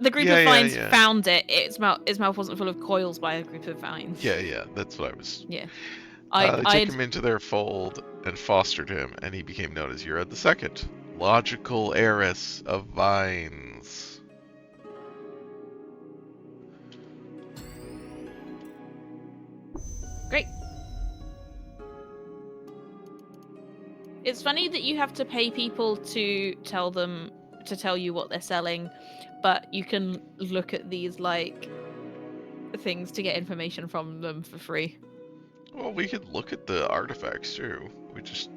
Speaker 1: the group
Speaker 3: Yeah,
Speaker 1: of
Speaker 3: yeah,
Speaker 1: vines
Speaker 3: yeah.
Speaker 1: found it. Its mouth wasn't full of coils by a group of vines.
Speaker 3: Yeah, that's what I was.
Speaker 1: Yeah.
Speaker 3: They took him into their fold and fostered him, and he became known as Urad II, logical heiress of vines.
Speaker 1: Great. It's funny that you have to pay people to tell you what they're selling, but you can look at these like things to get information from them for free.
Speaker 3: Well, we could look at the artifacts too. We just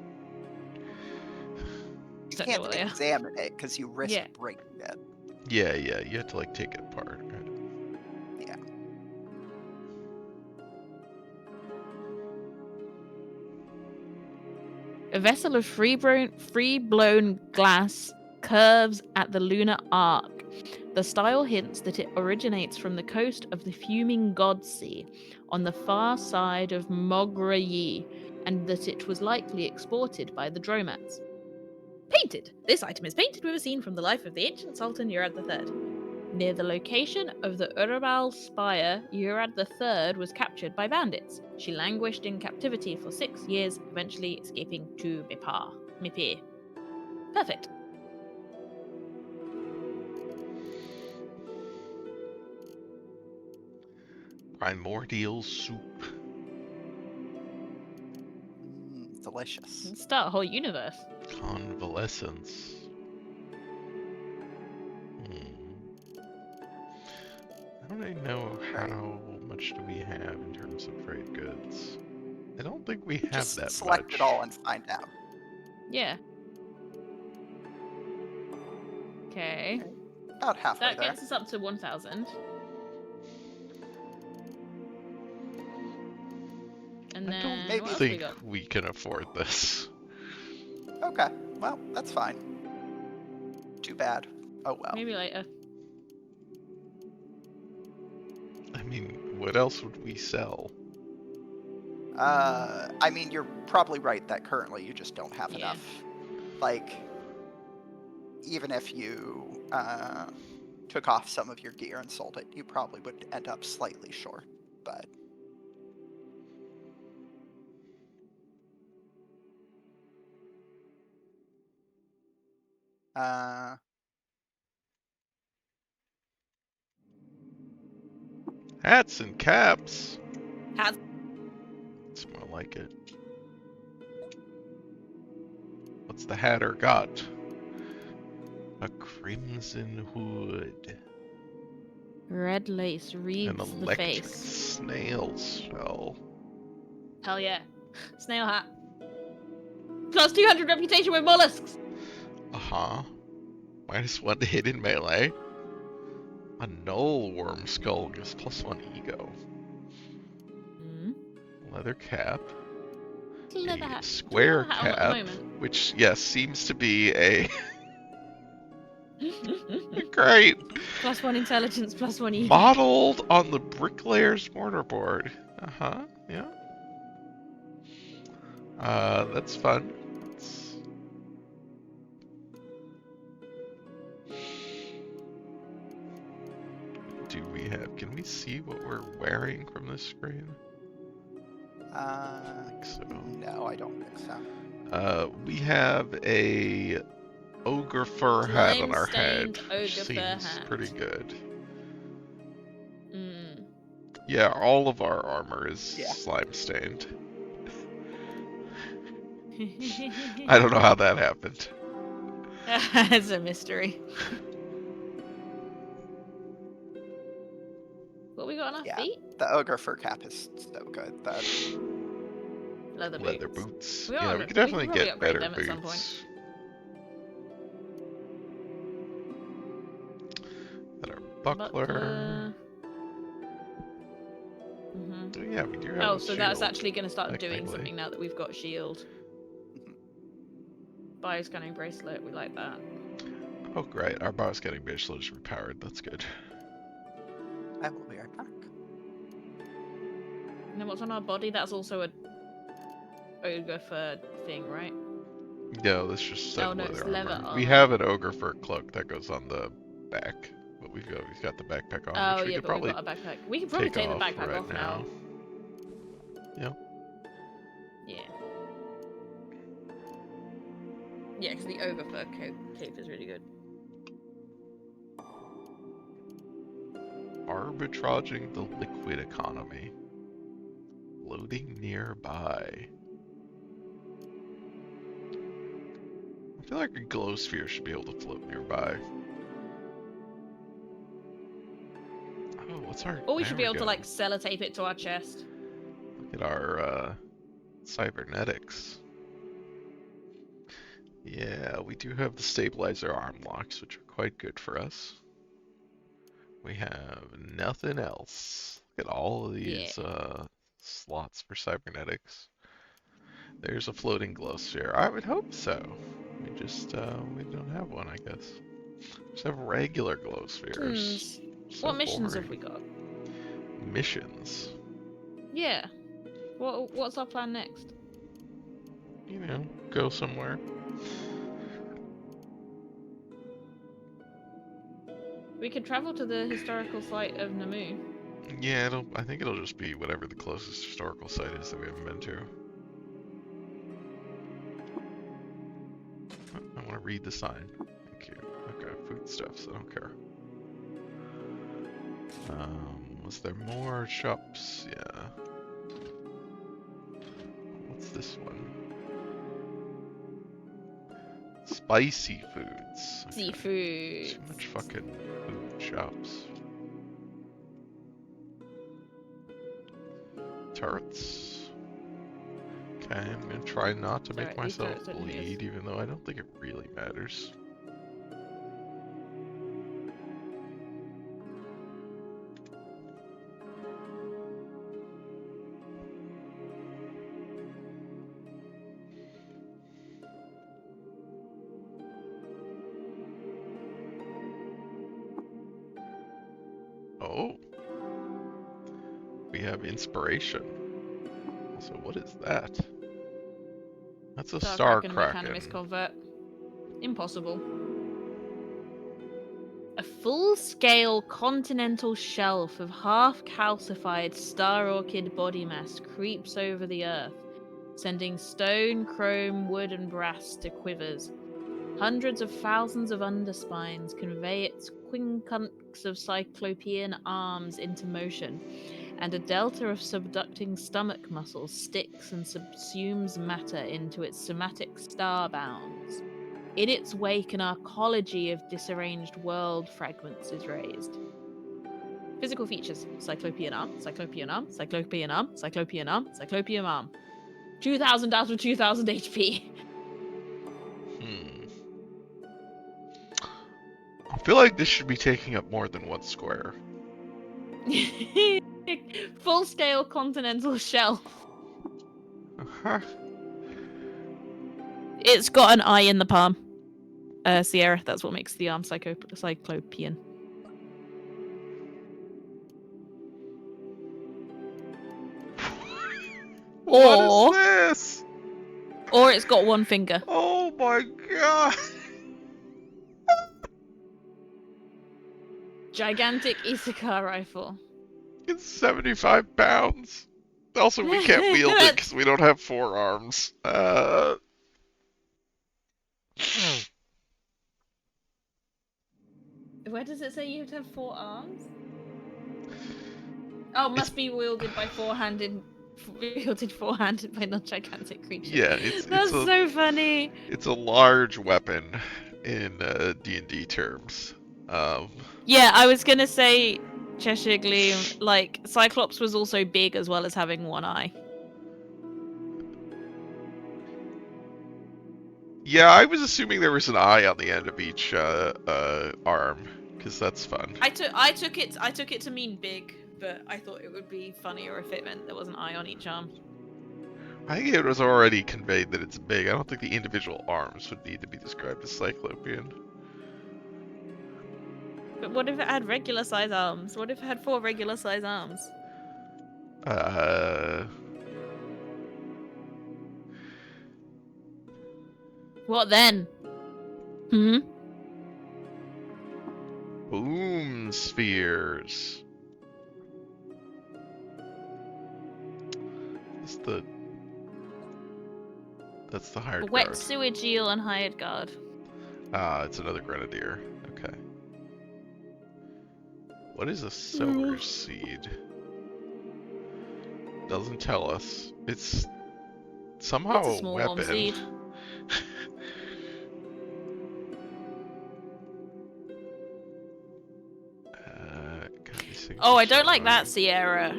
Speaker 2: You
Speaker 1: Don't know
Speaker 2: can't
Speaker 1: what they are.
Speaker 2: examine it because you risk
Speaker 1: Yeah.
Speaker 2: breaking it.
Speaker 3: yeah, you have to like take it apart. Right?
Speaker 2: Yeah.
Speaker 1: A vessel of free-blown glass curves at the lunar arc. The style hints that it originates from the coast of the fuming God Sea on the far side of Mograyi, and that it was likely exported by the Dromats. Painted! This item is painted with a scene from the life of the ancient Sultan Urad III. Near the location of the Urabal spire, Urad III was captured by bandits. She languished in captivity for 6 years, eventually escaping to Mipir. Perfect.
Speaker 3: Primordial soup.
Speaker 2: Delicious.
Speaker 1: Let's start a whole universe.
Speaker 3: Convalescence. I don't really know how much do we have in terms of trade goods. I don't think we have
Speaker 2: Just
Speaker 3: that
Speaker 2: select
Speaker 3: much.
Speaker 2: it all and find out.
Speaker 1: Yeah. Okay.
Speaker 2: About halfway
Speaker 1: That
Speaker 2: there.
Speaker 1: gets us up to 1,000. And
Speaker 3: I don't
Speaker 1: then what else we
Speaker 3: think
Speaker 1: got?
Speaker 3: we can afford this.
Speaker 2: Okay. Well, that's fine. Too bad. Oh well.
Speaker 1: Maybe later.
Speaker 3: I mean, what else would we sell?
Speaker 2: I mean, you're probably right that currently you just don't have
Speaker 1: Yeah.
Speaker 2: enough. Like, even if you took off some of your gear and sold it, you probably would end up slightly short. But
Speaker 3: Hats and caps.
Speaker 1: Hats.
Speaker 3: It's more like it. What's the hatter got? A crimson hood.
Speaker 1: Red lace
Speaker 3: An
Speaker 1: reads the
Speaker 3: electric
Speaker 1: face.
Speaker 3: snail shell.
Speaker 1: Hell yeah. Snail hat. Plus 200 reputation with mollusks.
Speaker 3: Uh-huh. -1 to hit in melee. A null worm skull gives +1 ego. Leather cap.
Speaker 1: Leather
Speaker 3: A
Speaker 1: hat.
Speaker 3: square
Speaker 1: Do we have a hat
Speaker 3: cap,
Speaker 1: on at the moment?
Speaker 3: which, yes, seems to be a... Great!
Speaker 1: +1 intelligence, +1 ego.
Speaker 3: Modeled on the bricklayer's mortarboard. Uh-huh, yeah. That's fun. do we have? Can we see what we're wearing from this screen? I think so.
Speaker 2: No, I don't think so.
Speaker 3: We have a ogre fur hat on our head,
Speaker 1: Slime-stained ogre
Speaker 3: which
Speaker 1: fur
Speaker 3: seems
Speaker 1: hat.
Speaker 3: pretty good.
Speaker 1: Mm.
Speaker 3: Yeah, all of our armor is
Speaker 2: Yeah.
Speaker 3: slime stained. I don't know how that happened.
Speaker 1: It's a mystery. What we got on our
Speaker 2: Yeah.
Speaker 1: feet?
Speaker 2: The ogre fur cap is so good. The
Speaker 3: Leather boots.
Speaker 1: We
Speaker 3: Yeah,
Speaker 1: are-
Speaker 3: we could
Speaker 1: we
Speaker 3: definitely
Speaker 1: probably
Speaker 3: get
Speaker 1: upgrade
Speaker 3: better
Speaker 1: them at some point.
Speaker 3: boots. Got our buckler.
Speaker 1: Mm-hmm.
Speaker 3: Oh, yeah, we do have
Speaker 1: Oh,
Speaker 3: a
Speaker 1: so that's
Speaker 3: shield,
Speaker 1: actually going to start doing
Speaker 3: technically.
Speaker 1: something now that we've got shield.
Speaker 2: Mhm.
Speaker 1: Bioscanning bracelet, we like that.
Speaker 3: Oh, great. Our bioscanning bracelet is repowered. That's good.
Speaker 2: I will be right back.
Speaker 1: And then what's on our body? That's also a ogre fur thing, right?
Speaker 3: No, that's just set
Speaker 1: Oh, no,
Speaker 3: leather
Speaker 1: it's leather
Speaker 3: armor. We
Speaker 1: armor.
Speaker 3: have an ogre fur cloak that goes on the back, but we've got the backpack on,
Speaker 1: Oh,
Speaker 3: which we
Speaker 1: yeah,
Speaker 3: could
Speaker 1: but we've
Speaker 3: probably
Speaker 1: got a backpack. We can probably take the backpack
Speaker 3: right
Speaker 1: off now.
Speaker 3: Yeah.
Speaker 1: Yeah. Yeah, because the ogre fur cape is really good.
Speaker 3: Arbitraging the liquid economy. Floating nearby. I feel like a glow sphere should be able to float nearby. Oh, what's our...
Speaker 1: Or we
Speaker 3: there
Speaker 1: should be able to,
Speaker 3: go.
Speaker 1: like, sellotape it to our chest.
Speaker 3: Look at our cybernetics. Yeah, we do have the stabilizer arm locks, which are quite good for us. We have nothing else. Look at all of these slots for cybernetics. There's a floating glow sphere. I would hope so. We just we don't have one, I guess. Just have regular glow spheres. So
Speaker 1: What missions
Speaker 3: boring.
Speaker 1: have we got?
Speaker 3: Missions.
Speaker 1: Yeah. What's our plan next?
Speaker 3: You know, go somewhere.
Speaker 1: We could travel to the historical site of Namu.
Speaker 3: Yeah, I think it'll just be whatever the closest historical site is that we haven't been to. I want to read the sign. Thank you. Okay, foodstuffs. I don't care. Was there more shops? Yeah. What's this one? Spicy foods. Okay.
Speaker 1: Seafood.
Speaker 3: Too much fucking food shops. Turrets. Okay, I'm gonna try not to make
Speaker 1: Alright, these
Speaker 3: myself
Speaker 1: turrets don't hit us.
Speaker 3: bleed, even though I don't think it really matters. Oh. We have inspiration. Also, what is that? That's a Star Kraken.
Speaker 1: Mechanimus convert. Impossible. A full-scale continental shelf of half-calcified star orchid body mass creeps over the Earth, sending stone, chrome, wood, and brass to quivers. Hundreds of thousands of underspines convey its quincunx of cyclopean arms into motion, and a delta of subducting stomach muscles sticks and subsumes matter into its somatic star bounds. In its wake, an arcology of disarranged world fragments is raised. Physical features: cyclopean arm, cyclopean arm, cyclopean arm, cyclopean arm, cyclopean arm. 2000 out of 2000 HP.
Speaker 3: I feel like this should be taking up more than one square.
Speaker 1: Full scale continental shelf.
Speaker 3: Uh-huh.
Speaker 1: It's got an eye in the palm. Sierra, that's what makes the arm cyclopean.
Speaker 3: What is this?
Speaker 1: Or it's got one finger.
Speaker 3: Oh my god!
Speaker 1: Gigantic Issachar rifle.
Speaker 3: It's 75 pounds. Also, we can't wield it because we don't have 4 arms.
Speaker 1: Where does it say you have to have 4 arms? Oh, must be wielded by four-handed by non-gigantic creatures.
Speaker 3: Yeah,
Speaker 1: That's so funny.
Speaker 3: It's a large weapon in D&D terms.
Speaker 1: Yeah, I was gonna say Cheshire Gleam. Like Cyclops was also big as well as having one eye.
Speaker 3: Yeah, I was assuming there was an eye on the end of each arm, because that's fun.
Speaker 1: I took it to mean big, but I thought it would be funnier if it meant there was an eye on each arm.
Speaker 3: I think it was already conveyed that it's big. I don't think the individual arms would need to be described as cyclopean.
Speaker 1: But what if it had regular size arms? What if it had 4 regular size arms? What then?
Speaker 3: Boom spheres. That's the hired
Speaker 1: Wet
Speaker 3: guard.
Speaker 1: sewage eel and hired guard.
Speaker 3: Ah, it's another grenadier. Okay. What is a sower's seed? Doesn't tell us. It's somehow
Speaker 1: It's a small
Speaker 3: weapon.
Speaker 1: worm seed. Oh, I don't like that, Sierra.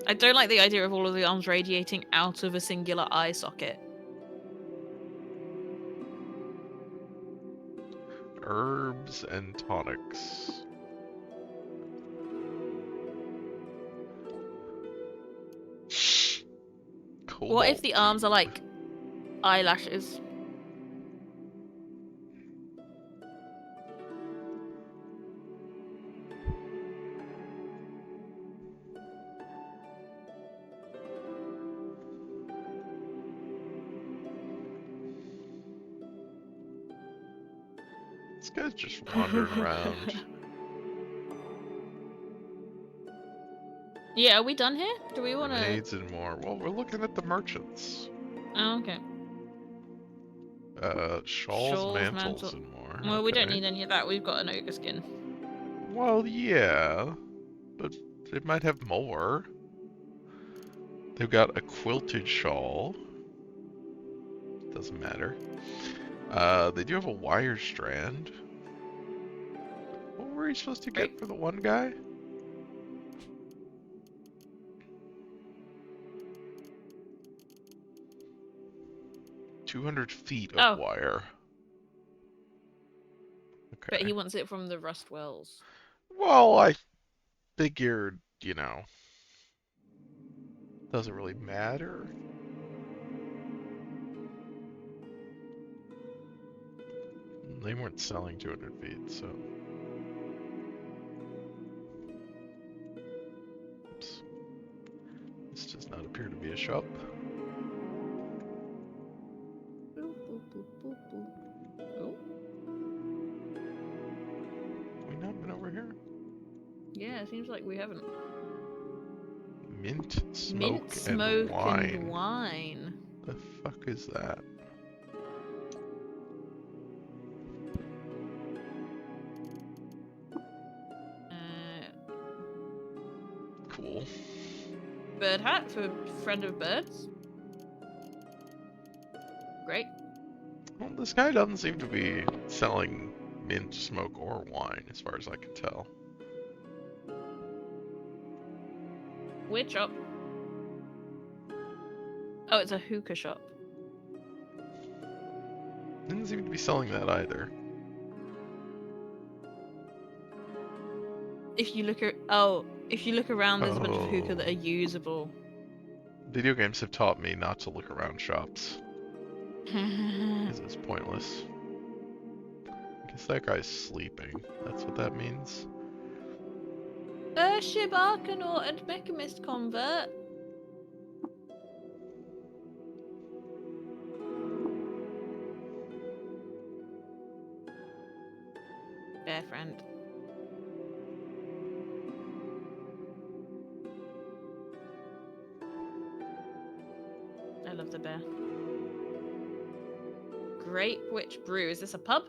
Speaker 1: I don't like the idea of all of the arms radiating out of a singular eye socket.
Speaker 3: Herbs and tonics. Cobalt
Speaker 1: What if the arms are
Speaker 3: tube.
Speaker 1: like eyelashes?
Speaker 3: This guy's just wandering around.
Speaker 1: Yeah, are we done here? Do we want to?
Speaker 3: Grenades and more. Well, we're looking at the merchants.
Speaker 1: Oh, okay.
Speaker 3: Shawls, mantles, and more.
Speaker 1: Well, we don't
Speaker 3: Okay.
Speaker 1: need any of that. We've got an ogre skin.
Speaker 3: Well, yeah, but they might have more. They've got a quilted shawl. Doesn't matter. They do have a wire strand. What were you supposed to get for the one guy? $200 feet of wire. Okay.
Speaker 1: But he wants it from the Rust Wells.
Speaker 3: Well, I figured, you know, doesn't really matter. They weren't selling 200 feet, so. Oops. This does not appear to be a shop. Have we not been over here?
Speaker 1: Yeah, it seems like we haven't.
Speaker 3: Mint, smoke,
Speaker 1: and
Speaker 3: wine.
Speaker 1: wine.
Speaker 3: The fuck is that? Cool.
Speaker 1: Bird hat for friend of birds. Great.
Speaker 3: Well, this guy doesn't seem to be selling mint, smoke, or wine, as far as I can tell.
Speaker 1: Which shop? Oh, it's a hookah shop.
Speaker 3: Doesn't seem to be selling that either.
Speaker 1: If you look around, there's a bunch of hookah that are usable.
Speaker 3: Video games have taught me not to look around shops. Because it's pointless. I guess that guy's sleeping. That's what that means.
Speaker 1: Ship Arcanaut and Mechamist convert. Fair friend. Great Witch Brew. Is this a pub?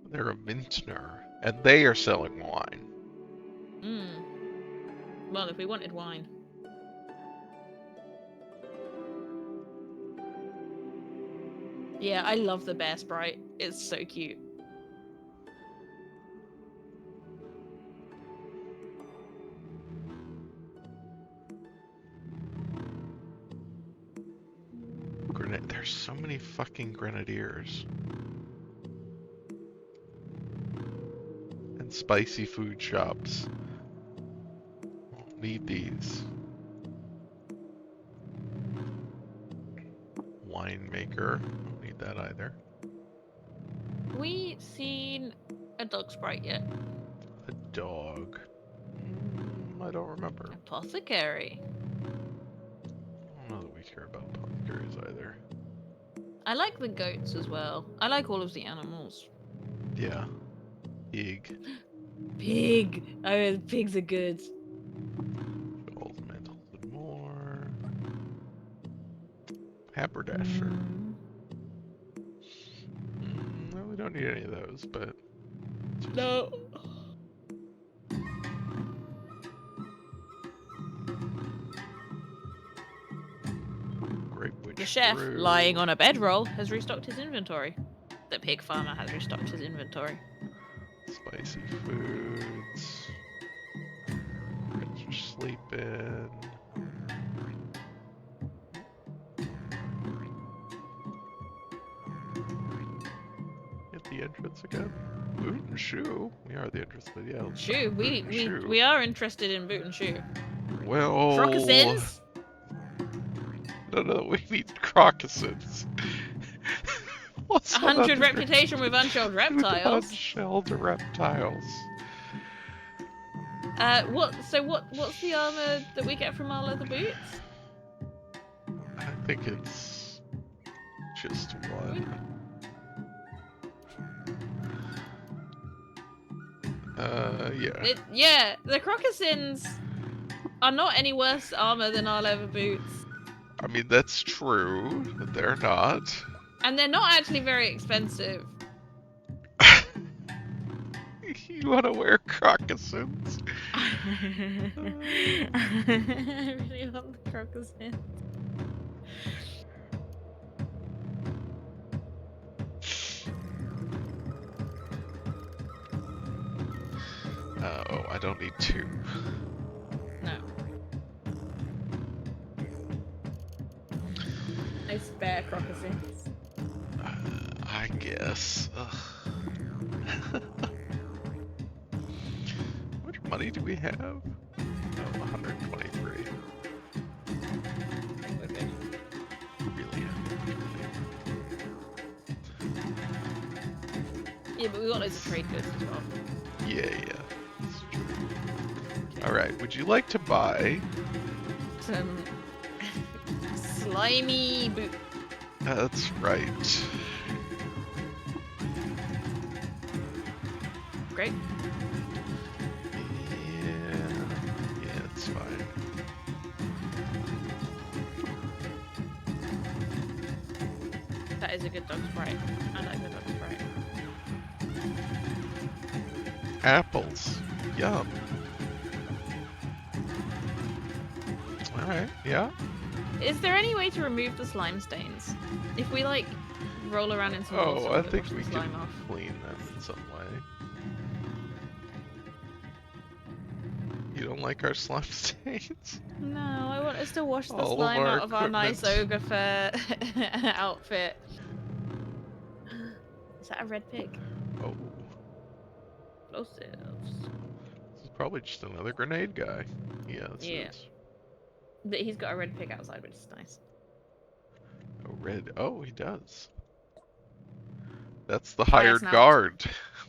Speaker 3: They're a vintner, and they are selling wine.
Speaker 1: Well, if we wanted wine. Yeah, I love the bear sprite. It's so cute.
Speaker 3: There's so many fucking grenadiers. And spicy food shops. Won't need these. Winemaker. Don't need that either.
Speaker 1: We seen a dog sprite yet?
Speaker 3: A dog. I don't remember.
Speaker 1: Apothecary.
Speaker 3: I don't know that we care about apothecaries either.
Speaker 1: I like the goats as well. I like all of the animals.
Speaker 3: Yeah. Pig.
Speaker 1: Pig! Oh, pigs are good.
Speaker 3: Gold mantles and more. Haberdasher. No, we don't need any of those, but...
Speaker 1: No.
Speaker 3: Great Witch
Speaker 1: The chef,
Speaker 3: Brew.
Speaker 1: lying on a bedroll, has restocked his inventory. The pig farmer has restocked his inventory.
Speaker 3: Spicy foods. Kids are sleeping. Hit the entrance again. Boot and shoe. We are the entrance, but yeah. Let's
Speaker 1: Shoe.
Speaker 3: boot and shoe.
Speaker 1: We are interested in boot and shoe.
Speaker 3: Well.
Speaker 1: Crocossins?
Speaker 3: No, we need crocossins.
Speaker 1: 100 reputation with unshelled reptiles.
Speaker 3: Unshelled reptiles.
Speaker 1: What's the armor that we get from our leather boots?
Speaker 3: I think it's just one.
Speaker 1: Yeah, the crocossins are not any worse armor than our leather boots.
Speaker 3: I mean, that's true, but they're not.
Speaker 1: And they're not actually very expensive.
Speaker 3: You want to wear crocossins?
Speaker 1: I really want the crocossins.
Speaker 3: Oh, I don't need two.
Speaker 1: No. I spare crocossins.
Speaker 3: I guess. Ugh. How much money do we have? Oh, 123. Really have
Speaker 1: Yeah, but we got loads of trade goods as well.
Speaker 3: Yeah. That's true. Alright, would you like to buy...
Speaker 1: Some slimy boot.
Speaker 3: That's right.
Speaker 1: Great.
Speaker 3: Yeah, it's fine.
Speaker 1: That is a good dog sprite. I like the dog sprite.
Speaker 3: Apples. Yum. Alright, yeah.
Speaker 1: Is there any way to remove the slime stains? If we like roll around in some water,
Speaker 3: Oh, I think we
Speaker 1: the
Speaker 3: can
Speaker 1: slime off.
Speaker 3: clean them in some way. You don't like our slime stains?
Speaker 1: No, I want us to wash the
Speaker 3: All of
Speaker 1: slime
Speaker 3: our
Speaker 1: out of our nice
Speaker 3: equipment.
Speaker 1: ogre fur outfit. Is that a red pig?
Speaker 3: Oh,
Speaker 1: Explosives.
Speaker 3: this is probably just another grenade guy. Yeah, this
Speaker 1: Yeah.
Speaker 3: is.
Speaker 1: But he's got a red pig outside, which is nice.
Speaker 3: Oh, red. Oh, he does. That's the
Speaker 1: Fire
Speaker 3: hired
Speaker 1: snout.
Speaker 3: guard.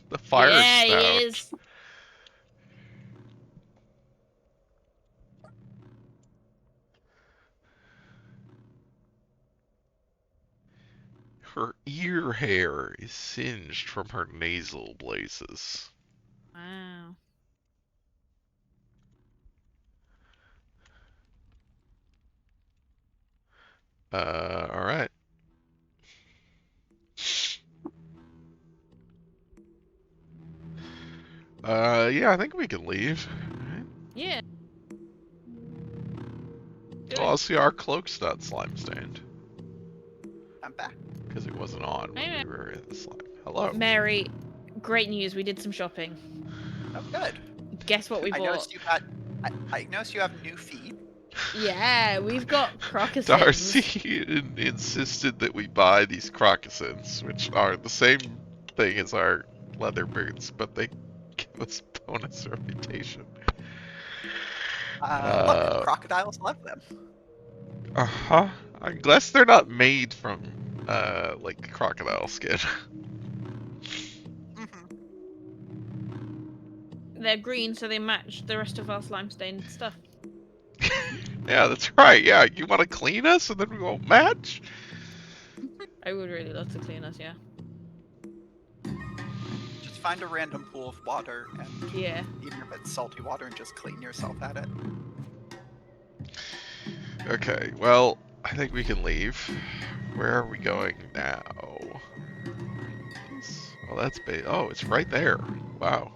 Speaker 3: The fire
Speaker 1: yeah,
Speaker 3: snout.
Speaker 1: he is.
Speaker 3: Her ear hair is singed from her nasal blazes.
Speaker 1: Wow.
Speaker 3: Alright. Yeah, I think we can leave. Right?
Speaker 1: Yeah.
Speaker 3: Well, I'll see our cloak's not slime stained.
Speaker 2: I'm back.
Speaker 3: Because it wasn't on when
Speaker 1: Hey,
Speaker 3: we were in the slime. Hello.
Speaker 1: Mary, great news. We did some shopping.
Speaker 2: Oh, good.
Speaker 1: Guess what we
Speaker 2: I
Speaker 1: bought?
Speaker 2: noticed you got. I noticed you have new feet.
Speaker 1: Yeah, we've got crocossins.
Speaker 3: Darcy insisted that we buy these crocossins, which are the same thing as our leather boots, but they give us bonus reputation.
Speaker 2: Look, crocodiles love them.
Speaker 3: Uh-huh. I guess they're not made from, like, crocodile skin.
Speaker 2: Hmm.
Speaker 1: They're green, so they match the rest of our slime stained stuff.
Speaker 3: Yeah, that's right. Yeah, you want to clean us and then we won't match?
Speaker 1: I would really love to clean us, yeah.
Speaker 2: Just find a random pool of water, and
Speaker 1: Yeah.
Speaker 2: even if it's salty water, and just clean yourself at it.
Speaker 3: Okay, well, I think we can leave. Where are we going now? Oh, that's big. Oh, it's right there. Wow.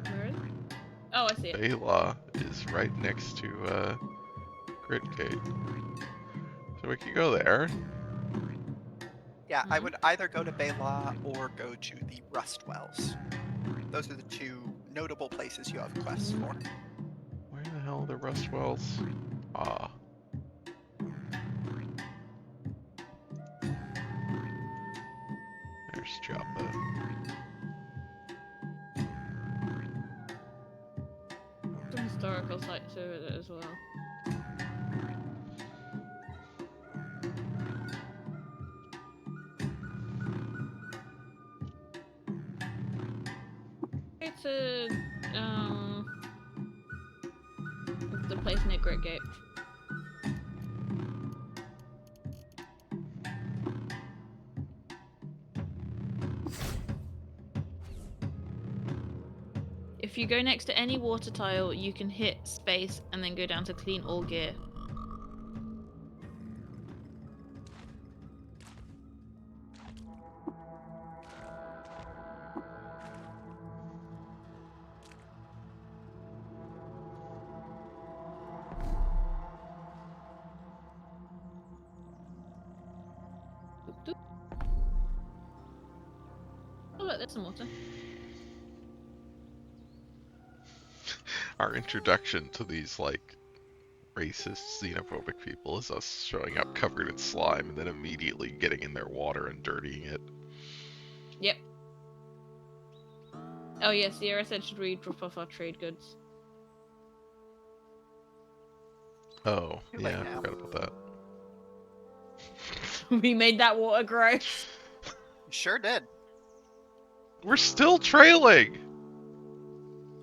Speaker 1: Where is it? Oh, I see it.
Speaker 3: Baylaw is right next to Grit Gate. So we can go there.
Speaker 2: Yeah, I would either go to Bela or go to the Rust Wells. Those are the two notable places you have quests for.
Speaker 3: Where the hell are the Rust Wells? Ah. There's Joppa.
Speaker 1: Some historical sites over there as well. It's the place near Great Gate. If you go next to any water tile, you can hit space and then go down to clean all gear. Doop, doop. Oh look, there's some water.
Speaker 3: Our introduction to these, like, racist, xenophobic people is us showing up covered in slime and then immediately getting in their water and dirtying it.
Speaker 1: Yep. Oh yeah, Sierra said should we drop off our trade goods?
Speaker 3: Oh,
Speaker 2: Too late
Speaker 3: yeah, I
Speaker 2: now.
Speaker 3: forgot about that.
Speaker 1: We made that water gross.
Speaker 2: Sure did.
Speaker 3: We're still trailing!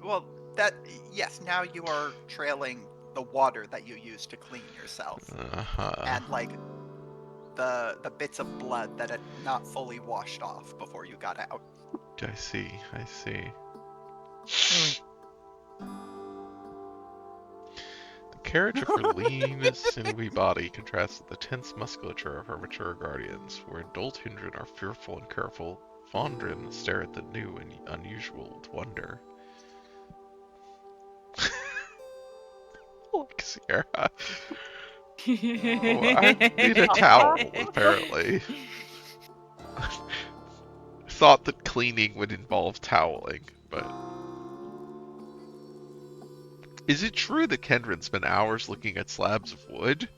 Speaker 2: Well, yes, now you are trailing the water that you use to clean yourself.
Speaker 3: Uh-huh.
Speaker 2: And, like, the bits of blood that had not fully washed off before you got out.
Speaker 3: I see, I see. The carriage of her lean, sinewy body contrasts with the tense musculature of her mature guardians. Where adult Hindren are fearful and careful, Fondren stare at the new and unusual with wonder. Look, Sierra. Oh, I need a towel, apparently. Thought that cleaning would involve toweling, but... Is it true that Kendron spent hours looking at slabs of wood?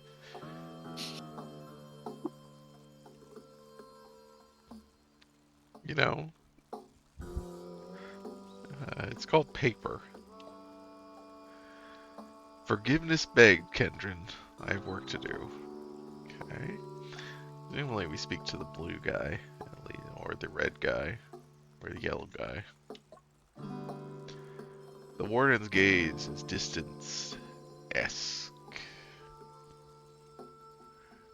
Speaker 3: You know, it's called paper. Forgiveness begged, Kendron. I have work to do. Okay. Normally we speak to the blue guy, or the red guy, or the yellow guy. The warden's gaze is distance-esque.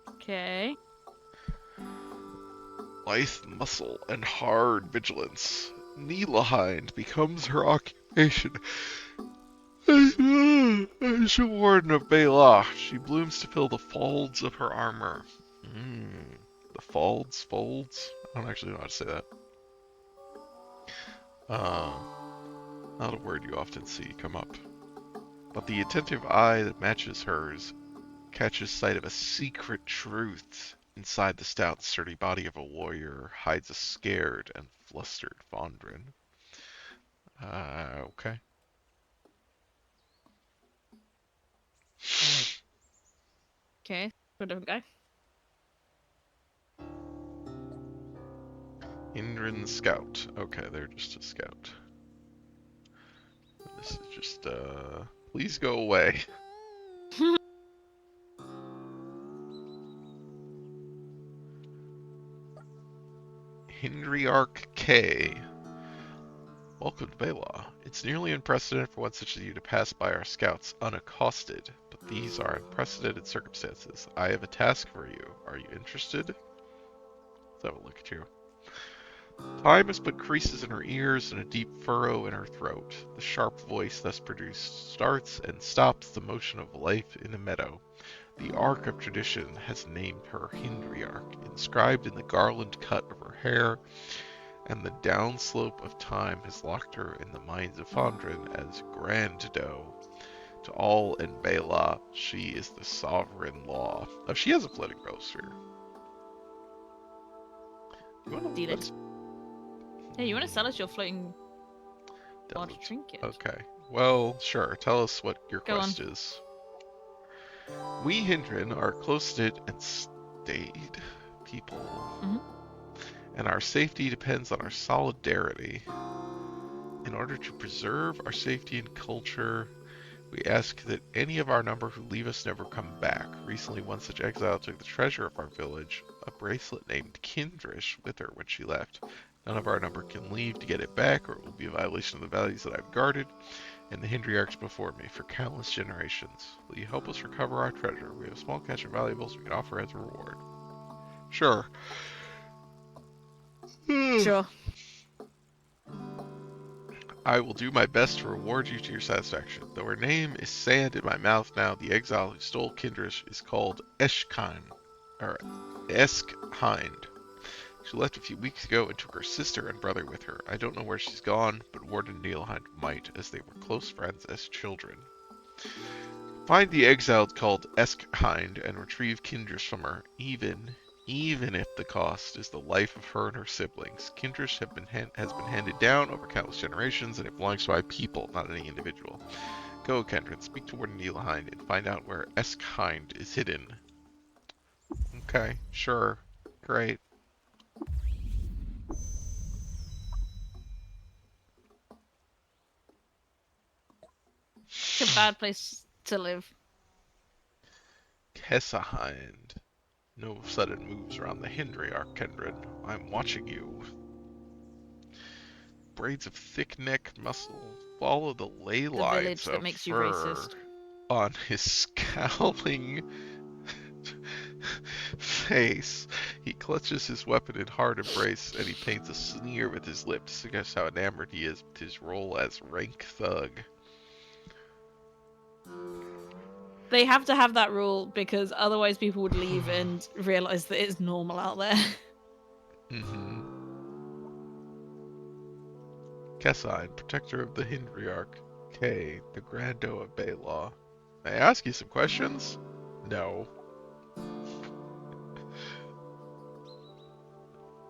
Speaker 1: Okay.
Speaker 3: Lithe muscle and hard vigilance. Neelahind becomes her occupation. As Is the Warden of Bela. She blooms to fill the folds of her armor. The folds? I don't actually know how to say that. Not a word you often see come up. But the attentive eye that matches hers catches sight of a secret truth. Inside the stout, sturdy body of a warrior hides a scared and flustered Fondren. Okay.
Speaker 1: Okay, for a different guy.
Speaker 3: Indrin Scout. Okay, they're just a scout. This is just, please go away. Hindriarch K. Welcome to Bela. It's nearly unprecedented for one such as you to pass by our scouts unaccosted, but these are unprecedented circumstances. I have a task for you. Are you interested? Let's have a look at you. Time has put creases in her ears and a deep furrow in her throat. The sharp voice thus produced starts and stops the motion of life in a meadow. The arc of tradition has named her Hindriarch, inscribed in the garland cut of her hair, and the downslope of time has locked her in the minds of Fondren as Grand Doe. To all in Bela, she is the sovereign law. Oh, she has a floating bowsphere. You want to
Speaker 1: Deal it. Hey, you want to sell us your floating odd trinket?
Speaker 3: Okay. Well, sure. Tell us what your
Speaker 1: Go
Speaker 3: quest
Speaker 1: on.
Speaker 3: is. We Hindren are close-knit and staid people, and our safety depends on our solidarity. In order to preserve our safety and culture, we ask that any of our number who leave us never come back. Recently, one such exile took the treasure of our village, a bracelet named Kindrish, with her when she left. None of our number can leave to get it back, or it will be a violation of the values that I've guarded and the Hindriarchs before me for countless generations. Will you help us recover our treasure? We have a small cache of valuables we can offer as a reward. Sure.
Speaker 1: Sure.
Speaker 3: I will do my best to reward you to your satisfaction. Though her name is sand in my mouth now, the exile who stole Kindrish is called Eshkind. She left a few weeks ago and took her sister and brother with her. I don't know where she's gone, but Warden Nielhind might, as they were close friends as children. Find the exiled called Eshkind and retrieve Kindrish from her, even if the cost is the life of her and her siblings. Kindrish has been handed down over countless generations, and it belongs to my people, not any individual. Go, Kendrin, speak to Warden Nielhind and find out where Eshkind is hidden. Okay, sure. Great.
Speaker 1: It's a bad place to live.
Speaker 3: Kessahind. No sudden moves around the Hindriarch, Kendrin. I'm watching you. Braids of thick neck muscle follow the ley
Speaker 1: The
Speaker 3: lines
Speaker 1: village that
Speaker 3: of
Speaker 1: makes you
Speaker 3: fur
Speaker 1: racist.
Speaker 3: on his scowling face. He clutches his weapon in hard embrace, and he paints a sneer with his lips to suggest how enamored he is with his role as rank thug.
Speaker 1: They have to have that rule because otherwise people would leave and realize that it's normal out there.
Speaker 3: Mm-hmm. Kessine, protector of the Hindriarch. K, the Grando of Bela. May I ask you some questions? No.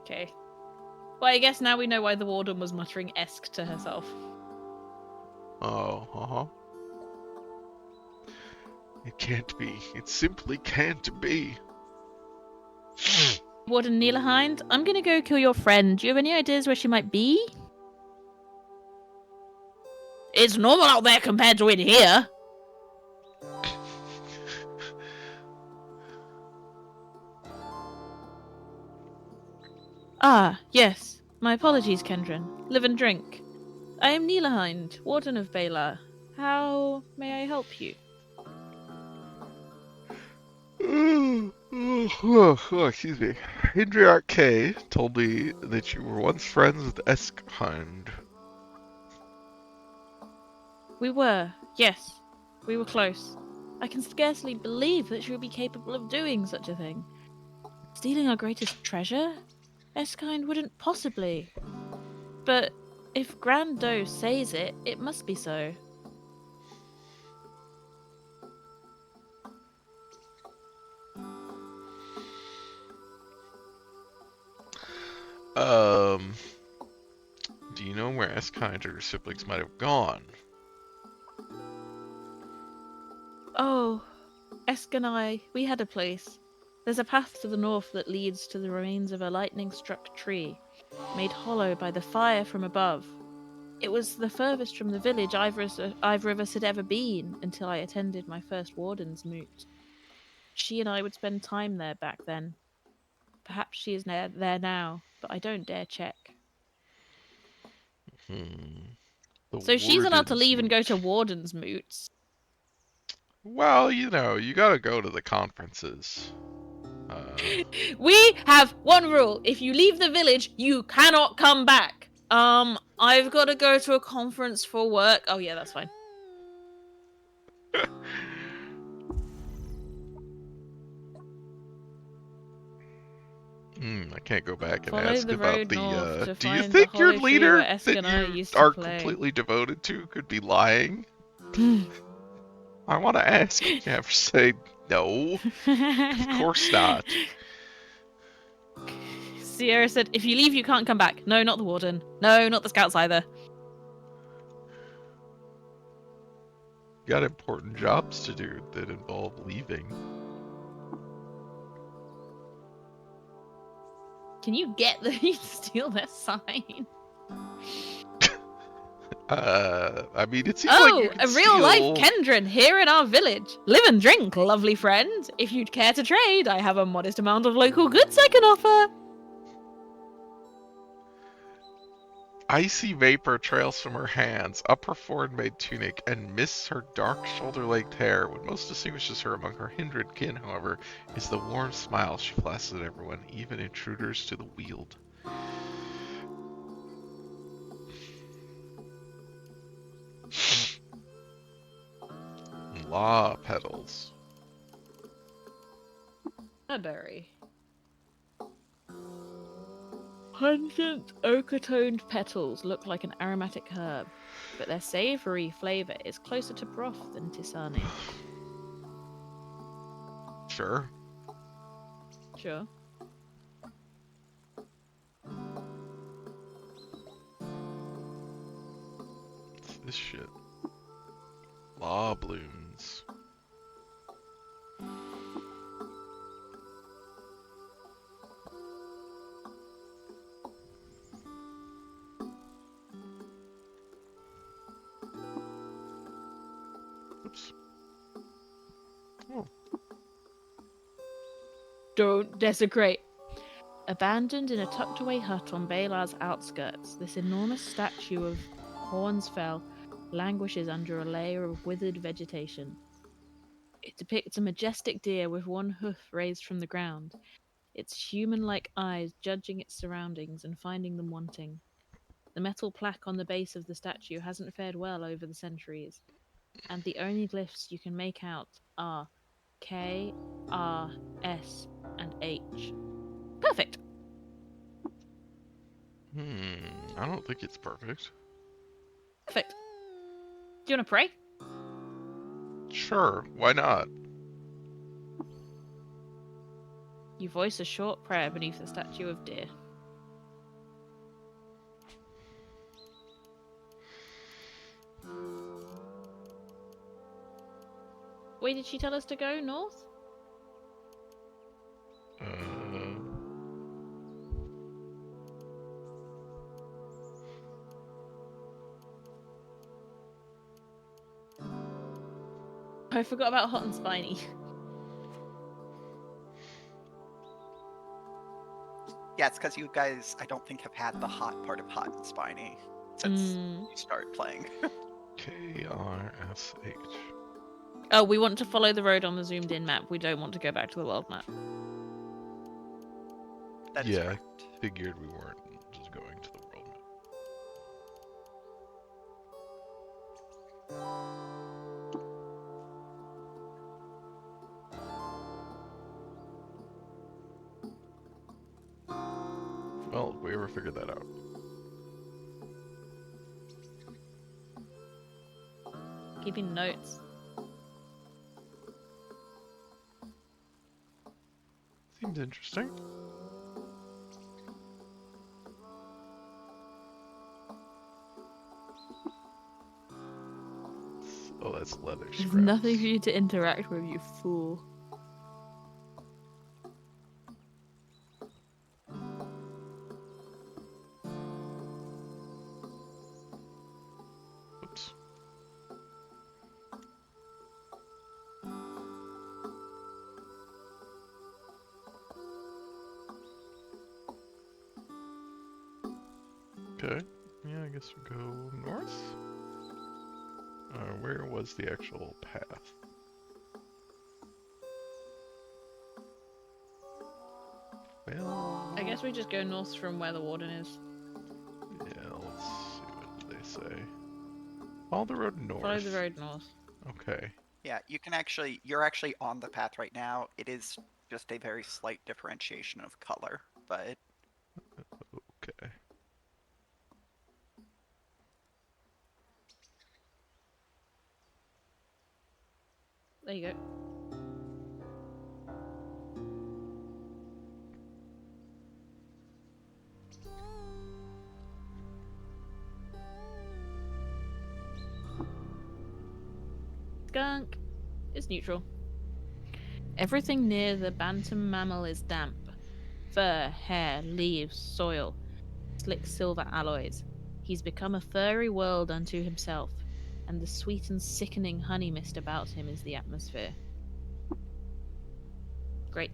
Speaker 1: Okay. Well, I guess now we know why the warden was muttering "esk" to herself.
Speaker 3: Oh, uh-huh. It can't be. It simply can't be.
Speaker 1: Warden Nielhind, I'm gonna go kill your friend. Do you have any ideas where she might be? It's normal out there compared to in here. Ah, yes. My apologies, Kendrin. Live and drink. I am Nielhind, Warden of Bela. How may I help you?
Speaker 3: Excuse me. Hindriarch K told me that you were once friends with Eshkind.
Speaker 1: We were, yes. We were close. I can scarcely believe that she would be capable of doing such a thing. Stealing our greatest treasure? Eskind wouldn't possibly. But if Grand Doe says it, it must be so.
Speaker 3: Do you know where Eskind or her siblings might have gone?
Speaker 1: Oh, Esk and I, we had a place. There's a path to the north that leads to the remains of a lightning-struck tree, made hollow by the fire from above. It was the furthest from the village either of us had ever been until I attended my first warden's moot. She and I would spend time there back then. Perhaps she is there now, but I don't dare check.
Speaker 3: The
Speaker 1: So she's allowed to
Speaker 3: warden's
Speaker 1: leave and go
Speaker 3: moot.
Speaker 1: to warden's moots.
Speaker 3: Well, you know, you gotta go to the conferences.
Speaker 1: We have one rule. If you leave the village, you cannot come back. I've got to go to a conference for work. Oh yeah, that's fine.
Speaker 3: I can't go back and
Speaker 1: Follow
Speaker 3: ask
Speaker 1: the
Speaker 3: about
Speaker 1: road north to
Speaker 3: Do you
Speaker 1: find the
Speaker 3: think your
Speaker 1: hollow tree where
Speaker 3: leader
Speaker 1: Esk
Speaker 3: that
Speaker 1: and I
Speaker 3: you
Speaker 1: used to
Speaker 3: are
Speaker 1: play.
Speaker 3: completely devoted to could be lying? I want to ask. You never say no. Of course not.
Speaker 1: Sierra said, if you leave, you can't come back. No, not the warden. No, not the scouts either.
Speaker 3: Got important jobs to do that involve leaving.
Speaker 1: Can you get them to steal their sign?
Speaker 3: I mean, it seems like you can
Speaker 1: a real-life
Speaker 3: steal...
Speaker 1: Kendron here in our village. Live and drink, lovely friend. If you'd care to trade, I have a modest amount of local goods I can offer.
Speaker 3: Icy vapor trails from her hands, up her foreign-made tunic, and mists her dark shoulder-length hair. What most distinguishes her among her kindred kin, however, is the warm smile she flashes at everyone, even intruders to the Weald. Law petals.
Speaker 1: A berry. Pungent ochre-toned petals look like an aromatic herb, but their savoury flavour is closer to broth than tisane.
Speaker 3: Sure.
Speaker 1: Sure.
Speaker 3: What's this shit? Law blooms. Oops. Oh.
Speaker 1: Don't desecrate. Abandoned in a tucked-away hut on Balar's outskirts, this enormous statue of Hornsfell languishes under a layer of withered vegetation. It depicts a majestic deer with one hoof raised from the ground, its human-like eyes judging its surroundings and finding them wanting. The metal plaque on the base of the statue hasn't fared well over the centuries, and the only glyphs you can make out are K, R, S, and H. Perfect!
Speaker 3: I don't think it's perfect.
Speaker 1: Perfect. Do you want to pray?
Speaker 3: Sure, why not?
Speaker 1: You voice a short prayer beneath the statue of deer. Where did she tell us to go? North? I forgot about Hot and Spiny.
Speaker 2: Yeah, it's because you guys, I don't think, have had the hot part of Hot and Spiny since you started playing.
Speaker 3: KRSH.
Speaker 1: Oh, we want to follow the road on the zoomed in map. We don't want to go back to the world map.
Speaker 2: That is
Speaker 3: Yeah,
Speaker 2: correct.
Speaker 3: I figured we weren't just going to the world map. Well, if we ever figured that out.
Speaker 1: Keeping notes.
Speaker 3: Seems interesting. Oh, that's leather
Speaker 1: There's
Speaker 3: scraps.
Speaker 1: nothing for you to interact with, you fool.
Speaker 3: Oops. Okay. Yeah, I guess we'll go north. Where was the actual path? Well,
Speaker 1: I guess we just go north from where the warden is.
Speaker 3: yeah, let's see what they say. Follow the road north.
Speaker 1: Follow the road north.
Speaker 3: Okay.
Speaker 2: Yeah, you're actually on the path right now. It is just a very slight differentiation of color, but
Speaker 3: Okay.
Speaker 1: There you go. Skunk is neutral. Everything near the bantam mammal is damp. Fur, hair, leaves, soil, slick silver alloys. He's become a furry world unto himself, and the sweet and sickening honey mist about him is the atmosphere. Great.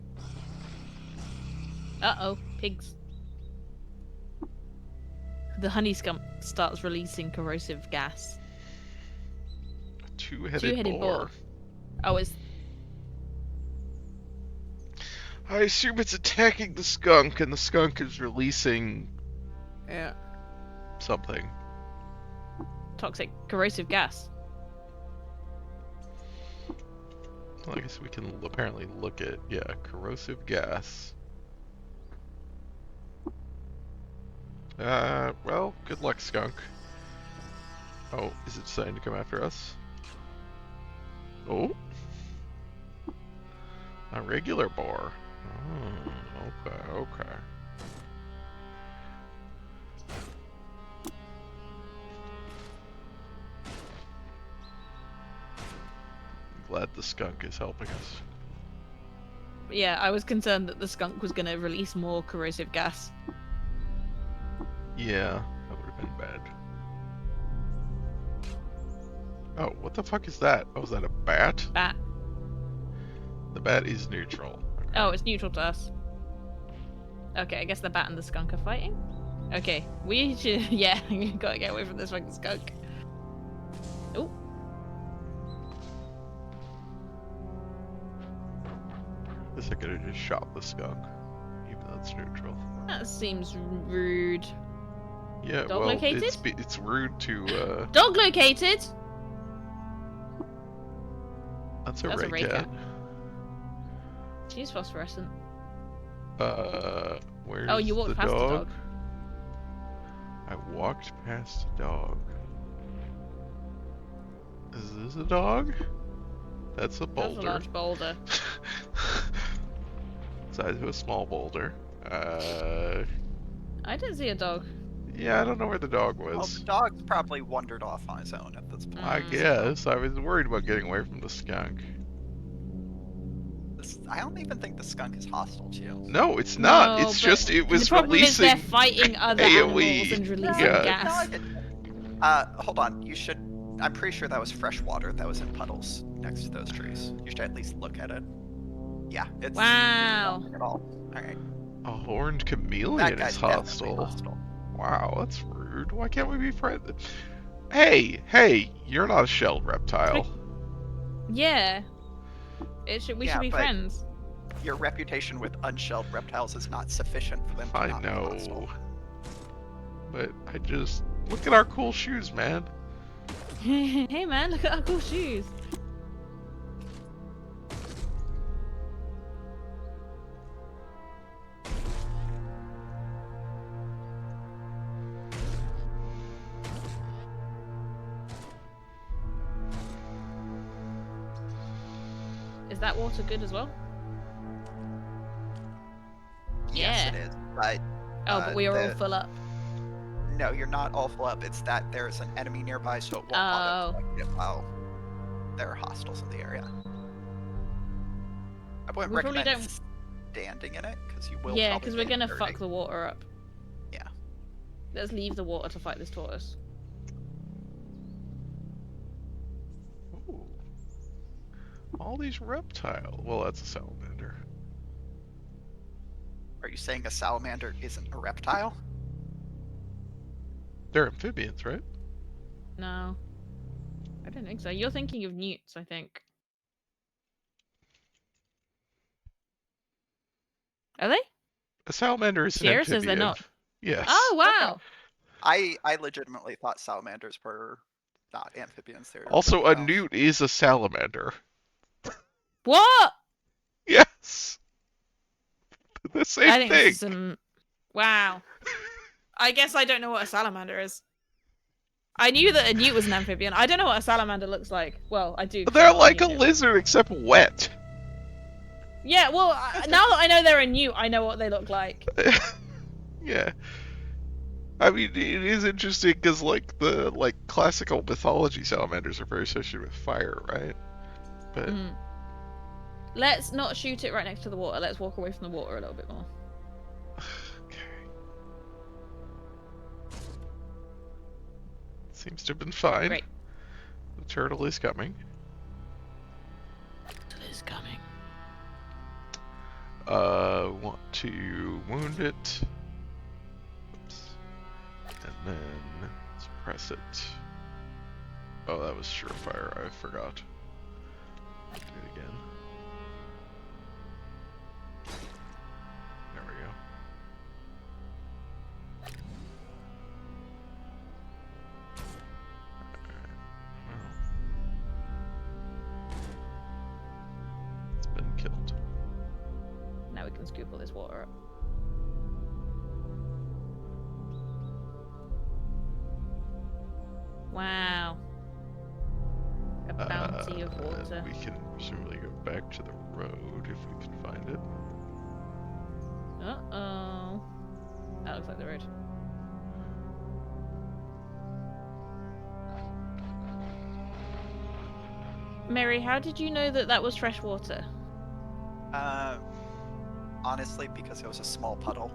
Speaker 1: Uh-oh, pigs. The honey skunk starts releasing corrosive gas.
Speaker 3: A two-headed
Speaker 1: Two-headed
Speaker 3: boar.
Speaker 1: boar. Oh, it's...
Speaker 3: I assume it's attacking the skunk, and the skunk is releasing
Speaker 1: Yeah.
Speaker 3: something.
Speaker 1: Toxic corrosive gas.
Speaker 3: Well, I guess we can apparently look at, yeah, corrosive gas. Well, good luck, skunk. Oh, is it deciding to come after us? Oh? A regular boar. Oh, okay, okay. I'm glad the skunk is helping us.
Speaker 1: Yeah, I was concerned that the skunk was going to release more corrosive gas.
Speaker 3: Yeah, that would have been bad. Oh, what the fuck is that? Oh, is that a bat?
Speaker 1: Bat.
Speaker 3: The bat is neutral. Okay.
Speaker 1: Oh, it's neutral to us. Okay, I guess the bat and the skunk are fighting. Okay, we should... Yeah, you gotta get away from this fucking skunk. Oh.
Speaker 3: Guess I could have just shot the skunk, even though it's neutral.
Speaker 1: That seems rude.
Speaker 3: Yeah,
Speaker 1: Dog
Speaker 3: well,
Speaker 1: located?
Speaker 3: it's rude to,
Speaker 1: Dog located!
Speaker 3: That's a
Speaker 1: That's a
Speaker 3: ray
Speaker 1: ray
Speaker 3: cat.
Speaker 1: She's phosphorescent.
Speaker 3: Where's
Speaker 1: Oh, you walked
Speaker 3: the
Speaker 1: past the
Speaker 3: dog?
Speaker 1: dog.
Speaker 3: I walked past a dog. Is this a dog? That's a
Speaker 1: That's a
Speaker 3: boulder.
Speaker 1: large boulder.
Speaker 3: Size of a small boulder.
Speaker 1: I didn't see a dog.
Speaker 3: Yeah, I don't know where the dog
Speaker 2: well,
Speaker 3: was.
Speaker 2: the dog's probably wandered off on his own at this point.
Speaker 3: I guess. I was worried about getting away from the skunk.
Speaker 2: I don't even think the skunk is hostile to you.
Speaker 3: No, it's not.
Speaker 1: No,
Speaker 3: It's
Speaker 1: but
Speaker 3: just it was
Speaker 1: the problem is they're
Speaker 3: releasing
Speaker 1: fighting other
Speaker 3: AoE.
Speaker 1: animals and releasing
Speaker 3: Yeah.
Speaker 1: gas.
Speaker 2: Hold on. I'm pretty sure that was fresh water that was in puddles next to those trees. You should at least look at it. Yeah, it's
Speaker 1: Wow.
Speaker 2: nothing at all. All right.
Speaker 3: A horned
Speaker 2: That
Speaker 3: chameleon
Speaker 2: guy's
Speaker 3: is
Speaker 2: definitely
Speaker 3: hostile.
Speaker 2: hostile.
Speaker 3: Wow, that's rude. Why can't we be friends? Hey, you're not a shelled reptile.
Speaker 1: Yeah. We
Speaker 2: Yeah,
Speaker 1: should be
Speaker 2: but-
Speaker 1: friends.
Speaker 2: Your reputation with unshelled reptiles is not sufficient for them to
Speaker 3: I
Speaker 2: not be hostile.
Speaker 3: know. But I just look at our cool shoes, man.
Speaker 1: Hey man, look at our cool shoes. Is that water good as well?
Speaker 2: Yes,
Speaker 1: Yeah.
Speaker 2: it is. But
Speaker 1: Oh, but we are all full up.
Speaker 2: no, you're not all full up. It's that there's an enemy nearby, so it won't auto-collect it while there are hostiles in the area. I wouldn't
Speaker 1: We probably
Speaker 2: recommend
Speaker 1: don't.
Speaker 2: standing in it, because you will
Speaker 1: Yeah,
Speaker 2: probably
Speaker 1: because we're
Speaker 2: get
Speaker 1: gonna
Speaker 2: dirty.
Speaker 1: fuck the water up.
Speaker 2: Yeah.
Speaker 1: Let's leave the water to fight this tortoise.
Speaker 3: Ooh. All these reptile. Well, that's a salamander.
Speaker 2: Are you saying a salamander isn't a reptile?
Speaker 3: They're amphibians, right?
Speaker 1: No. I don't think so. You're thinking of newts, I think. Are they?
Speaker 3: A salamander is an
Speaker 1: Sierra
Speaker 3: amphibian.
Speaker 1: says they're not.
Speaker 3: Yes.
Speaker 1: Oh, wow.
Speaker 2: I legitimately thought salamanders were not amphibians. They're
Speaker 3: Also, a
Speaker 2: reptiles.
Speaker 3: newt is a salamander.
Speaker 1: What?
Speaker 3: Yes. The same
Speaker 1: I think
Speaker 3: thing.
Speaker 1: this is some. Wow. I guess I don't know what a salamander is. I knew that a newt was an amphibian. I don't know what a salamander looks like. Well, I do. 'cause
Speaker 3: They're
Speaker 1: I'm
Speaker 3: like a
Speaker 1: eating it.
Speaker 3: lizard except wet.
Speaker 1: Yeah, well, now that I know they're a newt, I know what they look like.
Speaker 3: Yeah. I mean, it is interesting because, like, the classical mythology salamanders are very associated with fire, right? But
Speaker 1: Let's not shoot it right next to the water. Let's walk away from the water a little bit more.
Speaker 3: okay. Seems to have been fine.
Speaker 1: Great.
Speaker 3: The turtle is coming.
Speaker 1: It is coming.
Speaker 3: Want to wound it. Oops. And then let's press it. Oh, that was surefire. I forgot. Do it again. There we go. Well, it's been killed.
Speaker 1: Now we can scoop all this water up. Wow. A bounty of water.
Speaker 3: We can presumably go back to the road if we can find it.
Speaker 1: Uh-oh. That looks like the road. Mary, how did you know that that was fresh water?
Speaker 2: Honestly, because it was a small puddle.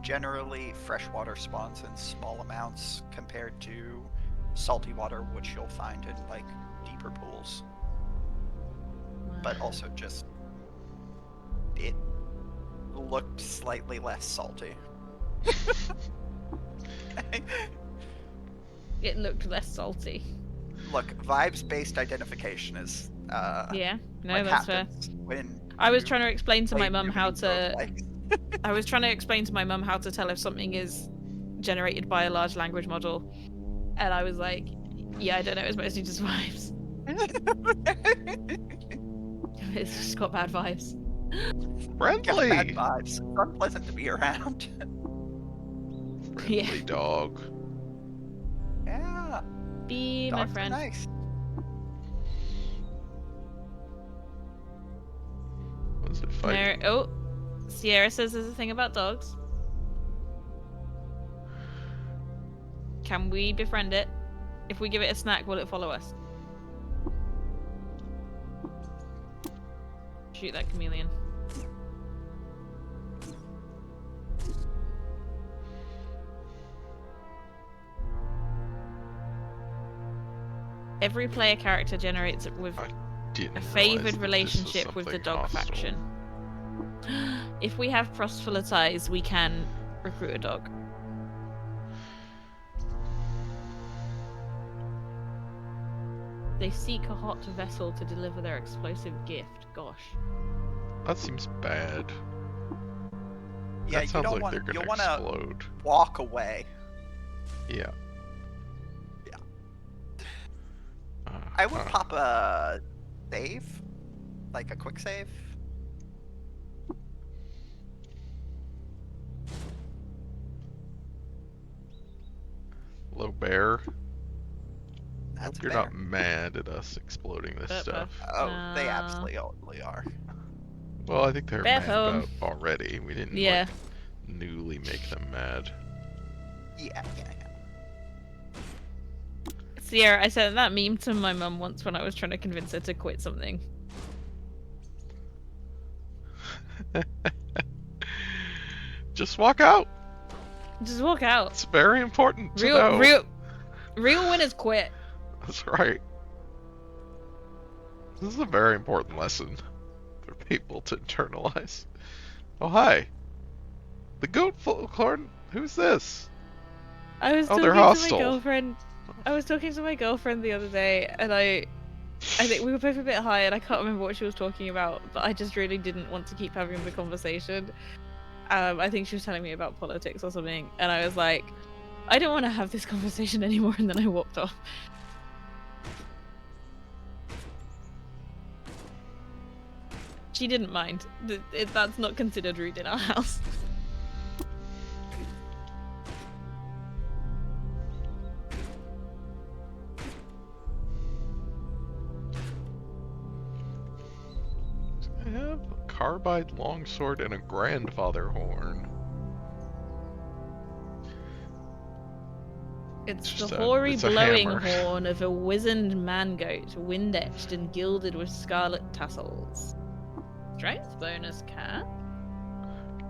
Speaker 2: Generally, fresh water spawns in small amounts compared to salty water, which you'll find in, like, deeper pools. But also just... it looked slightly less salty.
Speaker 1: It looked less salty.
Speaker 2: Look, vibes-based identification is,
Speaker 1: Yeah, no,
Speaker 2: what
Speaker 1: that's fair.
Speaker 2: happens when
Speaker 1: I was
Speaker 2: you
Speaker 1: trying to explain to my
Speaker 2: play
Speaker 1: mum
Speaker 2: too
Speaker 1: how
Speaker 2: many
Speaker 1: to.
Speaker 2: roguelikes.
Speaker 1: I was trying to explain to my mum how to tell if something is generated by a large language model, and I was like, "Yeah, I don't know. It's mostly just vibes. It's just got bad vibes."
Speaker 2: Got
Speaker 3: Friendly!
Speaker 2: bad vibes. It's unpleasant to be around.
Speaker 3: Friendly
Speaker 1: Yeah.
Speaker 3: dog.
Speaker 2: Yeah,
Speaker 1: Be my
Speaker 2: dogs are
Speaker 1: friend.
Speaker 2: nice.
Speaker 3: What is it fighting?
Speaker 1: Oh, Sierra says there's a thing about dogs. Can we befriend it? If we give it a snack, will it follow us? Shoot that chameleon. Every player character generates with
Speaker 3: Didn't
Speaker 1: a
Speaker 3: realize
Speaker 1: favoured
Speaker 3: that this was
Speaker 1: relationship with the
Speaker 3: something
Speaker 1: dog
Speaker 3: hostile.
Speaker 1: faction. If we have trustful ties, we can recruit a dog. They seek a hot vessel to deliver their explosive gift. Gosh.
Speaker 3: That seems bad.
Speaker 2: Yeah,
Speaker 3: That
Speaker 2: you
Speaker 3: sounds
Speaker 2: don't
Speaker 3: like
Speaker 2: want.
Speaker 3: they're gonna
Speaker 2: You'll want to
Speaker 3: explode.
Speaker 2: walk away.
Speaker 3: Yeah.
Speaker 2: Yeah. I would
Speaker 3: Uh-huh.
Speaker 2: pop a save, like a quick save.
Speaker 3: Low bear.
Speaker 2: That's it's a
Speaker 3: You're
Speaker 2: bear.
Speaker 3: not mad at us exploding this
Speaker 1: Bear
Speaker 3: stuff.
Speaker 2: Oh, they
Speaker 1: No.
Speaker 2: absolutely are.
Speaker 3: Well, I think they're
Speaker 1: Bear
Speaker 3: mad
Speaker 1: phone.
Speaker 3: about already. We didn't
Speaker 1: Yeah.
Speaker 3: like newly make them mad.
Speaker 2: Yeah.
Speaker 1: Sierra, I sent that meme to my mum once when I was trying to convince her to quit something.
Speaker 3: Just walk out.
Speaker 1: Just walk out.
Speaker 3: It's very important to know.
Speaker 1: Real winners quit.
Speaker 3: That's right. This is a very important lesson for people to internalize. Oh, hi. The goat folklore. Who's this?
Speaker 1: I was
Speaker 3: Oh,
Speaker 1: talking
Speaker 3: they're
Speaker 1: to my
Speaker 3: hostile.
Speaker 1: girlfriend. I was talking to my girlfriend the other day, and I think we were both a bit high, and I can't remember what she was talking about, but I just really didn't want to keep having the conversation. I think she was telling me about politics or something, and I was like, I don't want to have this conversation anymore, and then I walked off. She didn't mind. That's not considered rude in our house.
Speaker 3: I have a carbide longsword and a grandfather horn.
Speaker 1: It's
Speaker 3: Just
Speaker 1: the
Speaker 3: a-
Speaker 1: hoary
Speaker 3: it's a
Speaker 1: blowing
Speaker 3: hammer.
Speaker 1: horn of a wizened man-goat, wind-etched and gilded with scarlet tassels. Strength bonus cap.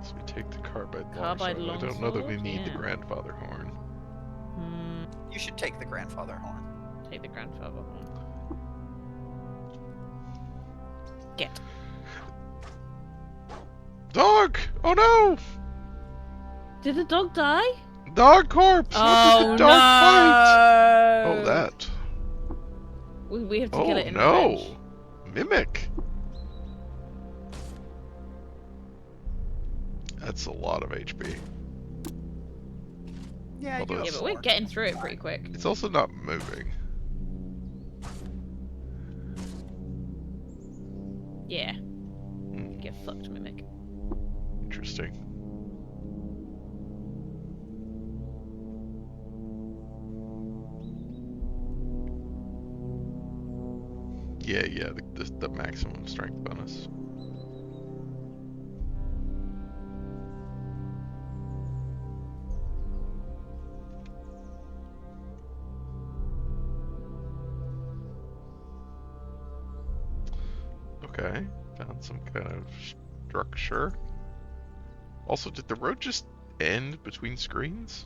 Speaker 3: So we take the carbide
Speaker 1: Carbide
Speaker 3: longsword. I don't know that we
Speaker 1: longsword,
Speaker 3: need the
Speaker 1: yeah.
Speaker 3: grandfather horn.
Speaker 2: You should take the grandfather horn.
Speaker 1: Take the grandfather horn. Get.
Speaker 3: Dog! Oh no!
Speaker 1: Did the dog die?
Speaker 3: Dog corpse! What did the dog fight? Oh, that.
Speaker 1: We have to
Speaker 3: Oh
Speaker 1: kill it in
Speaker 3: no!
Speaker 1: revenge.
Speaker 3: Mimic! That's a lot of HP.
Speaker 2: Yeah,
Speaker 3: Although
Speaker 2: you
Speaker 1: Yeah,
Speaker 2: have
Speaker 1: but we're
Speaker 2: more.
Speaker 1: getting through it pretty quick.
Speaker 3: It's also not moving.
Speaker 1: Yeah. Get fucked, Mimic.
Speaker 3: Interesting. Yeah, the maximum strength bonus. Okay, found some kind of structure. Also, did the road just end between screens?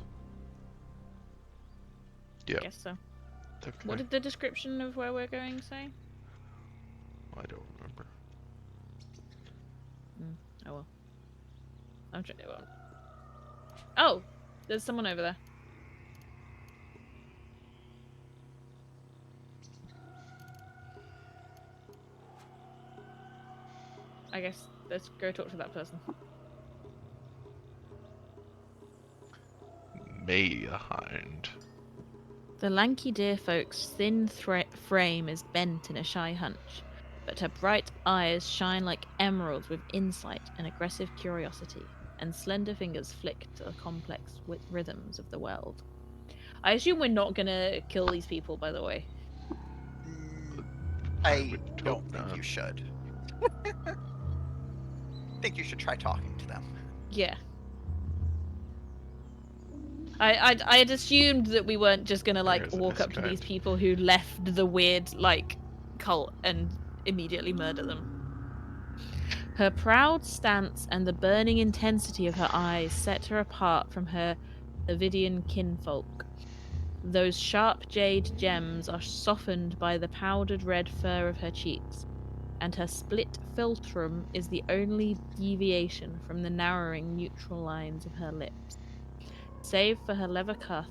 Speaker 3: Yep.
Speaker 1: Guess so.
Speaker 3: Okay.
Speaker 1: What did the description of where we're going say?
Speaker 3: I don't remember.
Speaker 1: Oh well. I'm trying to. Oh, there's someone over there. I guess let's go talk to that person.
Speaker 3: Mayhind.
Speaker 1: The lanky deer folk's thin frame is bent in a shy hunch, but her bright eyes shine like emeralds with insight and aggressive curiosity, and slender fingers flick to the complex rhythms of the world. I assume we're not gonna kill these people, by the way.
Speaker 2: I
Speaker 3: would
Speaker 2: don't
Speaker 3: hope
Speaker 2: think
Speaker 3: not.
Speaker 2: you should. I think you should try talking to them.
Speaker 1: Yeah. I had assumed that we weren't just gonna like
Speaker 3: There's
Speaker 1: walk
Speaker 3: this
Speaker 1: up to these
Speaker 3: kind.
Speaker 1: people who left the weird like cult and immediately murder them. Her proud stance and the burning intensity of her eyes set her apart from her Ovidian kinfolk. Those sharp jade gems are softened by the powdered red fur of her cheeks, and her split philtrum is the only deviation from the narrowing neutral lines of her lips. Save for her leather cuff,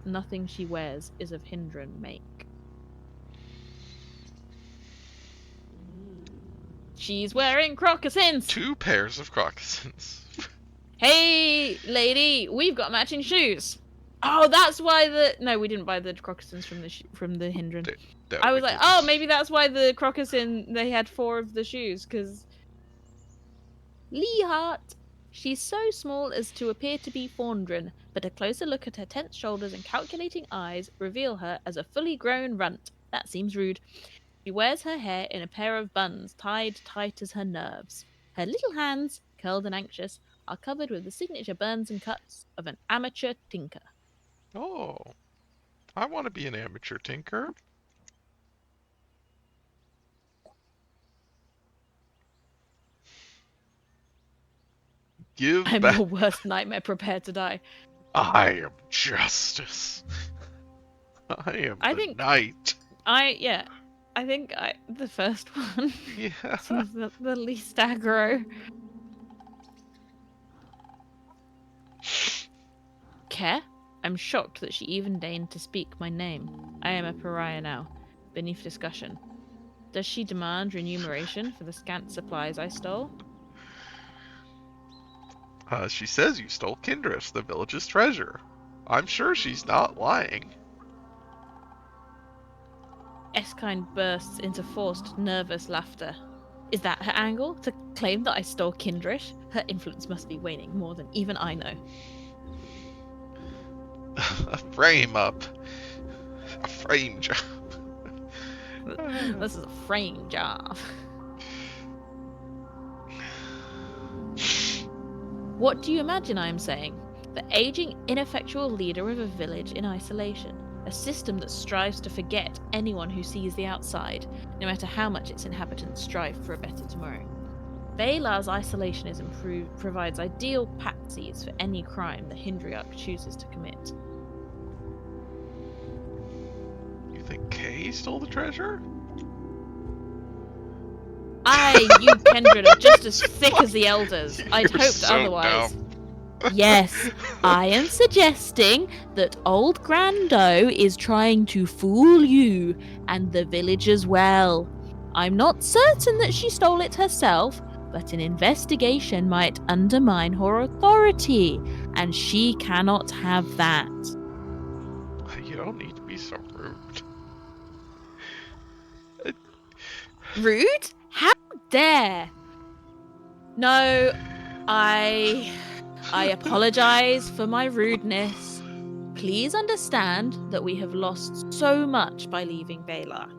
Speaker 1: nothing she wears is of hindran make. She's wearing crocussins!
Speaker 3: 2 pairs of crocussins.
Speaker 1: Hey, lady, we've got matching shoes. Oh, that's why the... No, we didn't buy the crocussins from the hindran.
Speaker 3: That
Speaker 1: I
Speaker 3: we
Speaker 1: was like,
Speaker 3: didn't.
Speaker 1: oh, maybe that's why the crocussin, they had 4 of the shoes, because... Lee Hart! She's so small as to appear to be faundren, but a closer look at her tense shoulders and calculating eyes reveal her as a fully grown runt. That seems rude. She wears her hair in a pair of buns tied tight as her nerves. Her little hands, curled and anxious, are covered with the signature burns and cuts of an amateur tinker.
Speaker 3: Oh, I want to be an amateur tinker. Give
Speaker 1: I'm
Speaker 3: back.
Speaker 1: your worst nightmare prepared to die.
Speaker 3: I am justice. I am
Speaker 1: I
Speaker 3: the
Speaker 1: think
Speaker 3: knight.
Speaker 1: I think the first one
Speaker 3: Yeah.
Speaker 1: seems the least aggro. Care? I'm shocked that she even deigned to speak my name. I am a pariah now, beneath discussion. Does she demand remuneration for the scant supplies I stole?
Speaker 3: She says you stole Kindris, the village's treasure. I'm sure she's not lying.
Speaker 1: Eskine bursts into forced, nervous laughter. Is that her angle? To claim that I stole Kindrish? Her influence must be waning more than even I know.
Speaker 3: A frame up. A frame job.
Speaker 1: This is a frame job. What do you imagine I am saying? The aging, ineffectual leader of a village in isolation. A system that strives to forget anyone who sees the outside, no matter how much its inhabitants strive for a better tomorrow. Valar's isolationism provides ideal patsies for any crime the Hindriarch chooses to commit.
Speaker 3: You think Kay stole the treasure?
Speaker 1: You kindred are just as thick as the elders. I'd
Speaker 3: You're
Speaker 1: hoped
Speaker 3: so
Speaker 1: otherwise.
Speaker 3: dumb.
Speaker 1: Yes, I am suggesting that old Grando is trying to fool you, and the village as well. I'm not certain that she stole it herself, but an investigation might undermine her authority, and she cannot have that.
Speaker 3: You don't need to be so rude.
Speaker 1: Rude? How dare? No, I apologize for my rudeness. Please understand that we have lost so much by leaving Valar.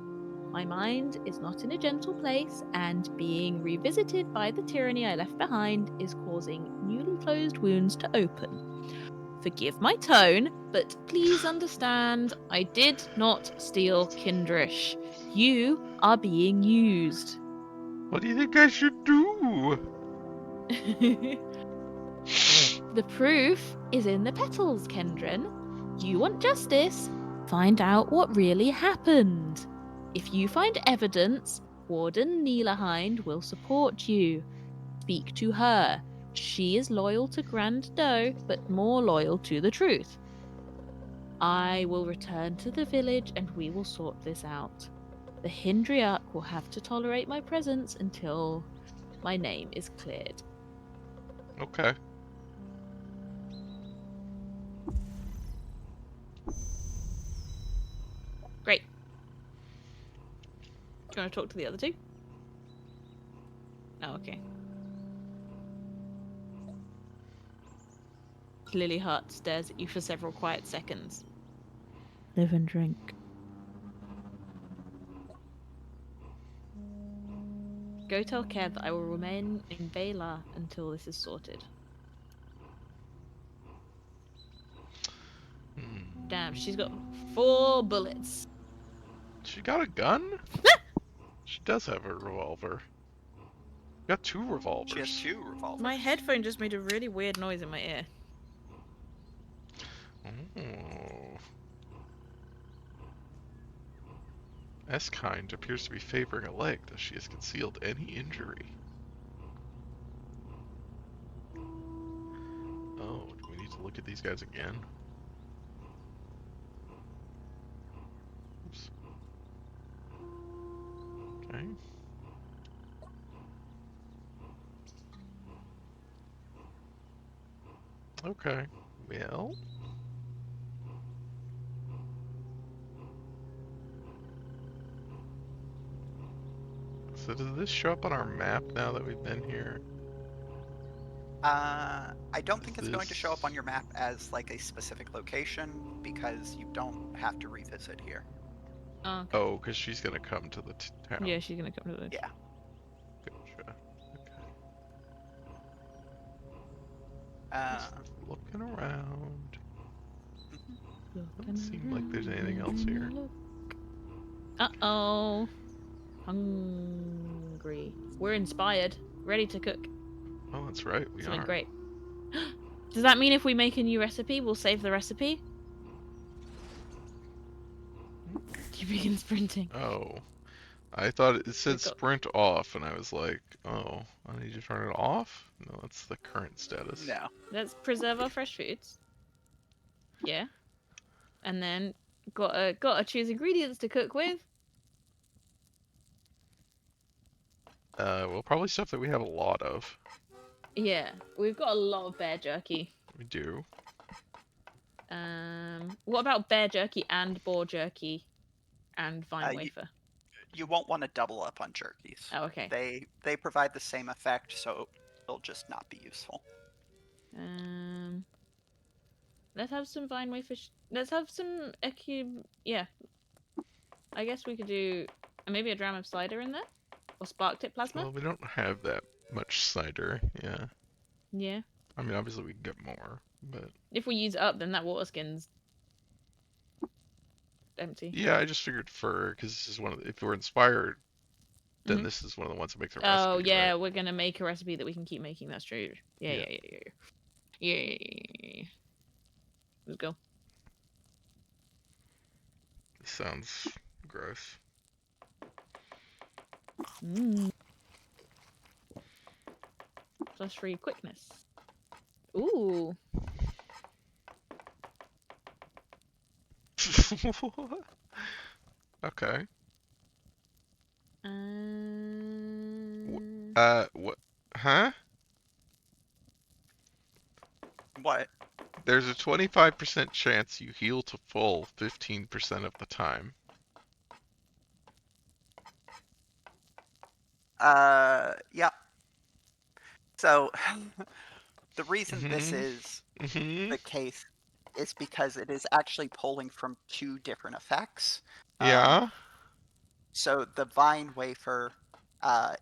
Speaker 1: My mind is not in a gentle place, and being revisited by the tyranny I left behind is causing newly closed wounds to open. Forgive my tone, but please understand I did not steal Kindrish. You are being used.
Speaker 3: What do you think I should do?
Speaker 1: The proof is in the petals, Kendrin. You want justice? Find out what really happened. If you find evidence, Warden Neelahind will support you. Speak to her. She is loyal to Grand Doe, but more loyal to the truth. I will return to the village and we will sort this out. The Hindriarch will have to tolerate my presence until my name is cleared.
Speaker 3: Okay.
Speaker 1: Great. Do you want to talk to the other two? Oh, okay. Lilyheart stares at you for several quiet seconds. Live and drink. Go tell Kev that I will remain in Valar until this is sorted. Damn, she's got 4 bullets.
Speaker 3: She got a gun? She does have a revolver. Got 2 revolvers.
Speaker 2: She has 2 revolvers.
Speaker 1: My headphone just made a really weird noise in my ear.
Speaker 3: Oh. Eskind appears to be favoring a leg, though she has concealed any injury. Oh, do we need to look at these guys again? Oops. Okay. Okay, well... So does this show up on our map now that we've been here?
Speaker 2: I don't think it's going to show up on
Speaker 3: This.
Speaker 2: your map as like a specific location because you don't have to revisit here.
Speaker 1: Oh, okay.
Speaker 3: Oh, because she's gonna come to the town.
Speaker 1: Yeah, she's gonna come to the.
Speaker 2: Yeah.
Speaker 3: Gotcha. Okay.
Speaker 2: Uh,
Speaker 3: Just looking around.
Speaker 2: mhm.
Speaker 3: Doesn't seem like there's anything else here.
Speaker 1: Uh-oh. Hungry. We're inspired. Ready to cook
Speaker 3: Oh, that's right. We
Speaker 1: something
Speaker 3: are.
Speaker 1: great. Does that mean if we make a new recipe, we'll save the recipe? You begin sprinting.
Speaker 3: Oh. I thought it said
Speaker 1: We've got.
Speaker 3: sprint off, and I was like, oh, I need to turn it off? No, that's the current status.
Speaker 2: No.
Speaker 1: Let's preserve our fresh foods. Yeah. And then gotta choose ingredients to cook with.
Speaker 3: Well, probably stuff that we have a lot of.
Speaker 1: Yeah, we've got a lot of bear jerky.
Speaker 3: We do.
Speaker 1: What about bear jerky and boar jerky and vine
Speaker 2: You,
Speaker 1: wafer?
Speaker 2: you won't want to double up on jerkies.
Speaker 1: Oh, okay.
Speaker 2: They provide the same effect, so it'll just not be useful.
Speaker 1: Let's have some vine wafer. Let's have some Yeah, I guess we could do maybe a dram of cider in there, or spark tip plasma.
Speaker 3: Well, we don't have that much cider. Yeah.
Speaker 1: Yeah.
Speaker 3: I mean, obviously we can get more, but
Speaker 1: If we use it up, then that water skin's empty.
Speaker 3: yeah, I just figured because this is one of if we're inspired, then
Speaker 1: Mhm.
Speaker 3: this is one of the ones that makes a
Speaker 1: Oh
Speaker 3: recipe.
Speaker 1: yeah,
Speaker 3: Right?
Speaker 1: we're gonna make a recipe that we can keep making. That's true. Yeah. Let's go.
Speaker 3: This sounds gross.
Speaker 1: Plus 3 quickness. Ooh.
Speaker 3: Okay. What? Huh?
Speaker 2: What?
Speaker 3: There's a 25% chance you heal to full 15% of the time.
Speaker 2: Yeah. So, the reason this
Speaker 3: Mm-hmm.
Speaker 2: is
Speaker 3: Mm-hmm.
Speaker 2: the case is because it is actually pulling from 2 different effects.
Speaker 3: Yeah.
Speaker 2: So the vine wafer,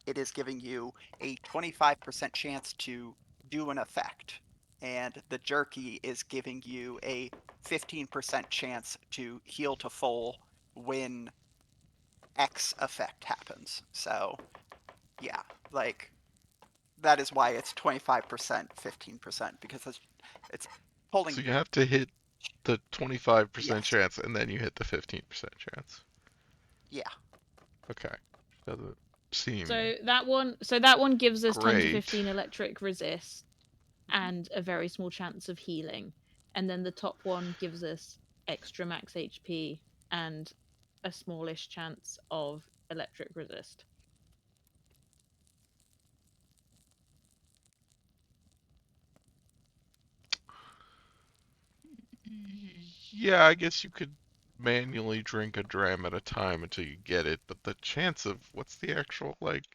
Speaker 2: it is giving you a 25% chance to do an effect, and the jerky is giving you a 15% chance to heal to full when X effect happens. So, yeah, like that is why it's 25%, 15% because it's pulling.
Speaker 3: So you have to hit the 25%
Speaker 2: Yes,
Speaker 3: chance, and then you hit the 15% chance.
Speaker 2: yeah,
Speaker 3: Okay. Doesn't seem
Speaker 1: So that one gives us 10 to
Speaker 3: great.
Speaker 1: 15 electric resist and a very small chance of healing. And then the top one gives us extra max HP and a smallish chance of electric resist.
Speaker 3: Yeah, I guess you could manually drink a dram at a time until you get it, but the chance of what's the actual like?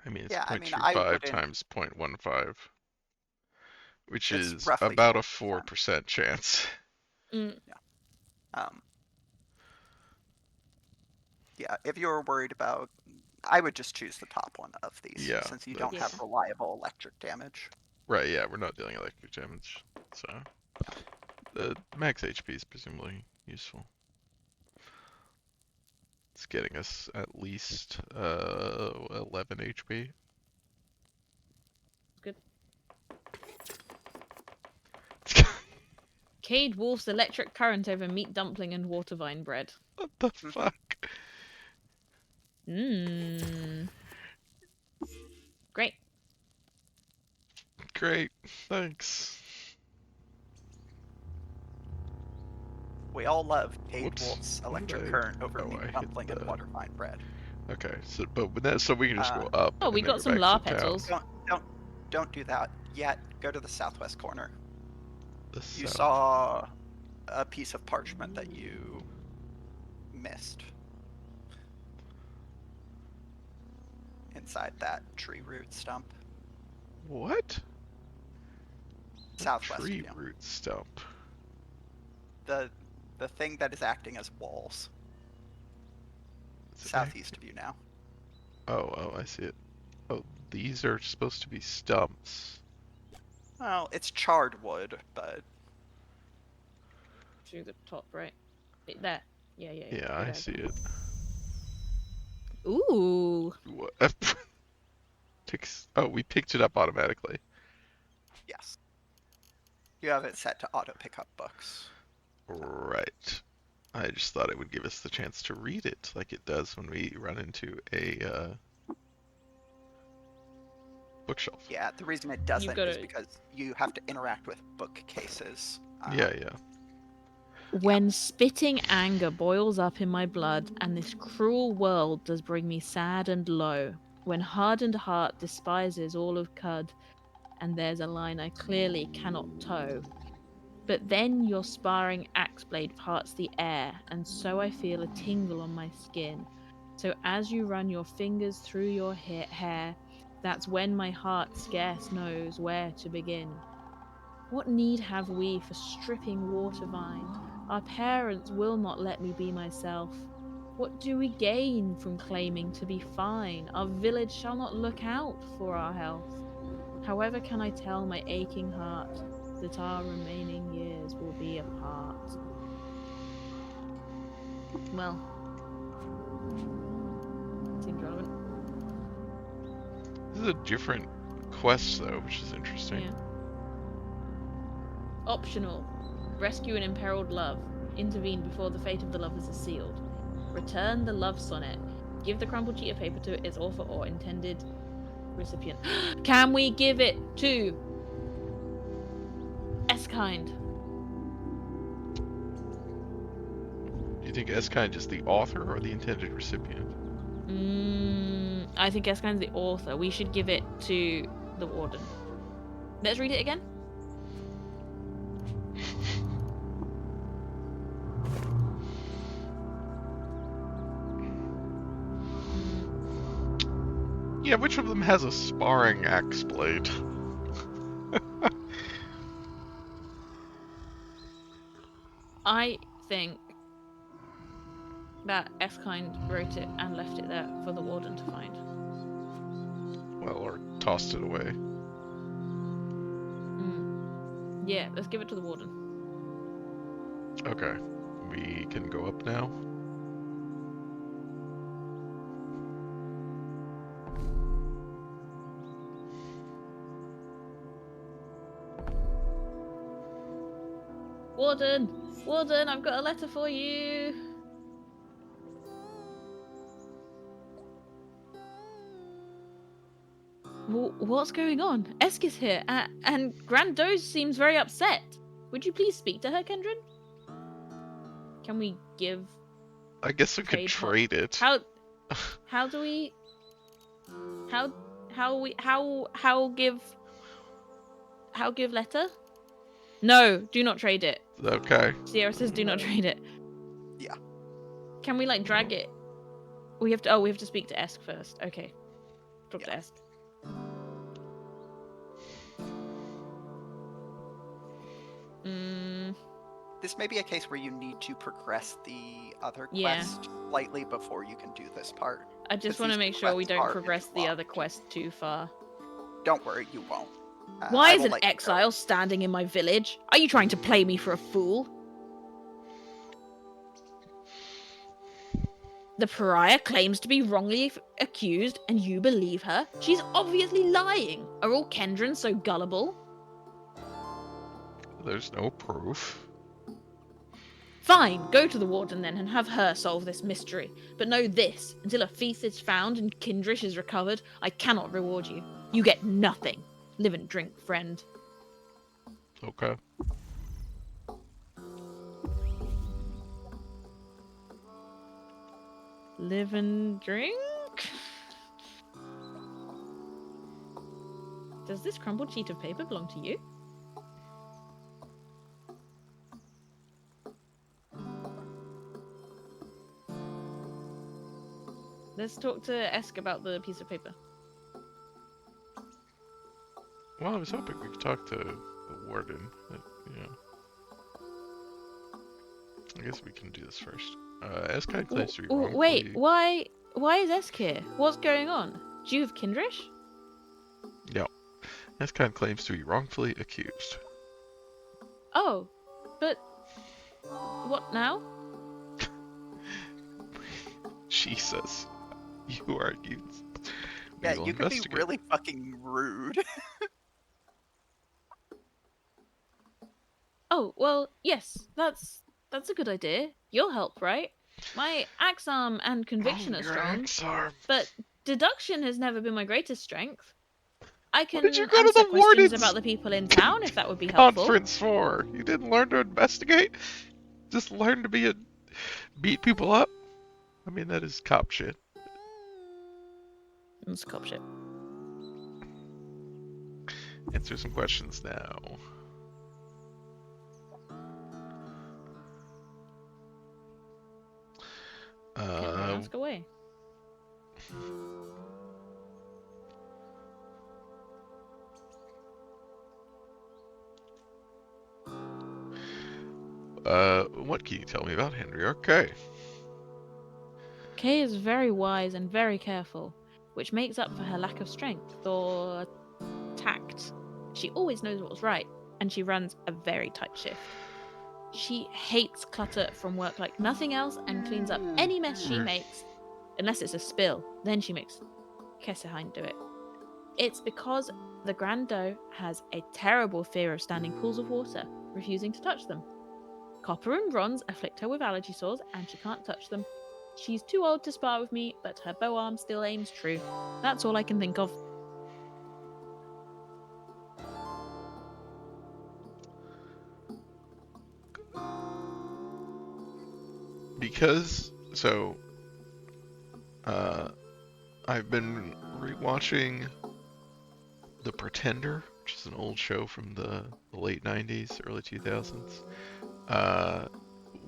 Speaker 3: I mean, it's
Speaker 2: yeah. I mean, I
Speaker 3: 0.25
Speaker 2: wouldn't.
Speaker 3: times 0.15, which
Speaker 2: It's
Speaker 3: is
Speaker 2: roughly
Speaker 3: about a
Speaker 2: 4%.
Speaker 3: 4% chance.
Speaker 1: Mm.
Speaker 2: Um, yeah, if you're worried about, I would just choose the top one of these
Speaker 3: Yeah,
Speaker 2: since you don't have
Speaker 1: Yeah.
Speaker 2: reliable electric damage.
Speaker 3: right, yeah, we're not dealing electric damage, so the max HP is presumably useful. It's getting us at least 11 HP.
Speaker 1: Good. Cade Wolf's electric current over meat dumpling and water vine bread.
Speaker 3: What the fuck?
Speaker 1: Mmm. Great.
Speaker 3: Great, thanks.
Speaker 2: We all love Cade
Speaker 3: Whoops.
Speaker 2: Wolf's
Speaker 3: What did
Speaker 2: electric
Speaker 3: I-
Speaker 2: current over
Speaker 3: oh,
Speaker 2: meat
Speaker 3: I hit
Speaker 2: dumpling and
Speaker 3: the-
Speaker 2: water vine bread.
Speaker 3: Okay, so so we can just go up.
Speaker 1: Oh,
Speaker 3: and
Speaker 1: we
Speaker 3: then
Speaker 1: got
Speaker 3: go
Speaker 1: some
Speaker 3: back
Speaker 1: La
Speaker 3: to town.
Speaker 1: petals.
Speaker 2: Don't do that yet. Go to the southwest corner.
Speaker 3: The
Speaker 2: You
Speaker 3: south.
Speaker 2: saw a piece of parchment that you missed inside that tree root stump.
Speaker 3: What?
Speaker 2: Southwest of
Speaker 3: Tree
Speaker 2: you.
Speaker 3: root stump.
Speaker 2: The thing that is acting as walls.
Speaker 3: Is it
Speaker 2: Southeast of you now.
Speaker 3: Oh, I see it. Oh, these are supposed to be stumps.
Speaker 2: Well, it's charred wood, but
Speaker 1: To the top, right? There. Yeah.
Speaker 3: Yeah,
Speaker 1: Go
Speaker 3: I
Speaker 1: ahead.
Speaker 3: see it.
Speaker 1: Ooh.
Speaker 3: What? Oh, we picked it up automatically.
Speaker 2: yes. You have it set to auto pick up books.
Speaker 3: Right. I just thought it would give us the chance to read it, like it does when we run into a bookshelf.
Speaker 2: Yeah, the reason it
Speaker 1: You've
Speaker 2: doesn't
Speaker 1: got
Speaker 2: is
Speaker 1: to.
Speaker 2: because you have to interact with bookcases.
Speaker 3: Yeah.
Speaker 1: When spitting anger boils up in my blood, and this cruel world does bring me sad and low, when hardened heart despises all of cud, and there's a line I clearly cannot toe. But then your sparring axe blade parts the air, and so I feel a tingle on my skin. So as you run your fingers through your hair, that's when my heart scarce knows where to begin. What need have we for stripping water vine? Our parents will not let me be myself. What do we gain from claiming to be fine? Our village shall not look out for our health. However can I tell my aching heart that our remaining years will be apart? Well, seems relevant.
Speaker 3: This is a different quest, though, which is interesting.
Speaker 1: Yeah. Optional. Rescue an imperiled love. Intervene before the fate of the lovers is sealed. Return the love sonnet. Give the crumpled sheet of paper to its author or intended recipient. Can we give it to Eskind?
Speaker 3: Do you think Eskind is the author or the intended recipient?
Speaker 1: I think Eskind's the author. We should give it to the warden. Let's read it again.
Speaker 3: Yeah, which of them has a sparring axe blade?
Speaker 1: I think that Eskind wrote it and left it there for the warden to find.
Speaker 3: Well, or tossed it away.
Speaker 1: Yeah, let's give it to the warden.
Speaker 3: Okay. We can go up now.
Speaker 1: Warden! Warden, I've got a letter for you! What's going on? Esk is here, and Grand Doge seems very upset. Would you please speak to her, Kendron? Can we give...
Speaker 3: I guess we could trade it.
Speaker 1: How do we... How give letter? No, do not trade it.
Speaker 3: Okay.
Speaker 1: Sierra says do not trade it.
Speaker 2: Yeah.
Speaker 1: Can we like drag it? We have to speak to Esk first. Okay. Talk to Esk.
Speaker 2: This may be a case where you need to progress the other quest slightly before you can do this part.
Speaker 1: I just want to make sure we don't progress the other quest too far.
Speaker 2: Don't worry, you won't.
Speaker 1: Why is an exile standing in my village? Are you trying to play me for a fool? The pariah claims to be wrongly accused, and you believe her? She's obviously lying. Are all Kendrons so gullible?
Speaker 3: There's no proof.
Speaker 1: Fine, go to the warden then and have her solve this mystery. But know this, until a thief is found and Kindrish is recovered, I cannot reward you. You get nothing. Live and drink, friend.
Speaker 3: Okay.
Speaker 1: Live and drink? Does this crumpled sheet of paper belong to you? Let's talk to Esk about the piece of paper.
Speaker 3: Well, I was hoping we could talk to the warden, but, you know. I guess we can do this first. Eskai claims to be
Speaker 1: Wait,
Speaker 3: wrongfully...
Speaker 1: why is Esk What's going on? Do you have Kindrish?
Speaker 3: No. Eskai claims to be wrongfully accused.
Speaker 1: Oh, but what now?
Speaker 3: Jesus. You argued.
Speaker 2: Yeah, you could be really fucking rude.
Speaker 1: Oh, well, yes, that's a good idea. You'll help, right? My axe arm and conviction are strong, but deduction has never been my greatest strength. I
Speaker 3: What did you
Speaker 1: can
Speaker 3: go to
Speaker 1: answer
Speaker 3: the
Speaker 1: questions
Speaker 3: warden's
Speaker 1: about the people in town if that would be helpful.
Speaker 3: conference for? You didn't learn to investigate? Just learn to beat people up? I mean, that is cop shit.
Speaker 1: It's cop shit.
Speaker 3: Answer some questions now.
Speaker 1: Ask away.
Speaker 3: What can you tell me about Henry Kay?
Speaker 1: Kay is very wise and very careful, which makes up for her lack of strength or tact. She always knows what's right, and she runs a very tight shift. She hates clutter from work like nothing else and cleans up any mess she makes, unless it's a spill. Then she makes Kesseheim do it. It's because the Grand Doe has a terrible fear of standing pools of water, refusing to touch them. Copper and bronze afflict her with allergy sores, and she can't touch them. She's too old to spar with me, but her bow arm still aims true. That's all I can think of.
Speaker 3: Because, so, I've been rewatching The Pretender, which is an old show from the late 90s, early 2000s,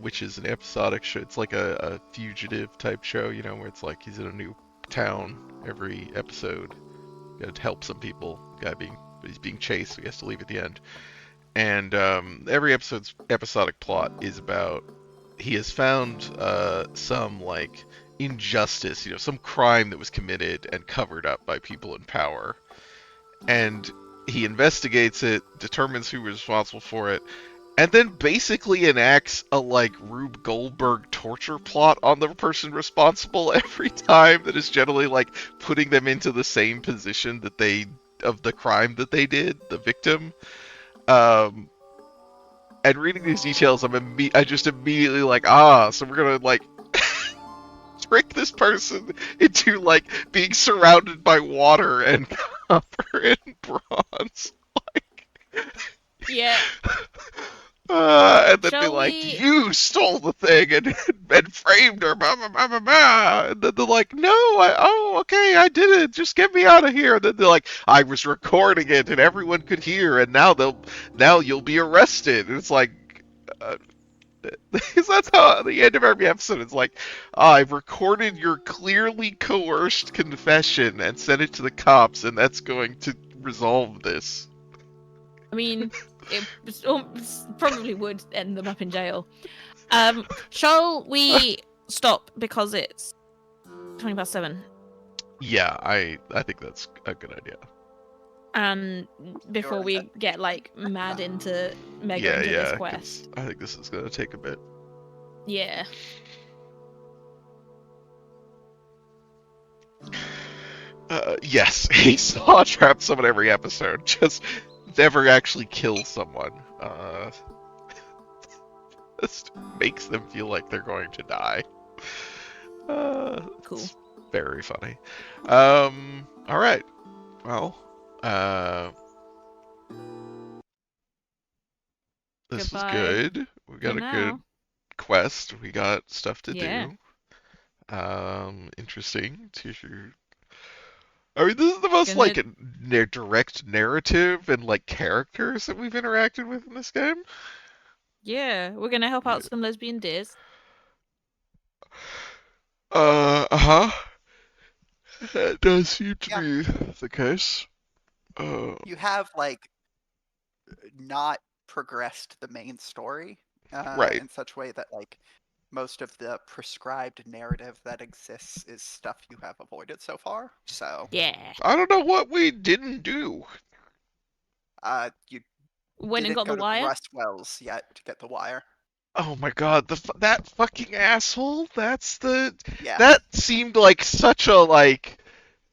Speaker 3: which is an episodic show. It's like a fugitive type show, you know, where it's like he's in a new town every episode. You gotta help some people. He's being chased, so he has to leave at the end. And every episode's episodic plot is about he has found some like injustice, you know, some crime that was committed and covered up by people in power. And he investigates it, determines who was responsible for it, and then basically enacts a like Rube Goldberg torture plot on the person responsible every time that is generally like putting them into the same position that they of the crime that they did, the victim. And reading these details, I just immediately like, so we're gonna like trick this person into like being surrounded by water and copper and bronze, like,
Speaker 1: yeah.
Speaker 3: And then be like, you stole the thing and framed her, blah, blah, blah, blah, blah. And then they're like, no, okay, I did it. Just get me out of here. And then they're like, I was recording it and everyone could hear, and now you'll be arrested. And it's like, because that's how at the end of every episode it's like, I've recorded your clearly coerced confession and sent it to the cops, and that's going to resolve this.
Speaker 1: I mean, it probably would end them up in jail. Shall we stop because it's 7:20?
Speaker 3: Yeah, I think that's a good idea.
Speaker 1: And before we get like mad into mega into this quest.
Speaker 3: I think this is gonna take a bit.
Speaker 1: Yeah.
Speaker 3: Yes, he saw trap someone every episode. Just never actually kill someone. Just makes them feel like they're going to die.
Speaker 1: Cool.
Speaker 3: It's very funny. All right. Well, this was good. We got a good quest. We got stuff to do. Interesting. I mean, this is the most like direct narrative and like characters that we've interacted with in this game.
Speaker 1: Yeah, we're gonna help out some lesbian deers.
Speaker 3: That does seem to be the case.
Speaker 2: You have like not progressed the main story
Speaker 3: Right.
Speaker 2: in such a way that like most of the prescribed narrative that exists is stuff you have avoided so far. So
Speaker 1: Yeah.
Speaker 3: I don't know what we didn't do.
Speaker 2: you
Speaker 1: Went and
Speaker 2: didn't
Speaker 1: got
Speaker 2: go
Speaker 1: the
Speaker 2: to
Speaker 1: wire.
Speaker 2: Rustwell's yet to get the wire.
Speaker 3: Oh my god, that fucking asshole.
Speaker 2: Yeah.
Speaker 3: That seemed like such a like.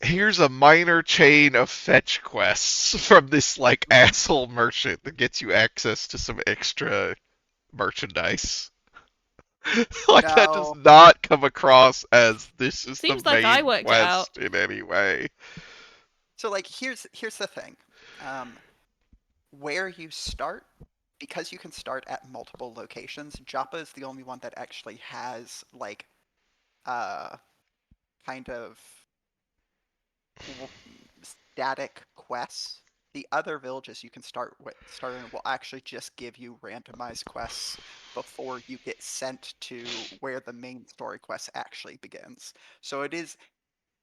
Speaker 3: Here's a minor chain of fetch quests from this like asshole merchant that gets you access to some extra merchandise. Like that does
Speaker 2: No.
Speaker 3: not come across as this is the
Speaker 1: Seems like I
Speaker 3: main
Speaker 1: worked it out.
Speaker 3: quest in any way.
Speaker 2: So like here's the thing. Where you start, because you can start at multiple locations, Joppa is the only one that actually has like uh kind of static quests. The other villages you can start in will actually just give you randomized quests before you get sent to where the main story quest actually begins. So it is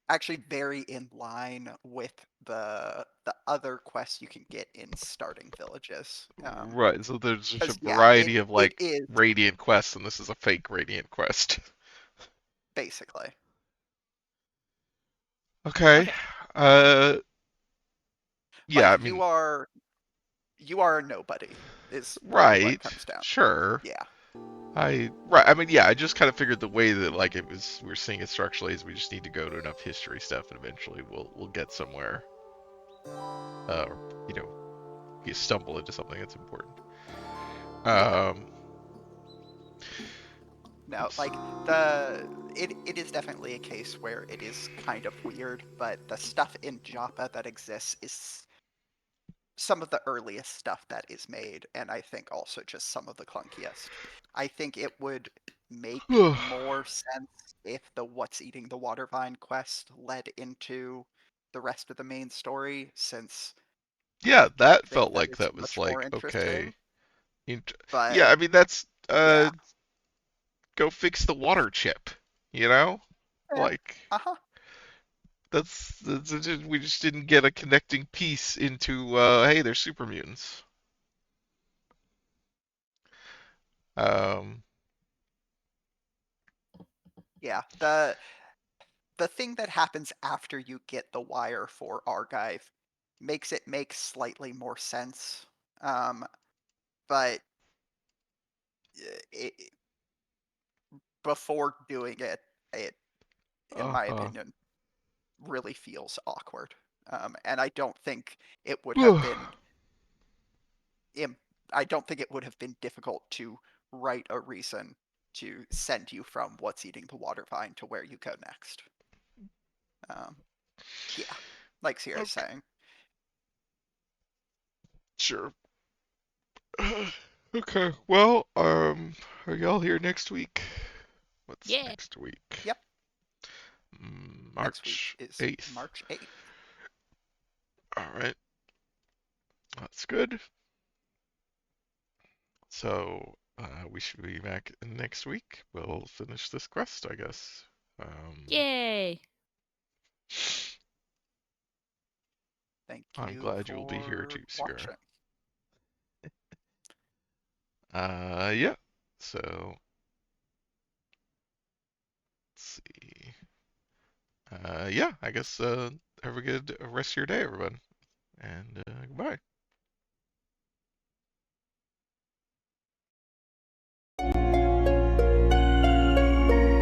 Speaker 2: actually very in line with the other quests you can get in starting villages.
Speaker 3: Right, so there's just a
Speaker 2: 'Cause yeah,
Speaker 3: variety of
Speaker 2: it
Speaker 3: like
Speaker 2: is
Speaker 3: radiant quests, and this is a fake radiant quest.
Speaker 2: basically.
Speaker 3: Okay.
Speaker 1: Okay.
Speaker 3: Uh, yeah, I
Speaker 2: Like
Speaker 3: mean,
Speaker 2: you are a nobody is really what it
Speaker 3: right,
Speaker 2: comes down to.
Speaker 3: sure.
Speaker 2: Yeah.
Speaker 3: Right. I mean, yeah. I just kind of figured the way that like it was, we're seeing it structurally is we just need to go to enough history stuff, and eventually we'll get somewhere. Or, you know, you stumble into something that's important.
Speaker 2: Yeah.
Speaker 3: Um,
Speaker 2: No,
Speaker 3: let's
Speaker 2: like it is definitely a case where it is kind of weird, but the stuff in Joppa that exists is some of the earliest stuff that is made, and I think also just some of the clunkiest. I think it would make
Speaker 3: see.
Speaker 2: more sense if the What's Eating the Water Vine quest led into the rest of the main story, since
Speaker 3: Yeah,
Speaker 2: I
Speaker 3: that
Speaker 2: think
Speaker 3: felt
Speaker 2: that
Speaker 3: like
Speaker 2: is
Speaker 3: that was
Speaker 2: much more
Speaker 3: like
Speaker 2: interesting.
Speaker 3: okay. Int- yeah,
Speaker 2: But
Speaker 3: I mean that's
Speaker 2: yeah.
Speaker 3: go fix the water chip, you know?
Speaker 2: Yeah.
Speaker 3: Like
Speaker 2: Uh-huh.
Speaker 3: we just didn't get a connecting piece into hey, they're super mutants. Um,
Speaker 2: Yeah. The thing that happens after you get the wire for Argive makes it make slightly more sense. But it, before doing it, it, in my
Speaker 3: uh-huh.
Speaker 2: opinion, really feels awkward. And I don't think it would have been. I don't think it would have been difficult to write a reason to send you from What's Eating the Water Vine to where you go next. Um, yeah, like Sierra's
Speaker 3: Okay,
Speaker 2: saying.
Speaker 3: sure. Okay. Well, are y'all here next week? What's
Speaker 1: Yeah.
Speaker 3: next week?
Speaker 2: Yep. Next week
Speaker 3: March
Speaker 2: is
Speaker 3: 8th.
Speaker 2: March 8th.
Speaker 3: All right. That's good. So, we should be back next week. We'll finish this quest, I guess.
Speaker 1: Yay.
Speaker 2: Thank
Speaker 3: I'm
Speaker 2: you
Speaker 3: glad you'll be here
Speaker 2: for
Speaker 3: too, Sierra.
Speaker 2: watching.
Speaker 3: Yeah. So, let's see. Yeah, I guess have a good rest of your day, everyone. And goodbye.